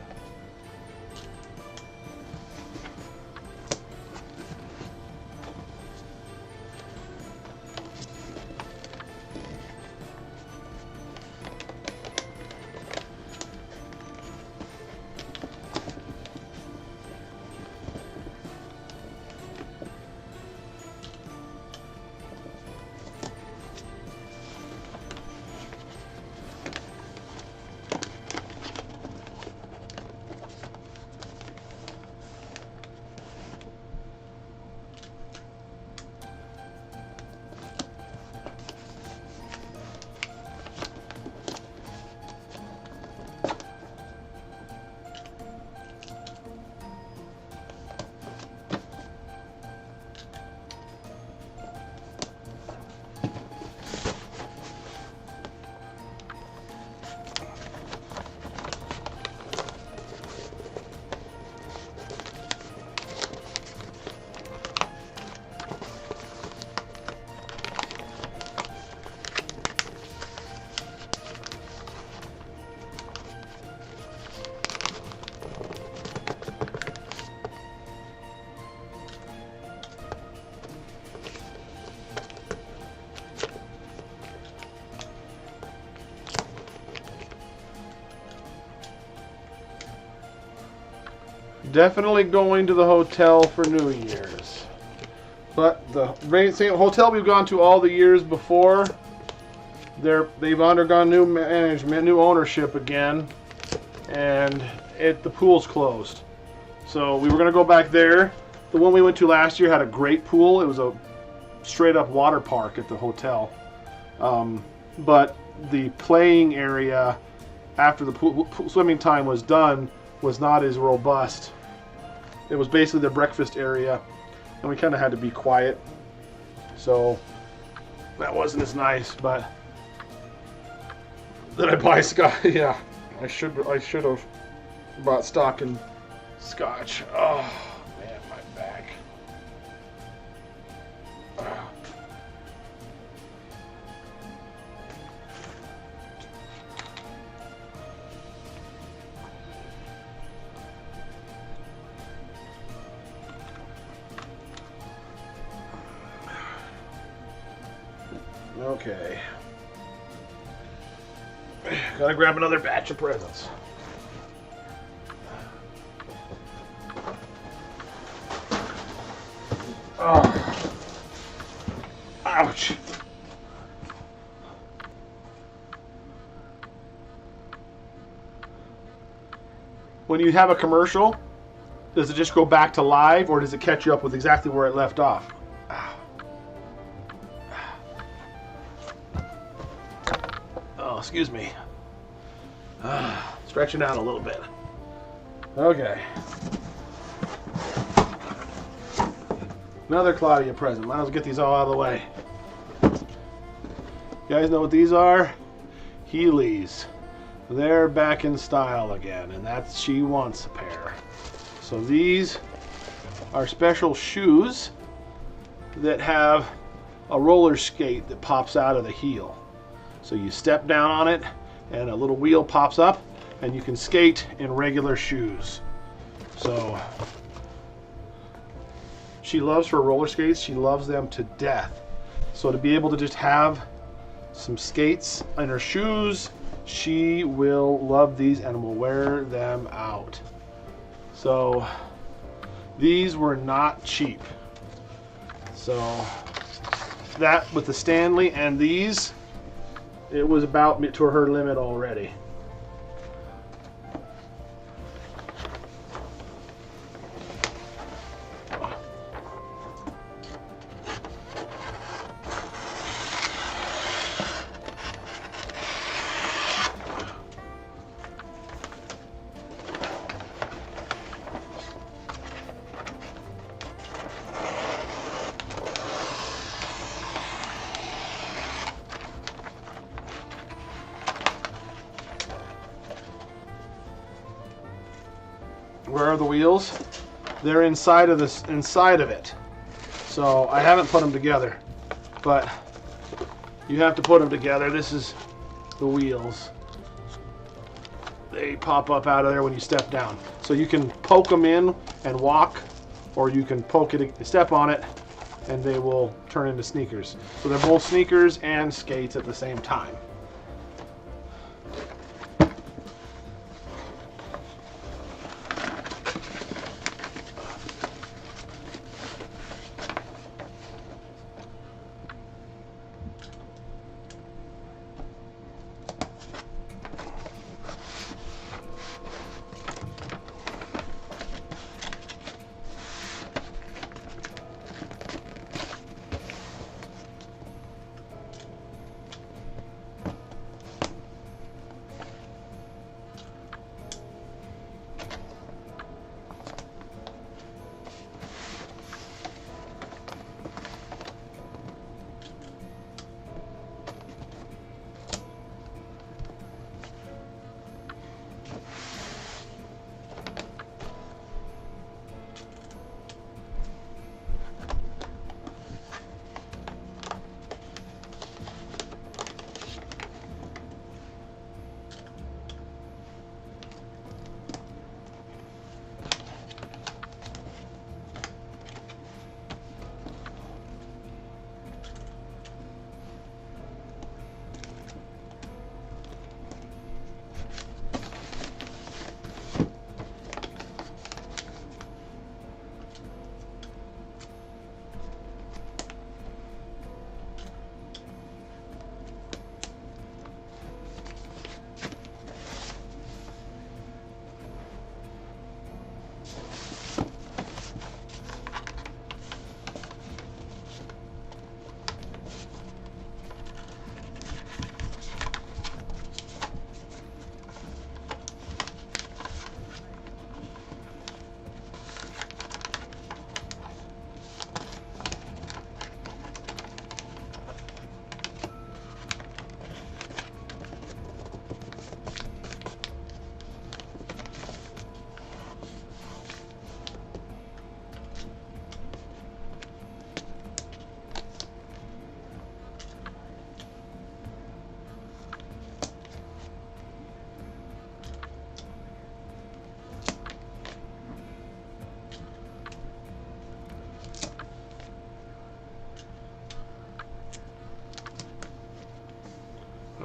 Definitely going to the hotel for New Year's. But the same hotel we've gone to all the years before, they've undergone new management, new ownership again, and the pool's closed. So we were going to go back there. The one we went to last year had a great pool. It was a straight up water park at the hotel. But the playing area after the swimming time was done was not as robust. It was basically the breakfast area, and we kind of had to be quiet. So that wasn't as nice, but did I buy scotch? Yeah, I should have bought stock in scotch. Oh man, my back. Okay. Gotta grab another batch of presents. Oh. Ouch. When you have a commercial, does it just go back to live, or does it catch you up with exactly where it left off? Oh, excuse me. Stretching out a little bit. Okay. Another Claudia present. Might as well get these all out of the way. You guys know what these are? Heelys. They're back in style again, and she wants a pair. So these are special shoes that have a roller skate that pops out of the heel. So you step down on it and a little wheel pops up and you can skate in regular shoes. So she loves her roller skates. She loves them to death. So to be able to just have some skates in her shoes, she will love these and will wear them out. So these were not cheap. So that with the Stanley and these, it was about to her limit already. Where are the wheels? They're inside of it. So I haven't put them together, but you have to put them together. This is the wheels. They pop up out of there when you step down. So you can poke them in and walk, or you can step on it, and they will turn into sneakers. So they're both sneakers and skates at the same time.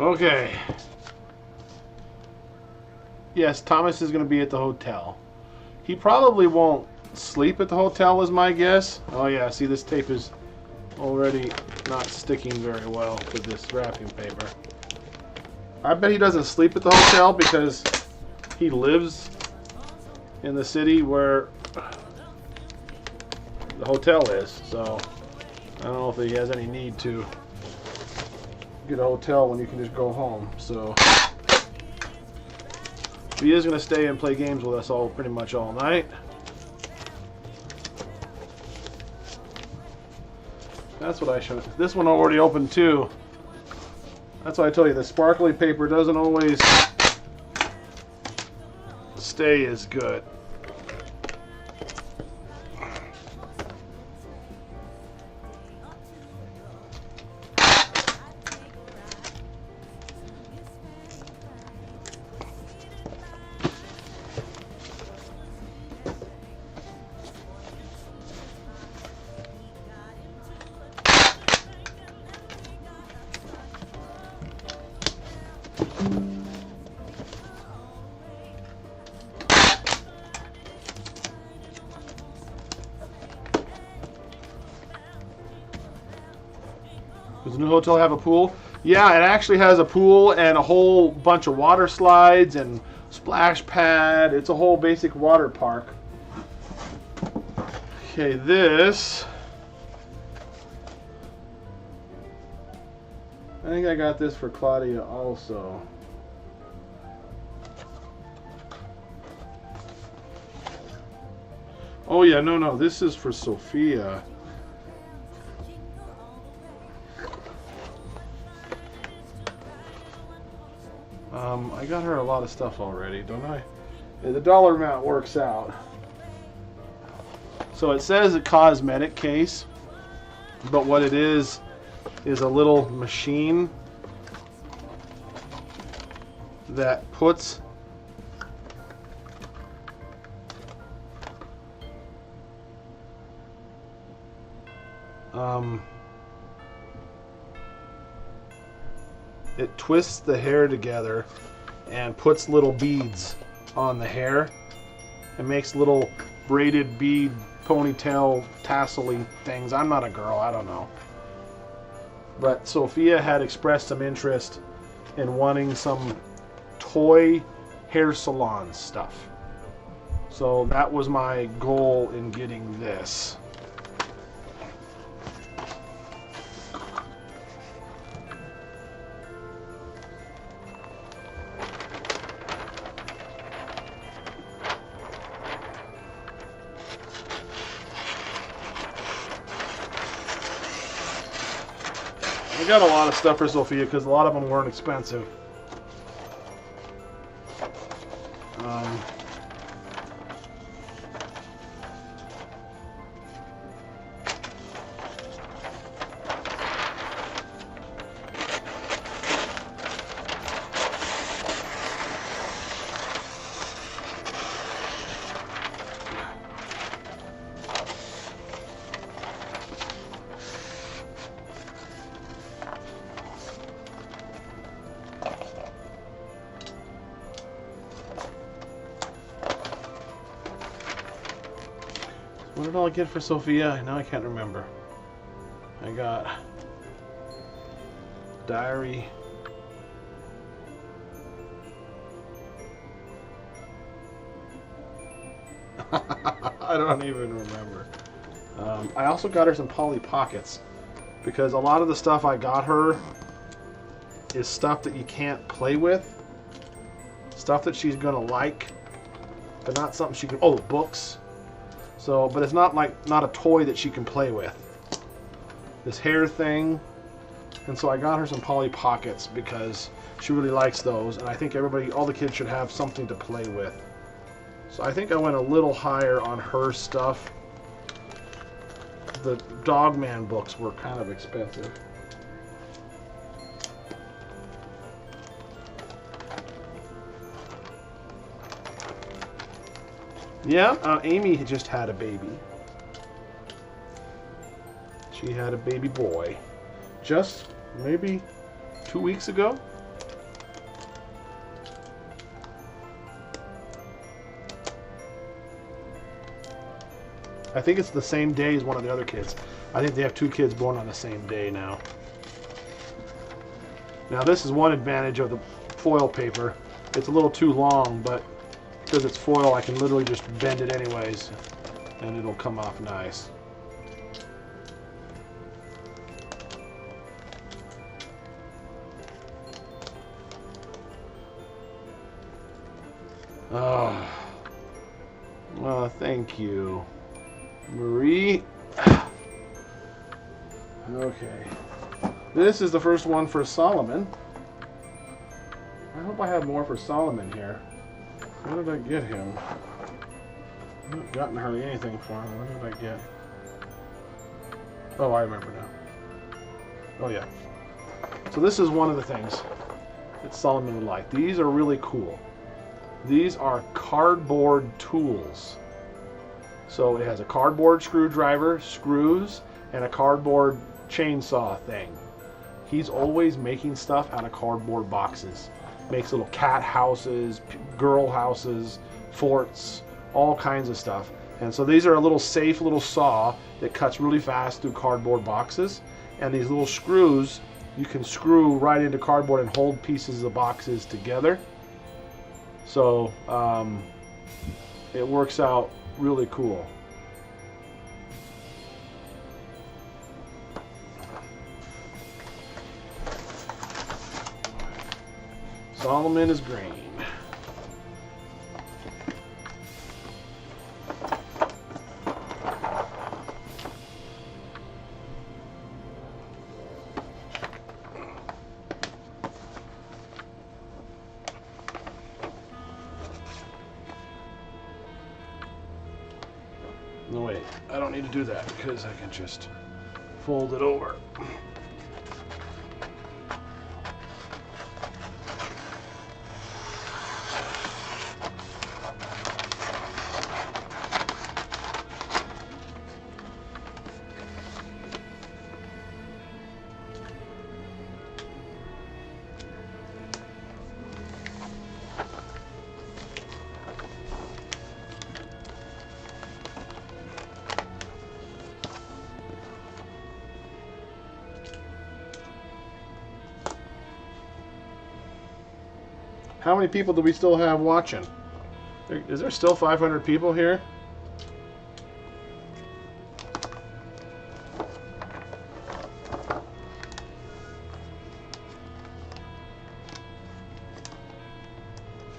Okay. Yes, Thomas is going to be at the hotel. He probably won't sleep at the hotel is my guess. Oh yeah, see this tape is already not sticking very well to this wrapping paper. I bet he doesn't sleep at the hotel because he lives in the city where the hotel is. So I don't know if he has any need to get a hotel when you can just go home. So he is going to stay and play games with us all pretty much all night. That's what I should. This one already opened too. That's why I told you the sparkly paper doesn't always stay as good. Does the new hotel have a pool? Yeah, it actually has a pool and a whole bunch of water slides and splash pad. It's a whole basic water park. Okay, this. I think I got this for Claudia also. Oh yeah, no, this is for Sophia. I got her a lot of stuff already, don't I? Yeah, the dollar amount works out. So it says a cosmetic case, but what it is a little machine that puts it twists the hair together and puts little beads on the hair and makes little braided bead ponytail tassel-y things. I'm not a girl, I don't know. But Sophia had expressed some interest in wanting some toy hair salon stuff. So that was my goal in getting this. I got a lot of stuff for Sophia because a lot of them weren't expensive. What did I get for Sophia? Now I can't remember. I got diary. I don't even remember. I also got her some Polly Pockets because a lot of the stuff I got her is stuff that you can't play with. Stuff that she's gonna like, but not something she can. Oh, books. So, but it's not a toy that she can play with. This hair thing, and so I got her some Polly Pockets because she really likes those, and I think all the kids should have something to play with. So I think I went a little higher on her stuff. The Dogman books were kind of expensive. Yeah, Amy just had a baby. She had a baby boy just maybe 2 weeks ago. I think it's the same day as one of the other kids. I think they have 2 kids born on the same day now. Now this is one advantage of the foil paper. It's a little too long, but because it's foil, I can literally just bend it anyways, and it'll come off nice. Oh, well, thank you, Marie. Okay, this is the first one for Solomon. I hope I have more for Solomon here. What did I get him? I haven't gotten hardly anything for him. What did I get? Oh, I remember now. Oh yeah. So this is one of the things that Solomon would like. These are really cool. These are cardboard tools. So it has a cardboard screwdriver, screws, and a cardboard chainsaw thing. He's always making stuff out of cardboard boxes. Makes little cat houses, girl houses, forts, all kinds of stuff. And so these are a little safe little saw that cuts really fast through cardboard boxes. And these little screws, you can screw right into cardboard and hold pieces of boxes together. So it works out really cool. Solomon is green. No, wait, I don't need to do that because I can just fold it over. How many people do we still have watching? Is there still 500 people here?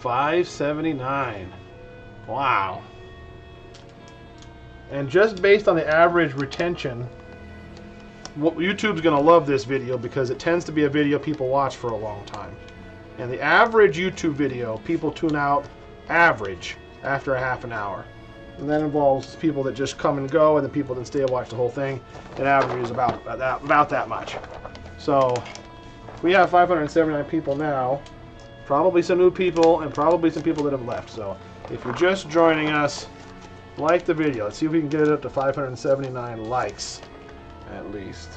$5.79. Wow. And just based on the average retention, YouTube's going to love this video because it tends to be a video people watch for a long time. And the average YouTube video, people tune out average after a half an hour. And that involves people that just come and go and the people that stay and watch the whole thing. And average is about that much. So we have 579 people now. Probably some new people and probably some people that have left. So if you're just joining us, like the video. Let's see if we can get it up to 579 likes at least.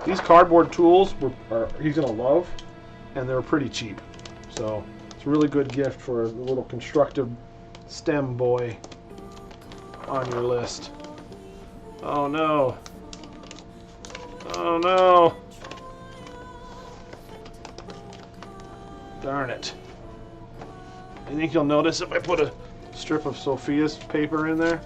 These cardboard tools he's going to love, and they're pretty cheap. So it's a really good gift for the little constructive STEM boy on your list. Oh no. Oh no. Darn it. You think you'll notice if I put a strip of Sophia's paper in there?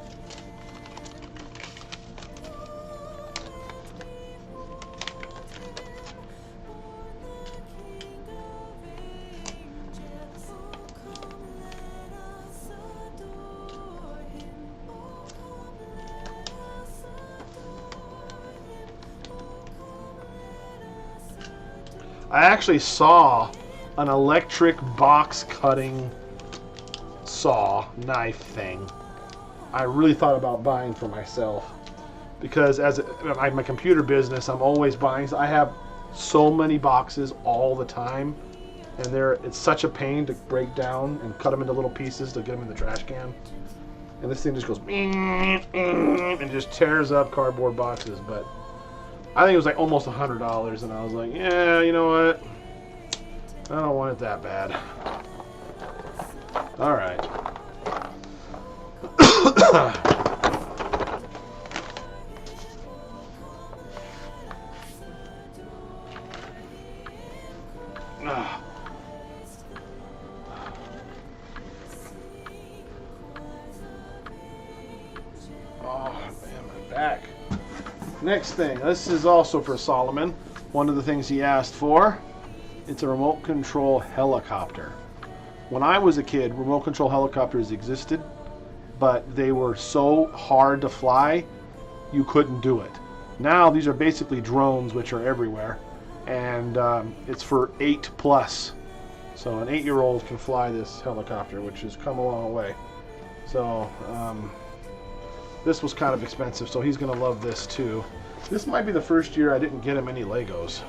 I actually saw an electric box cutting saw knife thing. I really thought about buying for myself because as my computer business, I'm always buying. I have so many boxes all the time, and it's such a pain to break down and cut them into little pieces to get them in the trash can. And this thing just goes and just tears up cardboard boxes. But I think it was like almost $100, and I was like, yeah, you know what? I don't want it that bad. All right. Back. Next thing, this is also for Solomon. One of the things he asked for, it's a remote control helicopter. When I was a kid, remote control helicopters existed, but they were so hard to fly, you couldn't do it. Now these are basically drones, which are everywhere, and it's for 8+. So an 8-year-old can fly this helicopter, which has come a long way. So this was kind of expensive, so he's going to love this too. This might be the first year I didn't get him any Legos.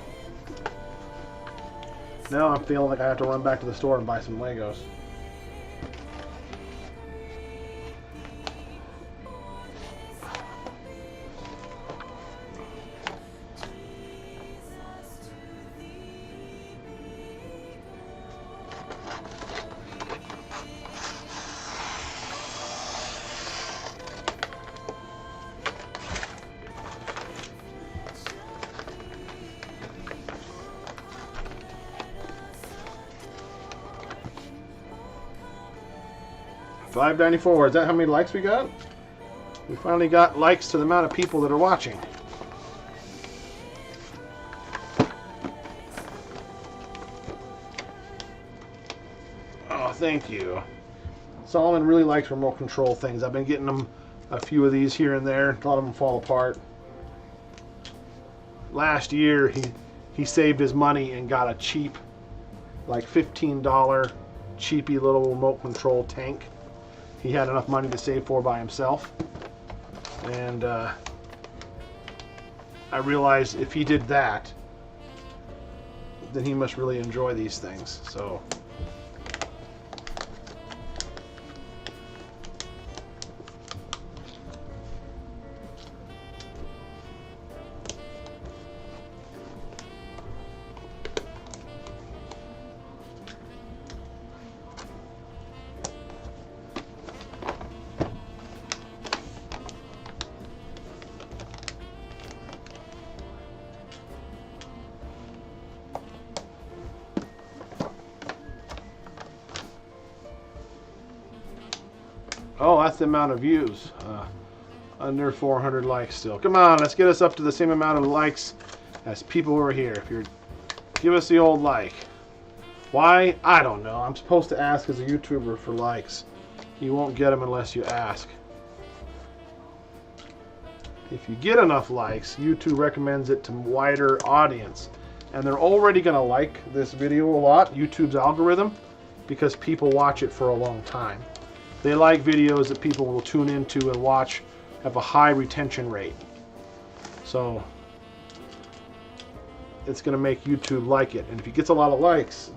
Now I'm feeling like I have to run back to the store and buy some Legos. $5.94. Is that how many likes we got? We finally got likes to the amount of people that are watching. Oh, thank you. Solomon really likes remote control things. I've been getting him a few of these here and there. A lot of them fall apart. Last year, he saved his money and got a cheap, like $15 cheapy little remote control tank. He had enough money to save for by himself, and I realized if he did that, then he must really enjoy these things. So oh, that's the amount of views. Under 400 likes still. Come on, let's get us up to the same amount of likes as people who are here. If you're, give us the old like. Why? I don't know. I'm supposed to ask as a YouTuber for likes. You won't get them unless you ask. If you get enough likes, YouTube recommends it to a wider audience. And they're already going to like this video a lot, YouTube's algorithm, because people watch it for a long time. They like videos that people will tune into and watch, have a high retention rate. So it's going to make YouTube like it. And if it gets a lot of likes,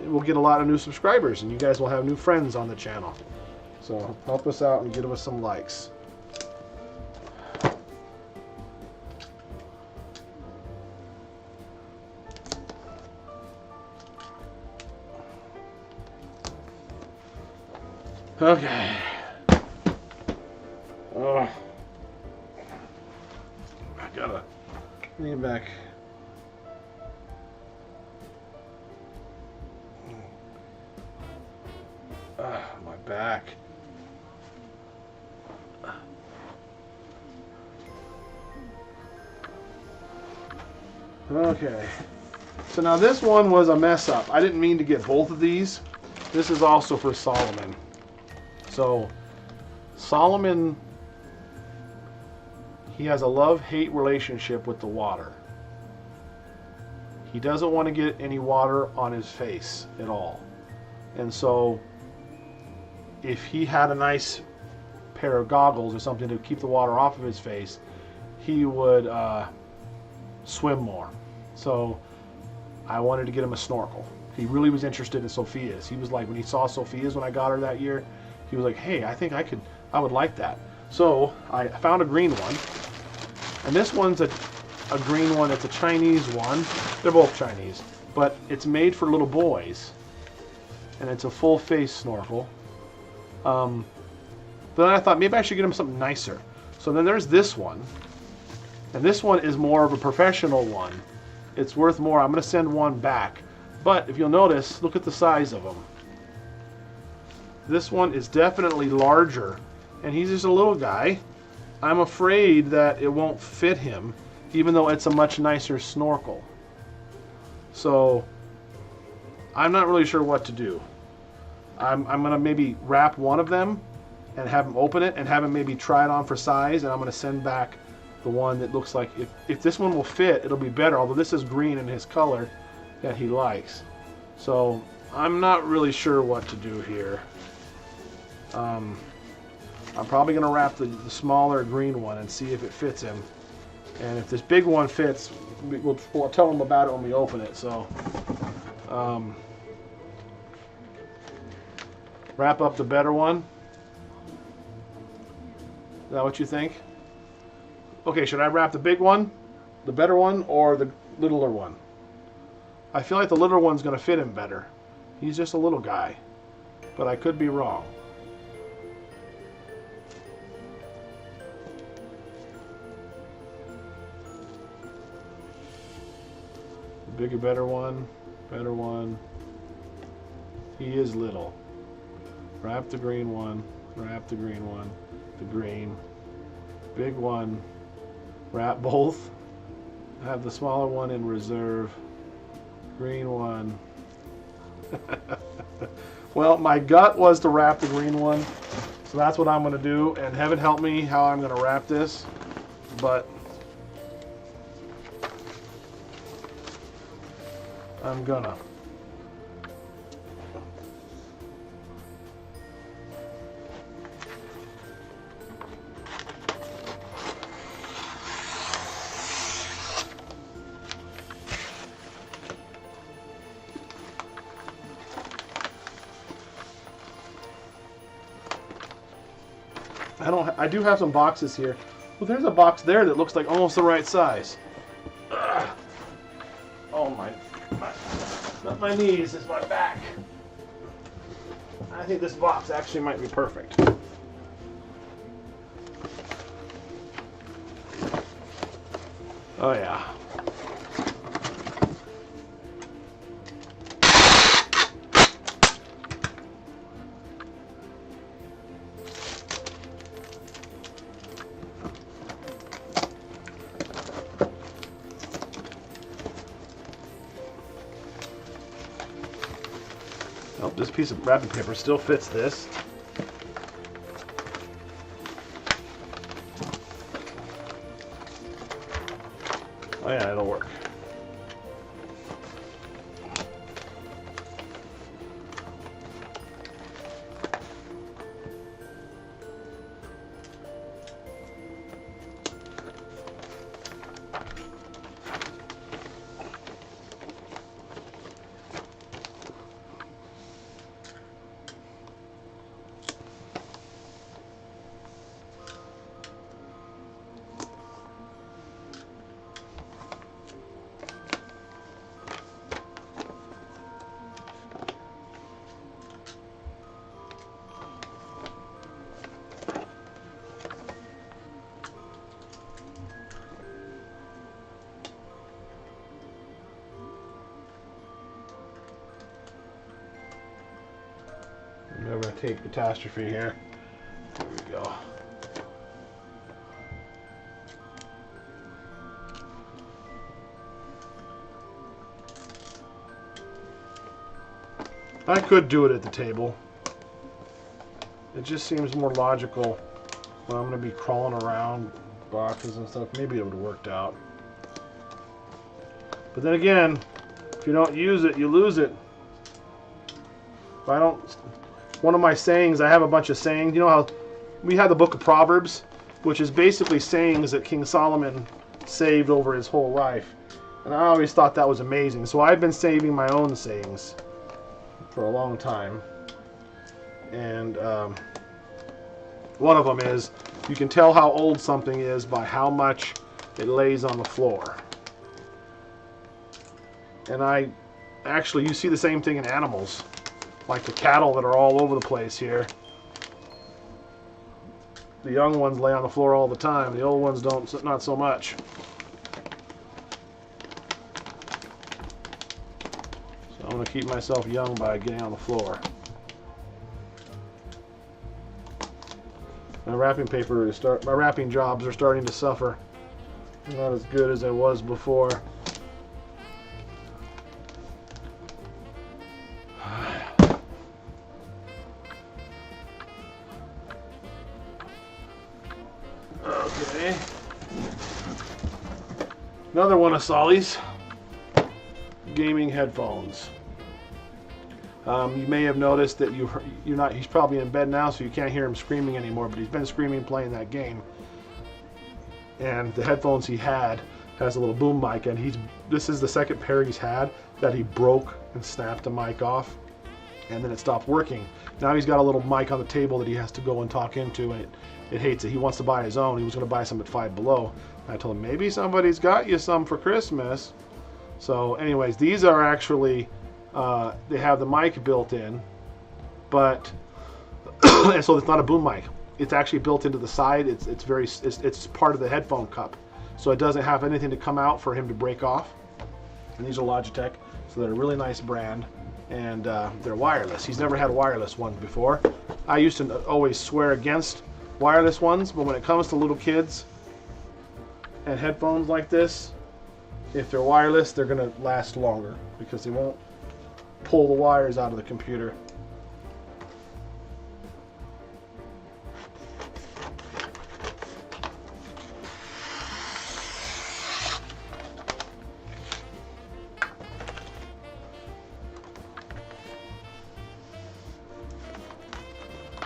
it will get a lot of new subscribers, and you guys will have new friends on the channel. So help us out and give us some likes. Okay. Oh, I gotta lean back. My back. Okay. So now this one was a mess up. I didn't mean to get both of these. This is also for Solomon. So Solomon, he has a love-hate relationship with the water. He doesn't want to get any water on his face at all. And so if he had a nice pair of goggles or something to keep the water off of his face, he would swim more. So I wanted to get him a snorkel. He really was interested in Sophia's. He was like, when he saw Sophia's when I got her that year, he was like, hey, I think I would like that. So I found a green one. And this one's a green one. It's a Chinese one. They're both Chinese. But it's made for little boys. And it's a full face snorkel. But then I thought maybe I should get him something nicer. So then there's this one. And this one is more of a professional one. It's worth more. I'm going to send one back. But if you'll notice, look at the size of them. This one is definitely larger. And he's just a little guy. I'm afraid that it won't fit him, even though it's a much nicer snorkel. So I'm not really sure what to do. I'm going to maybe wrap one of them and have him open it and have him maybe try it on for size, and I'm going to send back the one that looks like if this one will fit, it'll be better, although this is green in his color that he likes. So I'm not really sure what to do here. I'm probably going to wrap the smaller green one and see if it fits him. And if this big one fits, we'll tell him about it when we open it. So wrap up the better one. Is that what you think? Okay, should I wrap the big one, the better one, or the littler one? I feel like the littler one's going to fit him better. He's just a little guy, but I could be wrong. The bigger, better one, better one. He is little. Wrap the green one, wrap the green one, the green, big one. Wrap both. Have the smaller one in reserve. Green one. Well, my gut was to wrap the green one, so that's what I'm going to do. And heaven help me how I'm going to wrap this, but I'm gonna. I do have some boxes here. Well, there's a box there that looks like almost the right size. Ugh. Oh my, not my knees, it's my back. I think this box actually might be perfect. Oh yeah. Oh, this piece of wrapping paper still fits this. Oh yeah, it'll work. I'm going to take catastrophe here. There we go. I could do it at the table. It just seems more logical when I'm going to be crawling around boxes and stuff. Maybe it would have worked out. But then again, if you don't use it, you lose it. If I don't... One of my sayings, I have a bunch of sayings. You know how we have the book of Proverbs, which is basically sayings that King Solomon saved over his whole life. And I always thought that was amazing. So I've been saving my own sayings for a long time. And one of them is, you can tell how old something is by how much it lays on the floor. And you see the same thing in animals. Like the cattle that are all over the place here. The young ones lay on the floor all the time. The old ones don't, not so much. So I'm going to keep myself young by getting on the floor. My wrapping my wrapping jobs are starting to suffer. Not as good as I was before. Okay. Another one of Solly's gaming headphones. You may have noticed that he's probably in bed now, so you can't hear him screaming anymore, but he's been screaming playing that game. And the headphones he had has a little boom mic, and this is the second pair he's had that he broke and snapped the mic off, and then it stopped working. Now he's got a little mic on the table that he has to go and talk into, and it hates it. He wants to buy his own. He was going to buy some at Five Below. And I told him, maybe somebody's got you some for Christmas. So anyways, these are actually... they have the mic built in, but and so it's not a boom mic. It's actually built into the side. It's part of the headphone cup, so it doesn't have anything to come out for him to break off. And these are Logitech, so they're a really nice brand, and they're wireless. He's never had wireless ones before. I used to always swear against wireless ones, but when it comes to little kids and headphones like this, if they're wireless, they're gonna last longer because they won't pull the wires out of the computer.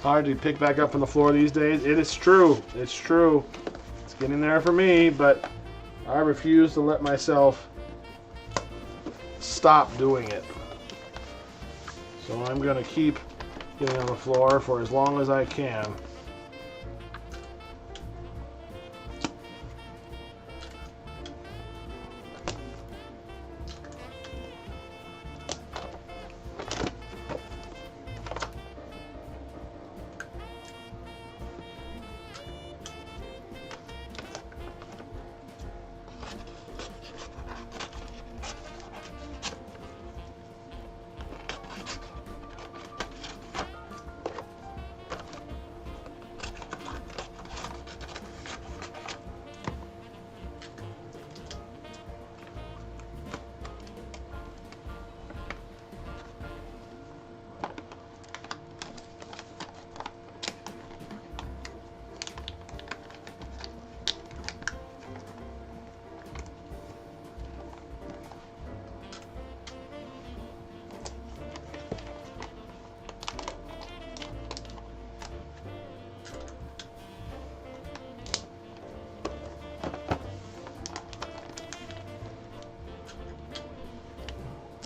Hard to pick back up from the floor these days. It is true. It's true. It's getting there for me, but I refuse to let myself stop doing it. So I'm going to keep getting on the floor for as long as I can.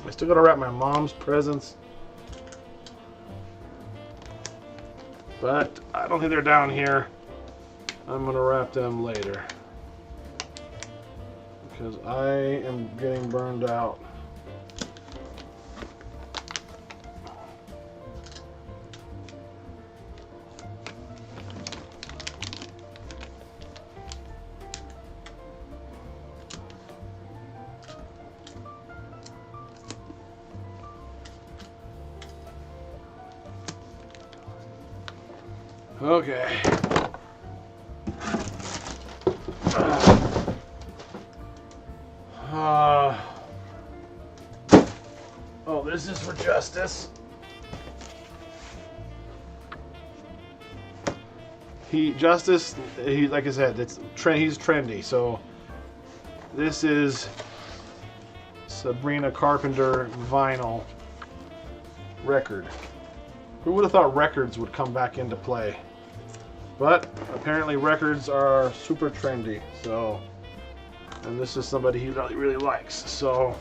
I still gotta wrap my mom's presents, but I don't think they're down here. I'm gonna wrap them later because I am getting burned out. Okay. Oh, this is for Justus. Justus, like I said, he's trendy. So this is Sabrina Carpenter vinyl record. Who would have thought records would come back into play? But apparently records are super trendy. So, and this is somebody he really likes. So.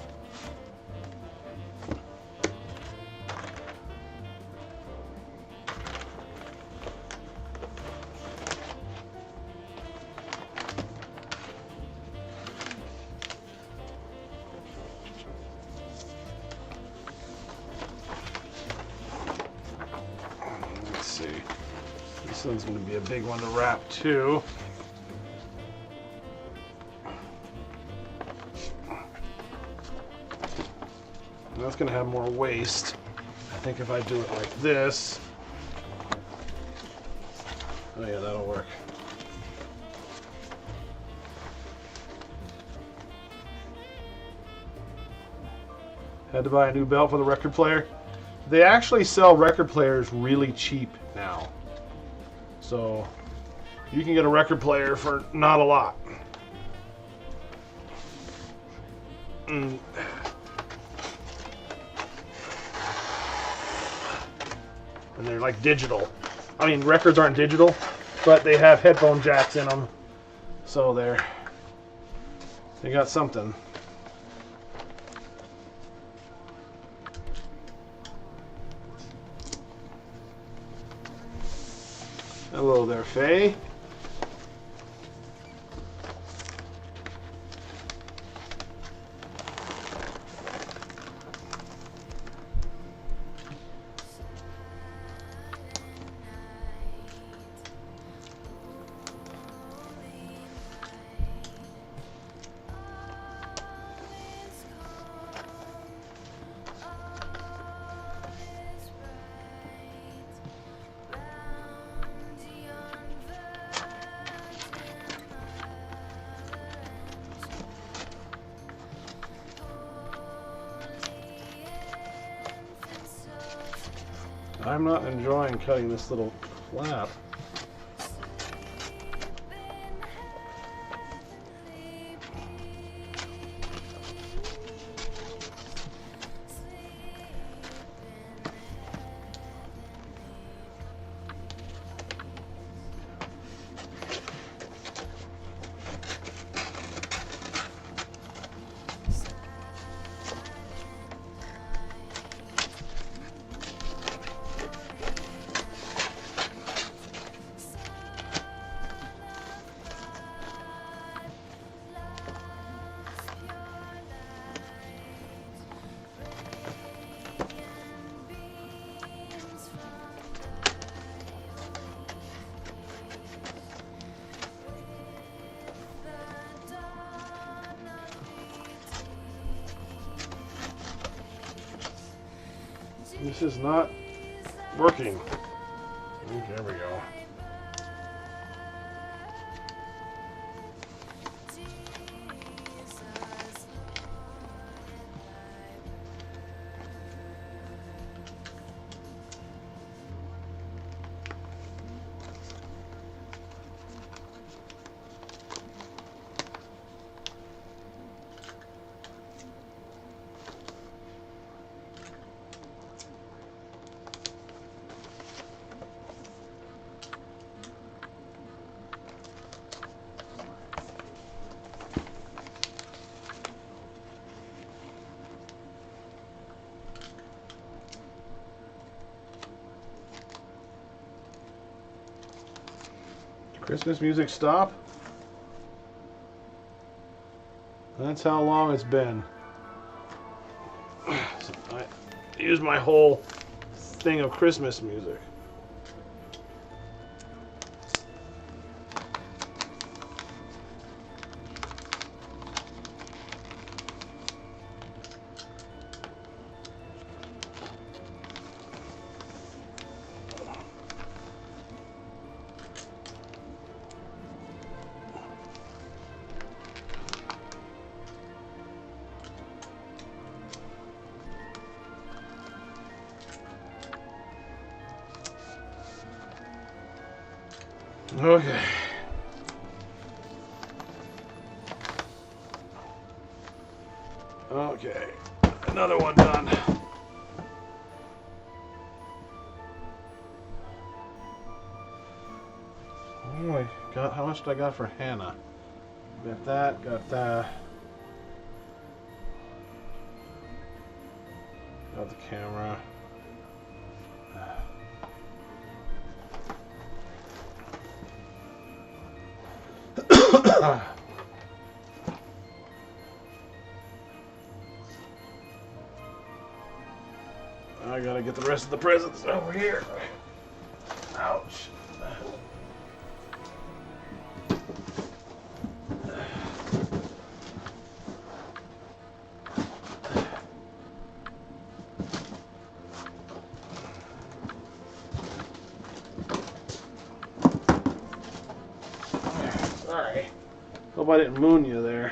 This one's going to be a big one to wrap too. And that's going to have more waste. I think if I do it like this. Oh yeah, that'll work. Had to buy a new belt for the record player. They actually sell record players really cheap now. So you can get a record player for not a lot. And they're like digital. I mean, records aren't digital, but they have headphone jacks in them. So they got something. Hello there, Faye. I'm not enjoying cutting this little flap. This is not working. There we go. Christmas music stop? That's how long it's been. So I used my whole thing of Christmas music. Okay. Okay. Another one done. Oh my God, how much did I got for Hannah? Got that, got that. Got the camera. I gotta get the rest of the presents over here. Ouch. Sorry. Hope I didn't moon you there.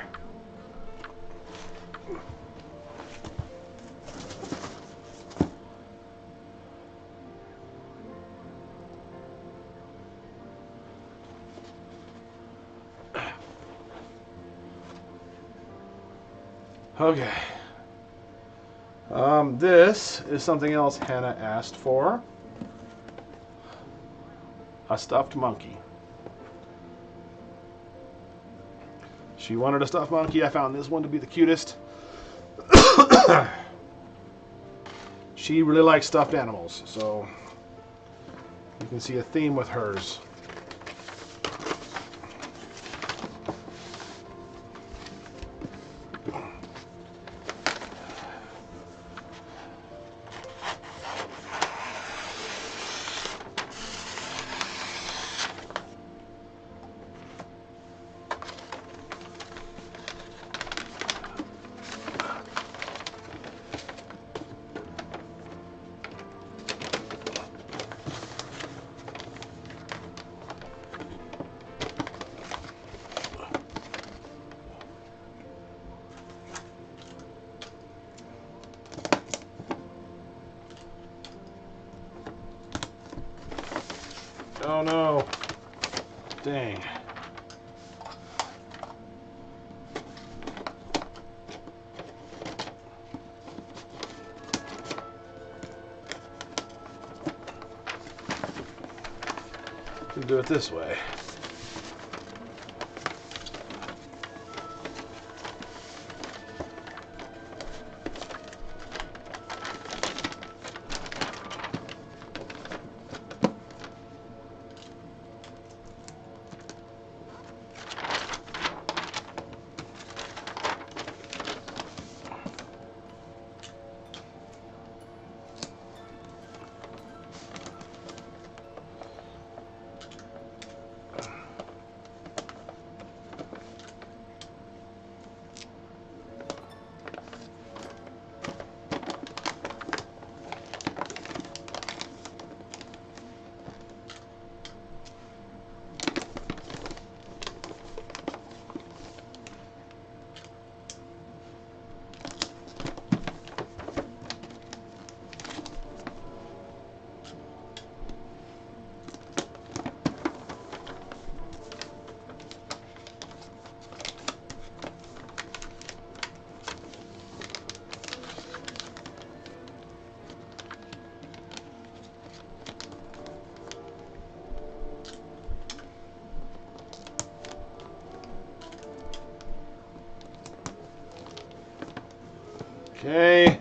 Okay. This is something else Hannah asked for. A stuffed monkey. She wanted a stuffed monkey. I found this one to be the cutest. She really likes stuffed animals, so you can see a theme with hers. Oh no. Dang. We'll do it this way. Okay.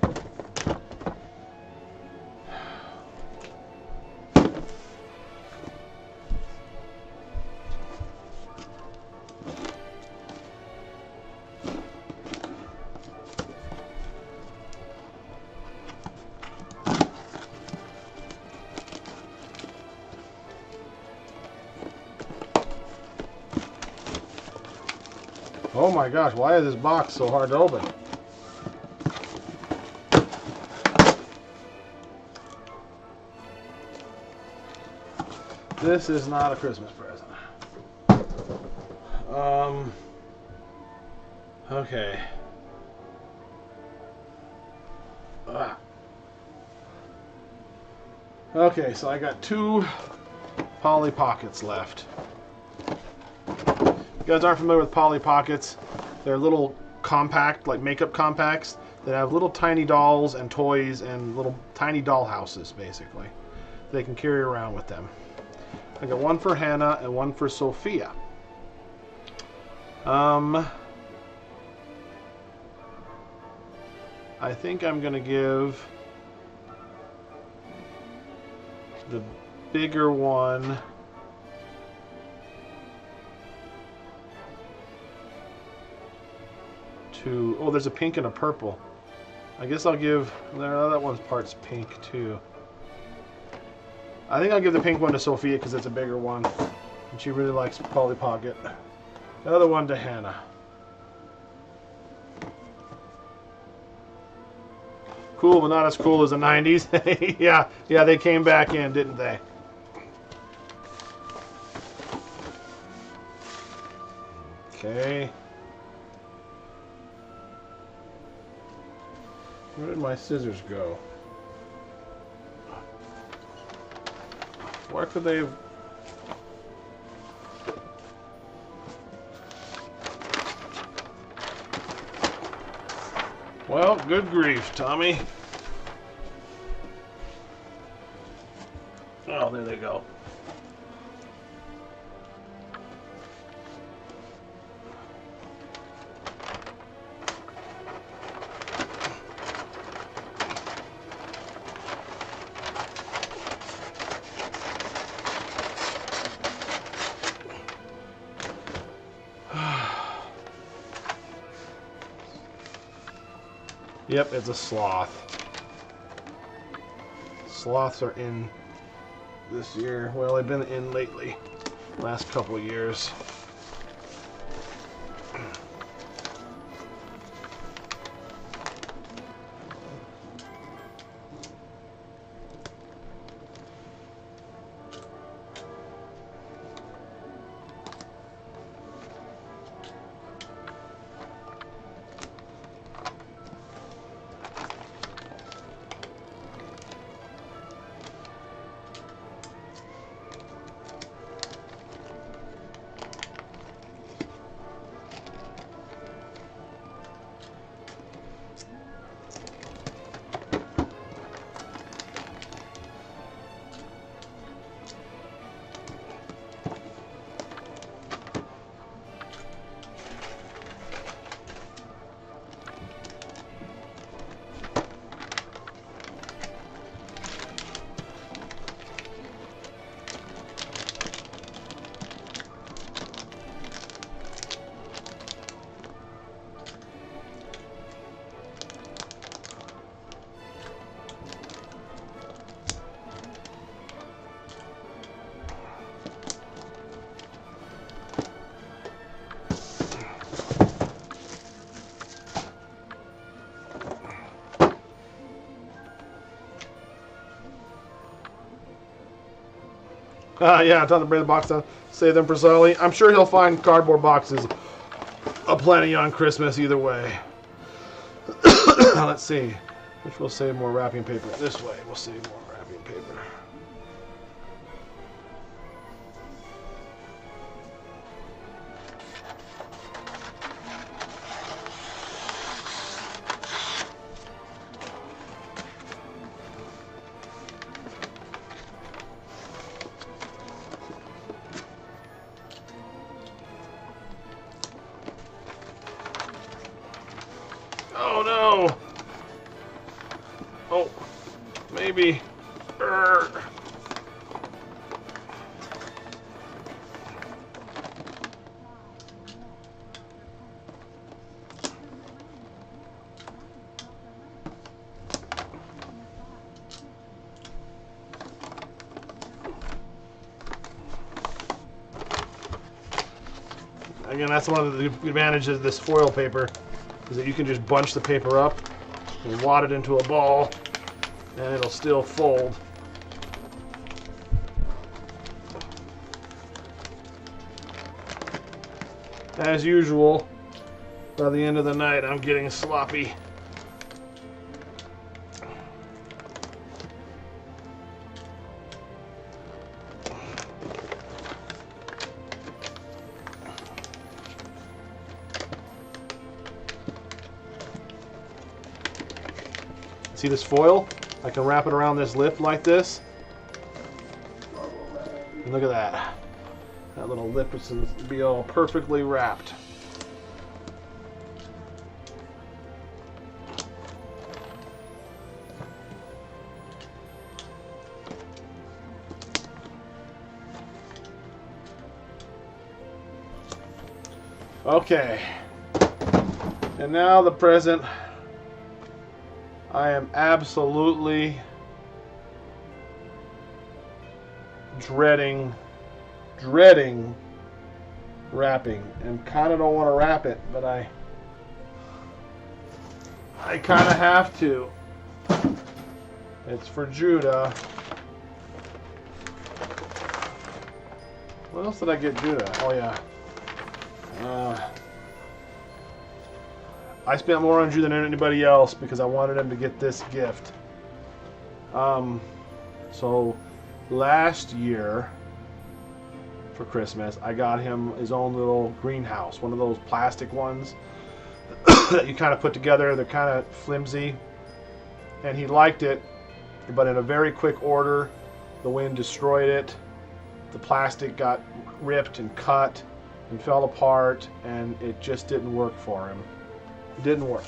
Oh my gosh, why is this box so hard to open? This is not a Christmas present. Okay. Okay, so I got 2 Polly Pockets left. If you guys aren't familiar with Polly Pockets, they're little compact, like makeup compacts, that have little tiny dolls and toys and little tiny doll houses, basically. They can carry around with them. I got one for Hannah and one for Sophia. I think I'm going to give the bigger one to... Oh, there's a pink and a purple. I guess I'll give... that one's part's pink, too. I think I'll give the pink one to Sophia because it's a bigger one. And she really likes Polly Pocket. The other one to Hannah. Cool, but not as cool as the 90s. yeah, they came back in, didn't they? Okay. Where did my scissors go? Where could they have... Well, good grief, Tommy. Oh, there they go. Yep, it's a sloth. Sloths are in this year. Well, they've been in lately, last couple of years. Yeah, time to bring the box down. Save them for Sully. I'm sure he'll find cardboard boxes aplenty on Christmas either way. Let's see. Which we'll save more wrapping paper. This way, we'll save more wrapping paper. Oh no! Oh, maybe. Again, that's one of the advantages of this foil paper, is that you can just bunch the paper up and wad it into a ball, and it'll still fold. As usual, by the end of the night, I'm getting sloppy. See this foil? I can wrap it around this lip like this. And look at that. That little lip is going to be all perfectly wrapped. Okay. And now the present. I am absolutely dreading wrapping, and kind of don't want to wrap it, but I kind of have to. It's for Judah. What else did I get Judah? Oh yeah, I spent more on Drew than anybody else because I wanted him to get this gift. So last year for Christmas, I got him his own little greenhouse, one of those plastic ones that you kind of put together. They're kind of flimsy, and he liked it, but in a very quick order, the wind destroyed it. The plastic got ripped and cut and fell apart, and it just didn't work for him. It didn't work.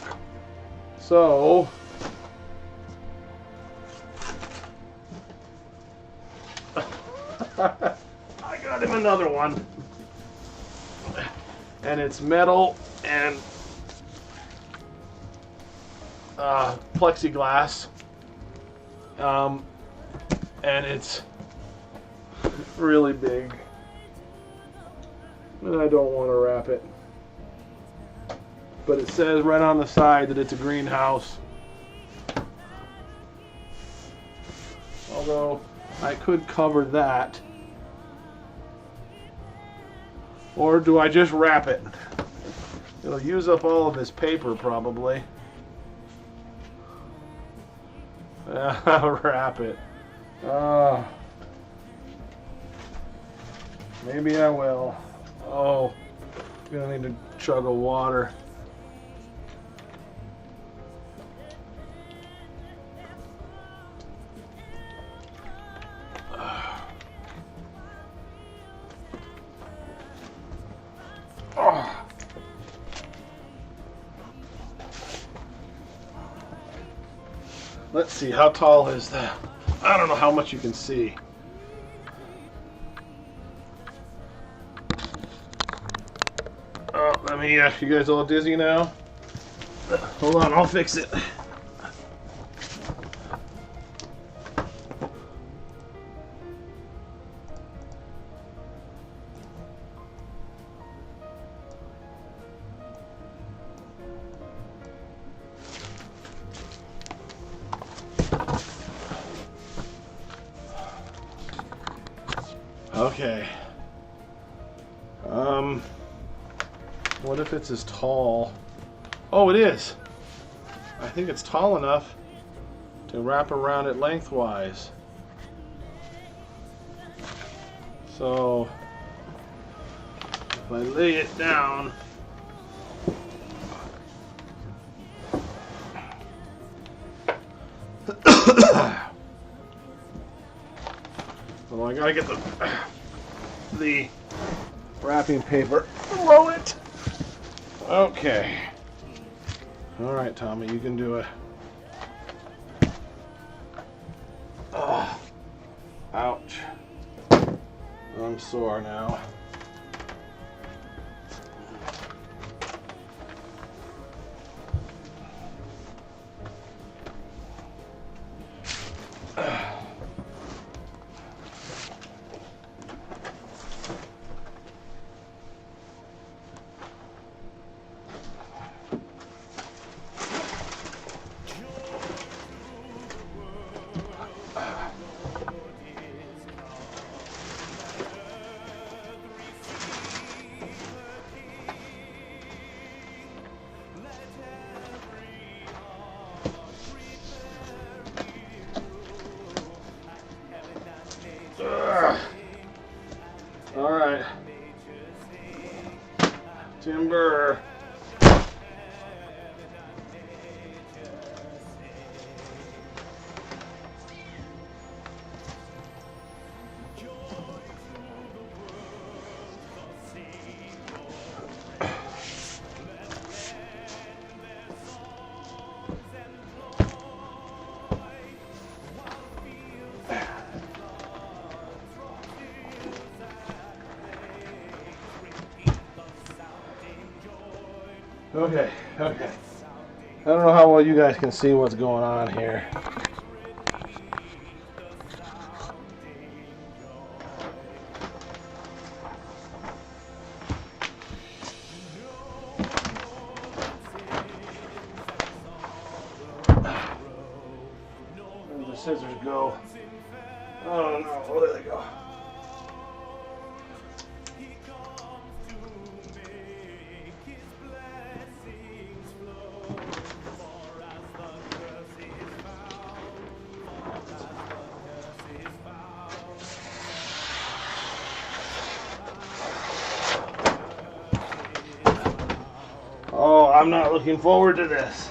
So I got him another one, and it's metal and plexiglass, and it's really big, and I don't want to wrap it, but it says right on the side that it's a greenhouse, although I could cover that. Or do I just wrap it? It'll use up all of this paper probably. I'll wrap it. Maybe I will. Oh, I'm gonna need to chug a water. Let's see, how tall is that? I don't know how much you can see. Oh, let me, you guys all dizzy now? Hold on, I'll fix it. Okay. What if it's as tall? Oh, it is. I think it's tall enough to wrap around it lengthwise. So if I lay it down, well, I gotta get the wrapping paper below it. Okay. All right, Tommy, you can do it. Oh, ouch. I'm sore now. All right, timber. Okay. I don't know how well you guys can see what's going on here. Where did the scissors go? Oh no, oh, there they go. I'm not looking forward to this.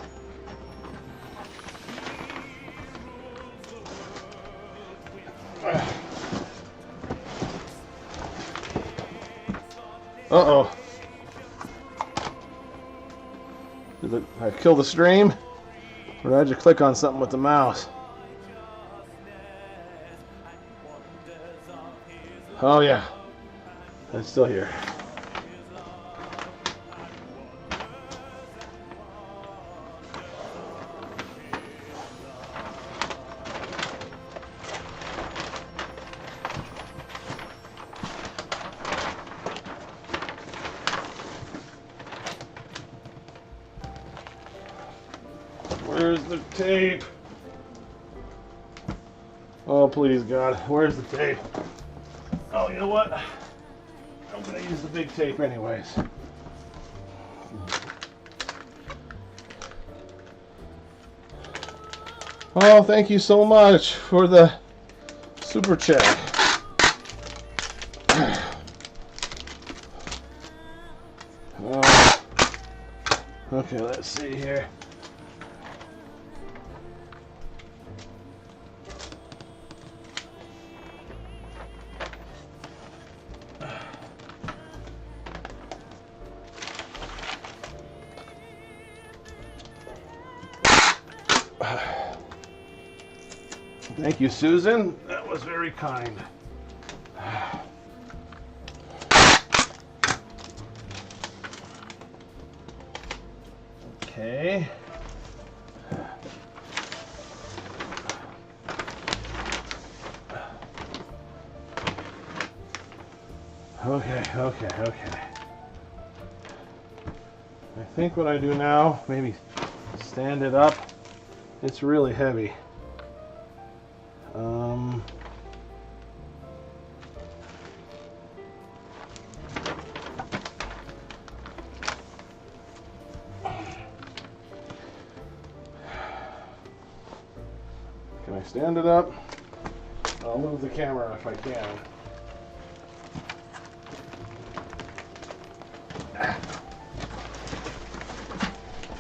Uh-oh. Did I kill the stream? Or did I just click on something with the mouse? Oh yeah. It's still here. Where's the tape? Oh, please, God. Where's the tape? Oh, you know what? I'm going to use the big tape anyways. Oh, thank you so much for the super chat. Oh. Okay, let's see here. Thank you, Susan. That was very kind. Okay. Okay. I think what I do now, maybe stand it up. It's really heavy. Can I stand it up? I'll move the camera if I can.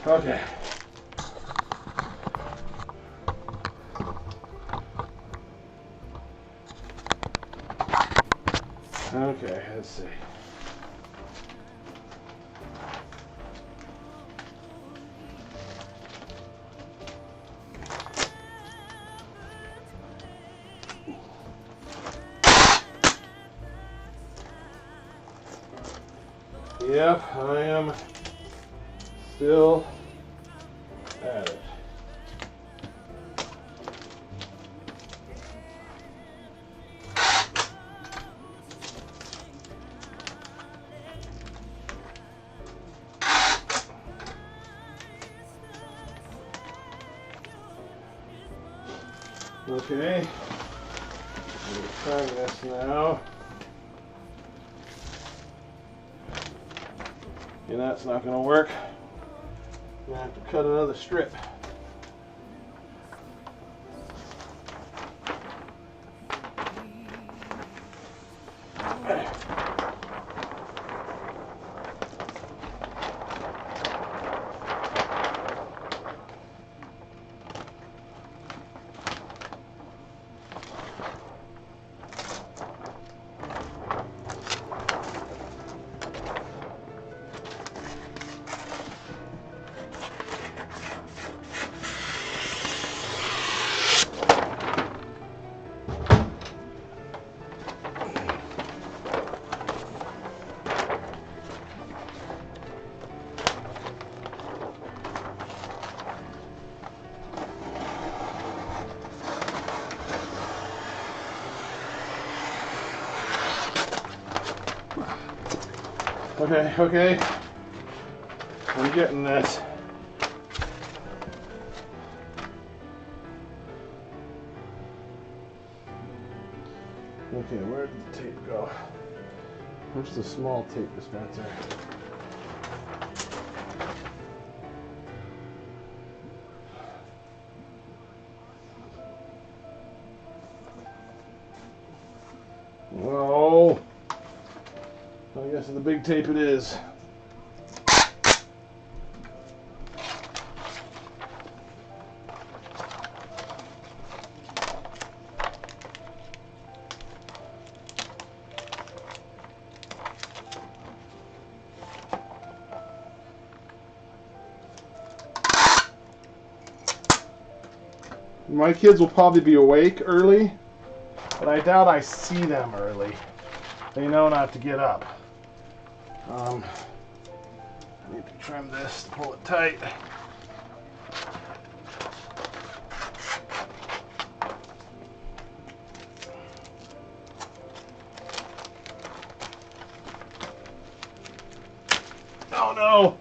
Okay. Okay, let's see. Yep, I am still at it. Okay, I'm trying this now. And that's not going to work. I'm going to have to cut another strip. Okay. I'm getting this. Okay, where did the tape go? Where's the small tape dispenser? Oh, I guess the big tape it is. My kids will probably be awake early, but I doubt I see them early. They know not to get up. I need to trim this, pull it tight. Oh no!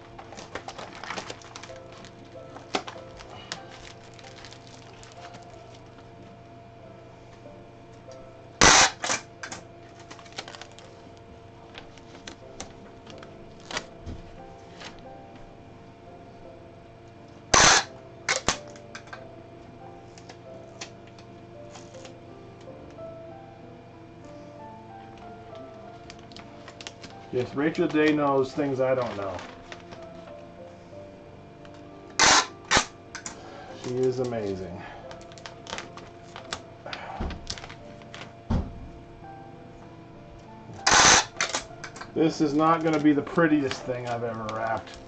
Yes, Rachel Day knows things I don't know. She is amazing. This is not going to be the prettiest thing I've ever wrapped,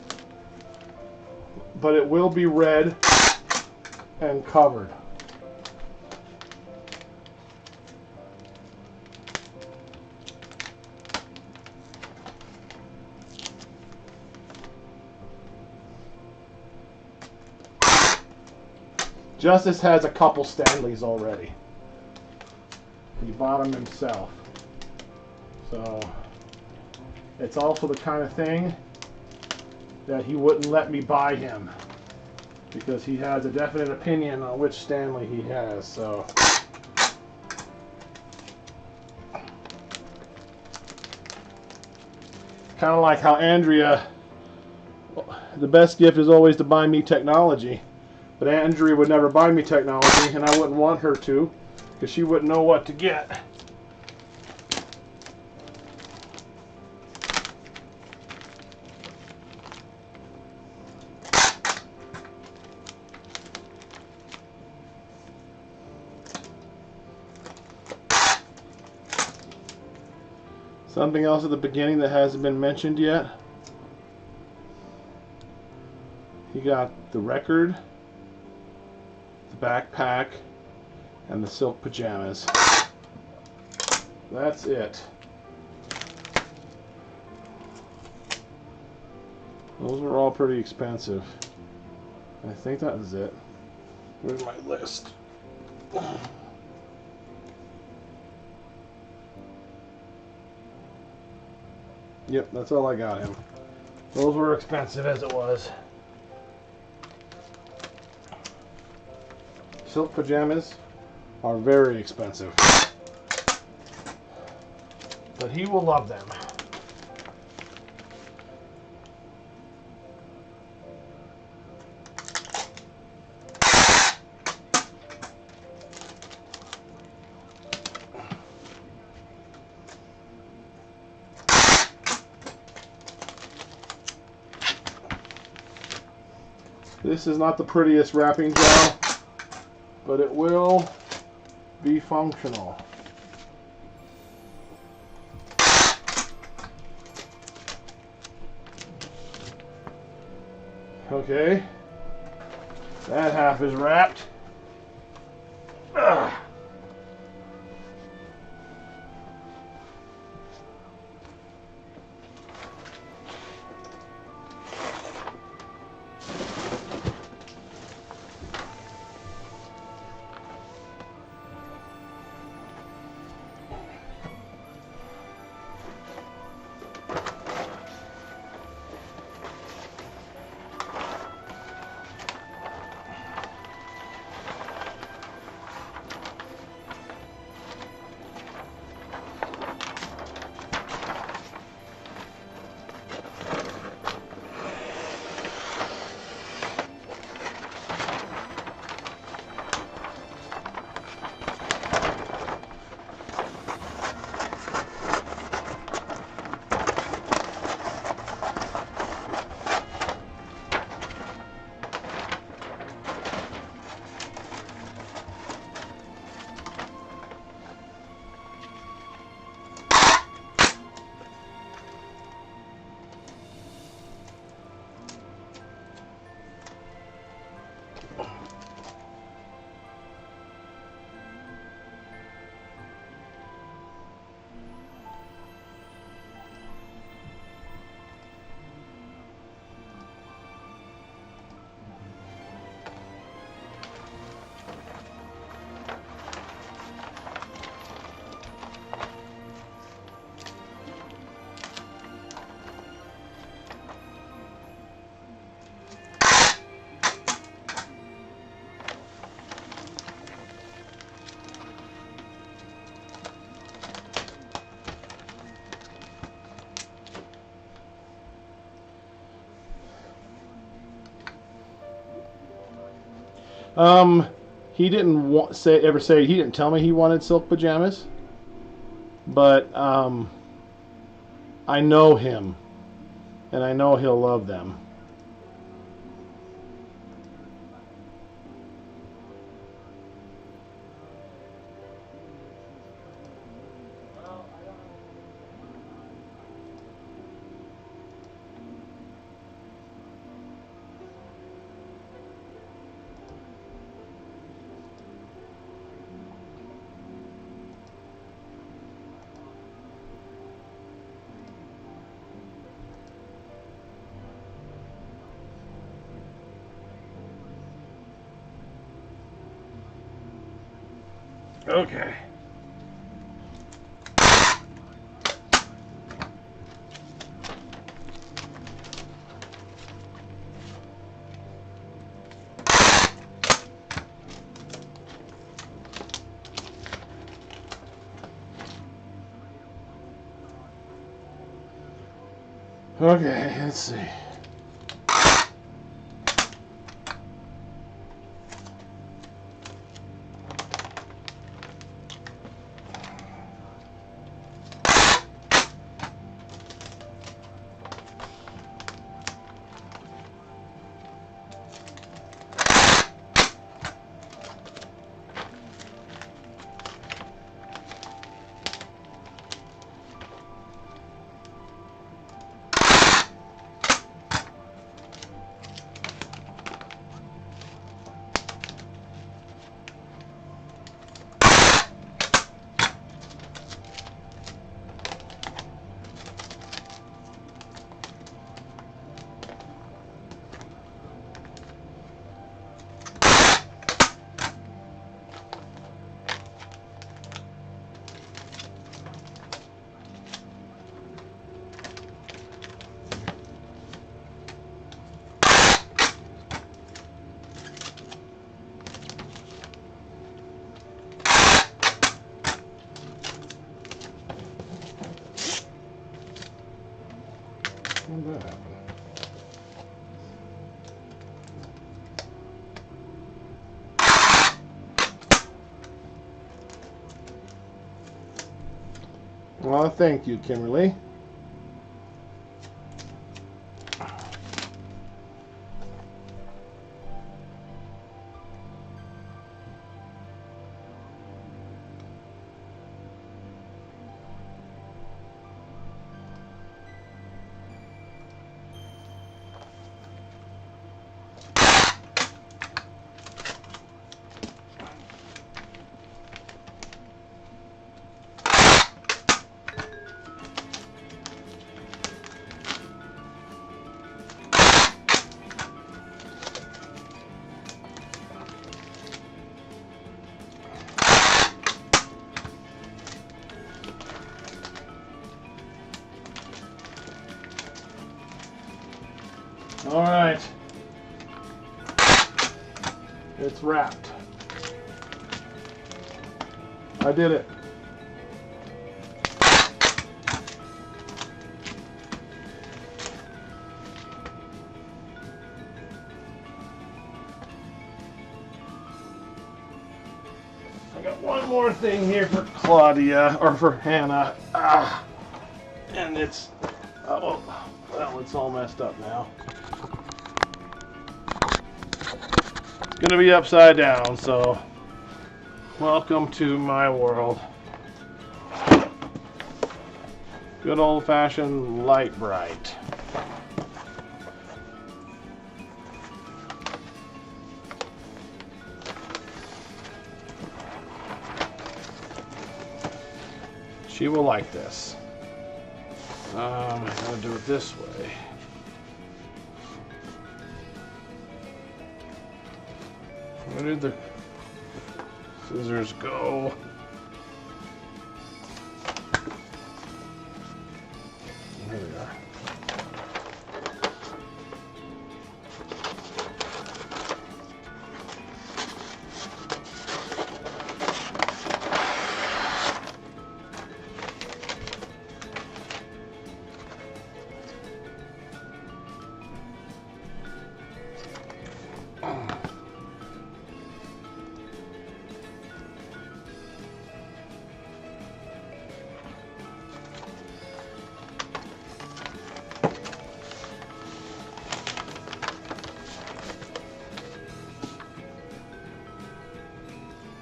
but it will be red and covered. Justus has a couple Stanleys already. He bought them himself. So it's also the kind of thing that he wouldn't let me buy him because he has a definite opinion on which Stanley he has. So kind of like how Andrea, the best gift is always to buy me technology. But Andrea would never buy me technology, and I wouldn't want her to, because she wouldn't know what to get. Something else at the beginning that hasn't been mentioned yet. He got the record, the backpack, and the silk pajamas. That's it. Those were all pretty expensive. I think that was it. Where's my list? Yep, that's all I got him. Those were expensive as it was. Silk pajamas are very expensive, but he will love them. This is not the prettiest wrapping gel, but it will be functional. Okay, that half is wrapped. Ugh. He didn't ever say, he didn't tell me he wanted silk pajamas, but I know him, and I know he'll love them. Okay. Okay, let's see. When did that happen? Well, thank you, Kimberly. All right, it's wrapped. I did it. I got one more thing here for Claudia, or for Hannah, and it's, well, it's all messed up now. It's gonna be upside down, so welcome to my world. Good old-fashioned light bright. She will like this. I'm gonna do it this way. Where did the scissors go? There we are.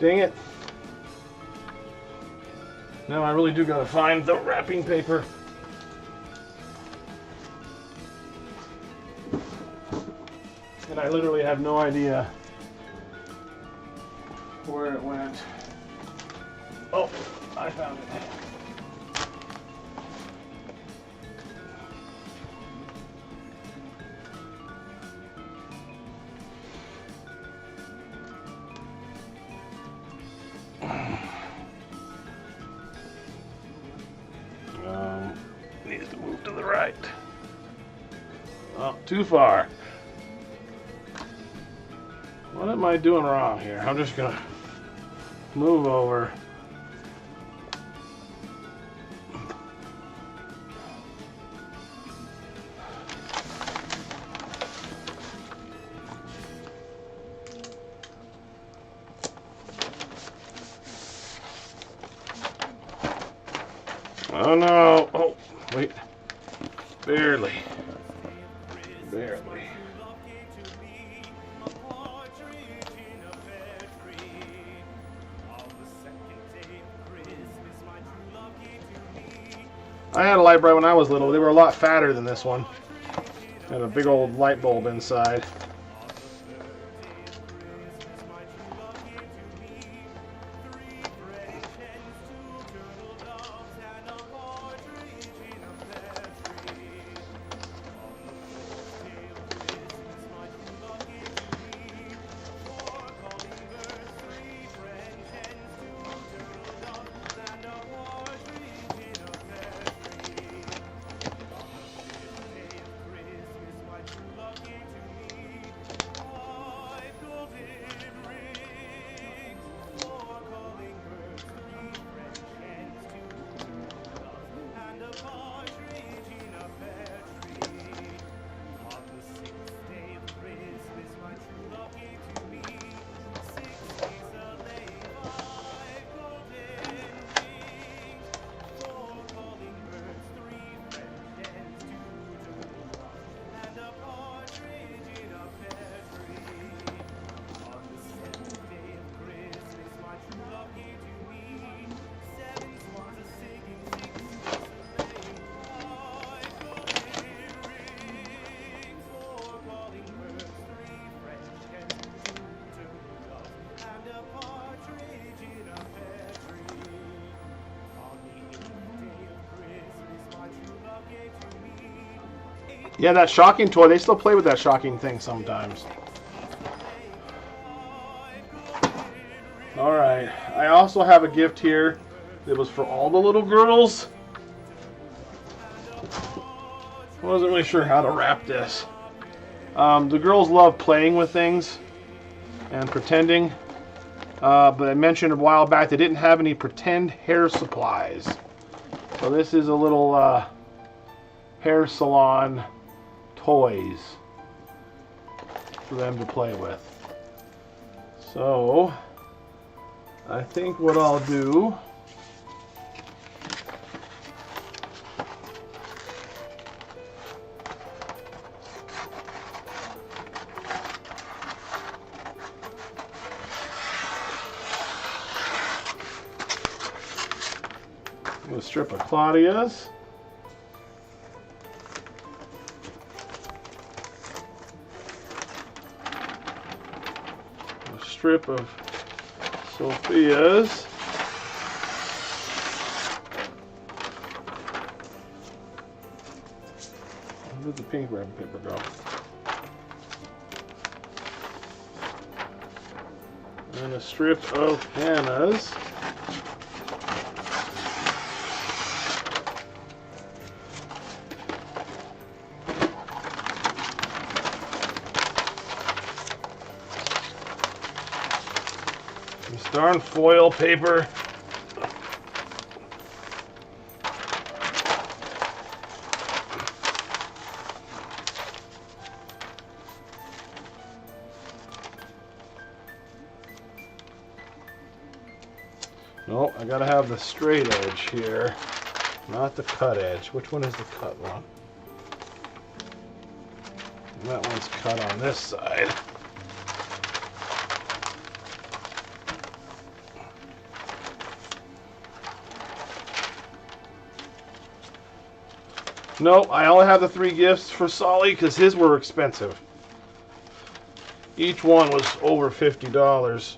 Dang it. Now I really do gotta find the wrapping paper. And I literally have no idea where it went. Oh, I found it. Needs to move to the right. Oh, too far. What am I doing wrong here? I'm just gonna move over. Oh no! Oh, wait. Barely. Barely. I had a light bright when I was little. They were a lot fatter than this one. Had a big old light bulb inside. Yeah, that shocking toy, they still play with that shocking thing sometimes. Alright, I also have a gift here that was for all the little girls. I wasn't really sure how to wrap this. The girls love playing with things and pretending. But I mentioned a while back they didn't have any pretend hair supplies. So this is a little hair salon toys for them to play with. So I think what I'll do a strip of Claudia's. A strip of Sophia's. Where did the pink wrapping paper go? And a strip of Hannah's. Darn foil paper. No, I gotta have the straight edge here, not the cut edge. Which one is the cut one? And that one's cut on this side. No, I only have the 3 gifts for Solly because his were expensive. Each one was over $50.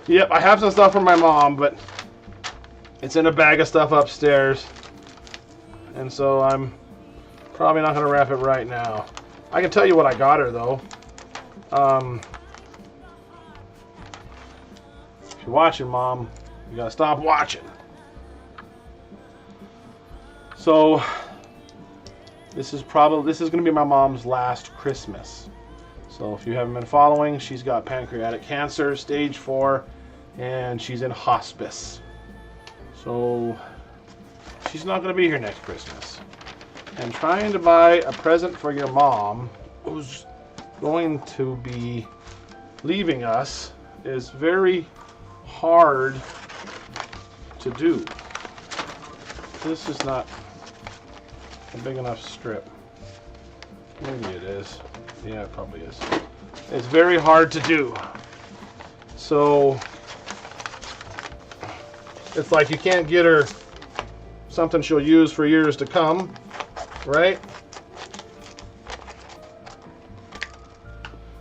Yep, I have some stuff from my mom, but it's in a bag of stuff upstairs. And so I'm probably not going to wrap it right now. I can tell you what I got her, though. If you're watching, Mom, you got to stop watching. So this is going to be my mom's last Christmas. So if you haven't been following, she's got pancreatic cancer, stage 4, and she's in hospice. So she's not going to be here next Christmas. And trying to buy a present for your mom, who's going to be leaving us, is very hard to do. This is not a big enough strip. Maybe it is. Yeah, it probably is. It's very hard to do. So it's like you can't get her something she'll use for years to come, right?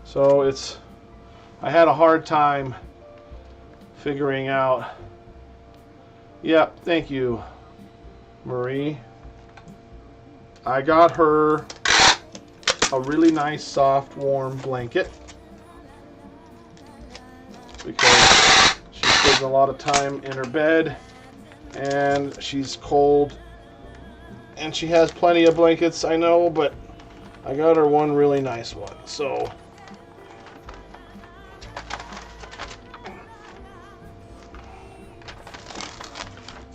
So I had a hard time figuring out. Yeah, thank you, Marie. I got her a really nice, soft, warm blanket because she spends a lot of time in her bed and she's cold, and she has plenty of blankets, I know, but I got her one really nice one. So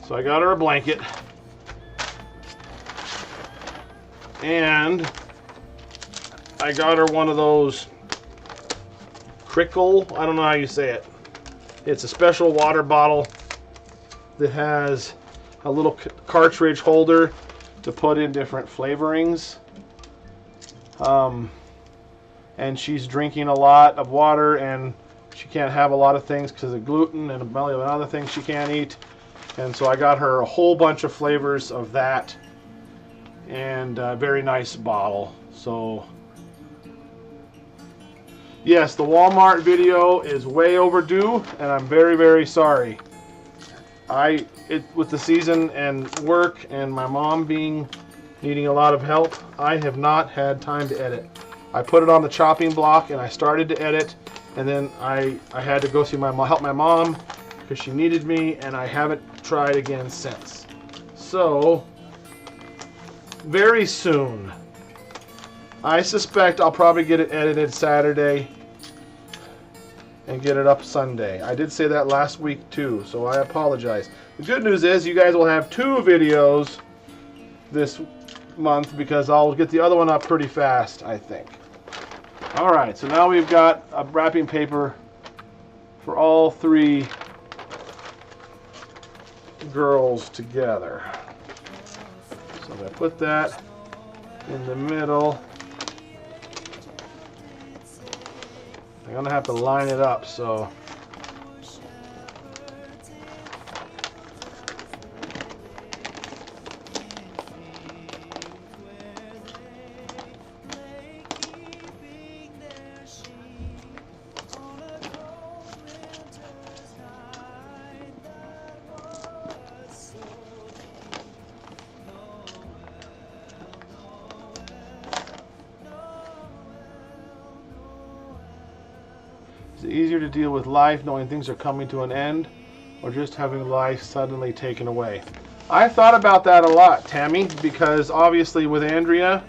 I got her a blanket, and I got her one of those crickle, I don't know how you say it. It's a special water bottle that has a little cartridge holder to put in different flavorings. And she's drinking a lot of water, and she can't have a lot of things because of gluten and a million other things she can't eat. And so I got her a whole bunch of flavors of that, and a very nice bottle. So yes, the Walmart video is way overdue, and I'm very, very sorry. With the season and work and my mom needing a lot of help, I have not had time to edit. I put it on the chopping block and I started to edit, and then I had to go see help my mom because she needed me, and I haven't tried again since. So very soon, I suspect I'll probably get it edited Saturday and get it up Sunday. I did say that last week too, so I apologize. The good news is you guys will have 2 videos this month because I'll get the other one up pretty fast, I think. Alright, so now we've got a wrapping paper for all 3 girls together. So I'm going to put that in the middle. I'm going to have to line it up, so is it easier to deal with life knowing things are coming to an end, or just having life suddenly taken away? I thought about that a lot, Tammy, because obviously with Andrea,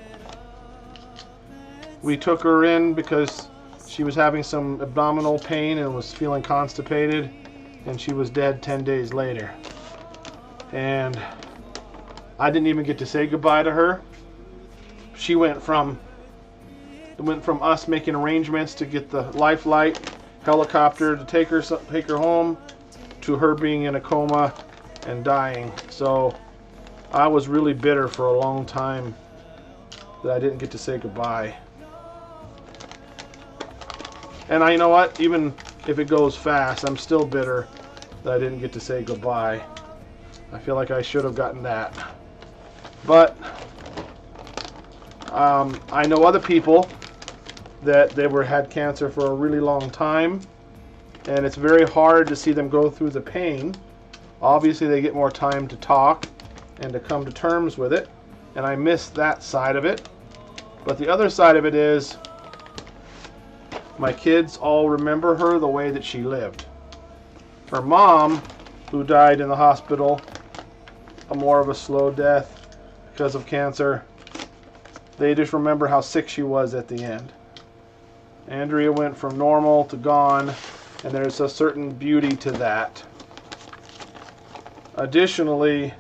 We took her in because she was having some abdominal pain and was feeling constipated, and she was dead 10 days later. And I didn't even get to say goodbye to her. She went from us making arrangements to get the life flight helicopter to take her home, to her being in a coma and dying. So I was really bitter for a long time that I didn't get to say goodbye. And you know what? Even if it goes fast, I'm still bitter that I didn't get to say goodbye. I feel like I should have gotten that. But I know other people that had cancer for a really long time, and it's very hard to see them go through the pain. Obviously, they get more time to talk and to come to terms with it, and I miss that side of it. But the other side of it is my kids all remember her the way that she lived. Her mom, who died in the hospital, more of a slow death because of cancer, they just remember how sick she was at the end. Andrea went from normal to gone, and there's a certain beauty to that. Additionally,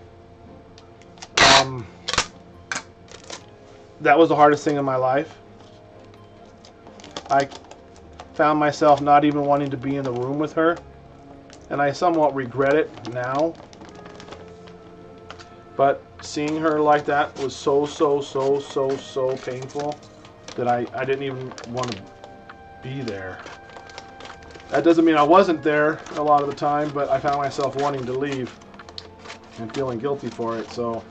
that was the hardest thing in my life. I found myself not even wanting to be in the room with her, and I somewhat regret it now. But seeing her like that was so painful that I didn't even want to be there. That doesn't mean I wasn't there a lot of the time, but I found myself wanting to leave and feeling guilty for it. So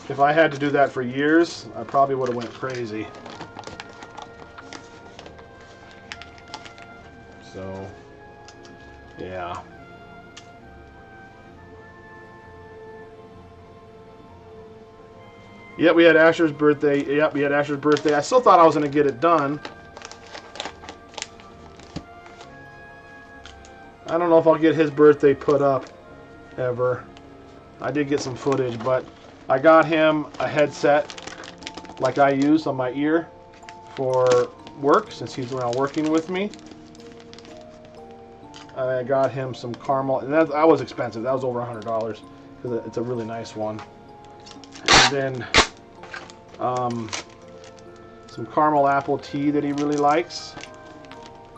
if I had to do that for years, I probably would have went crazy. So, yeah. Yep, we had Asher's birthday. Yep, we had Asher's birthday. I still thought I was going to get it done. I don't know if I'll get his birthday put up ever. I did get some footage, but I got him a headset like I use on my ear for work, since he's around working with me. I got him some caramel, and that was expensive. That was over $100 because it's a really nice one. And then some caramel apple tea that he really likes,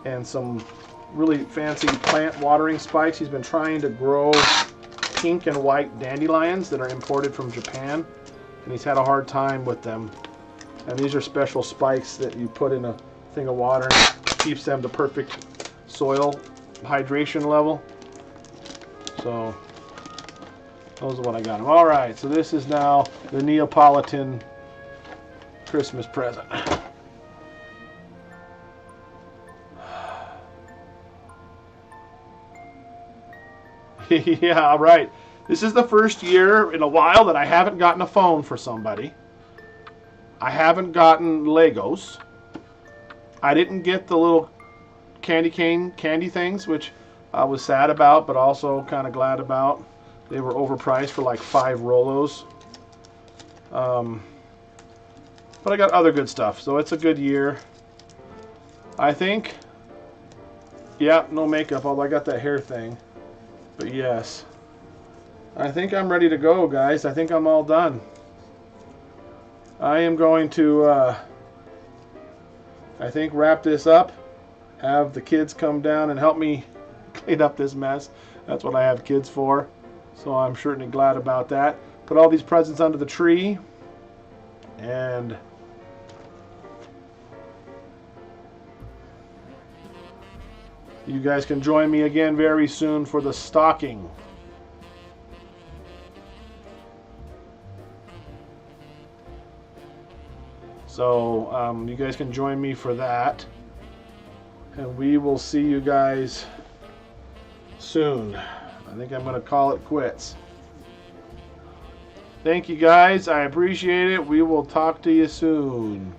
and some really fancy plant watering spikes. He's been trying to grow pink and white dandelions that are imported from Japan, and he's had a hard time with them. And these are special spikes that you put in a thing of water, and it keeps them the perfect soil hydration level. So those are what I got him. All right, so this is now the Neapolitan Christmas present. Yeah, right. This is the first year in a while that I haven't gotten a phone for somebody. I haven't gotten Legos. I didn't get the little candy cane candy things, which I was sad about, but also kind of glad about. They were overpriced for like 5 Rolos. But I got other good stuff, so it's a good year. I think, yeah, no makeup, although I got that hair thing. But yes, I think I'm ready to go, guys. I think I'm all done. I am going to, I think, wrap this up. Have the kids come down and help me clean up this mess. That's what I have kids for. So I'm certainly glad about that. Put all these presents under the tree. And you guys can join me again very soon for the stocking. So you guys can join me for that. And we will see you guys soon. I think I'm going to call it quits. Thank you guys. I appreciate it. We will talk to you soon.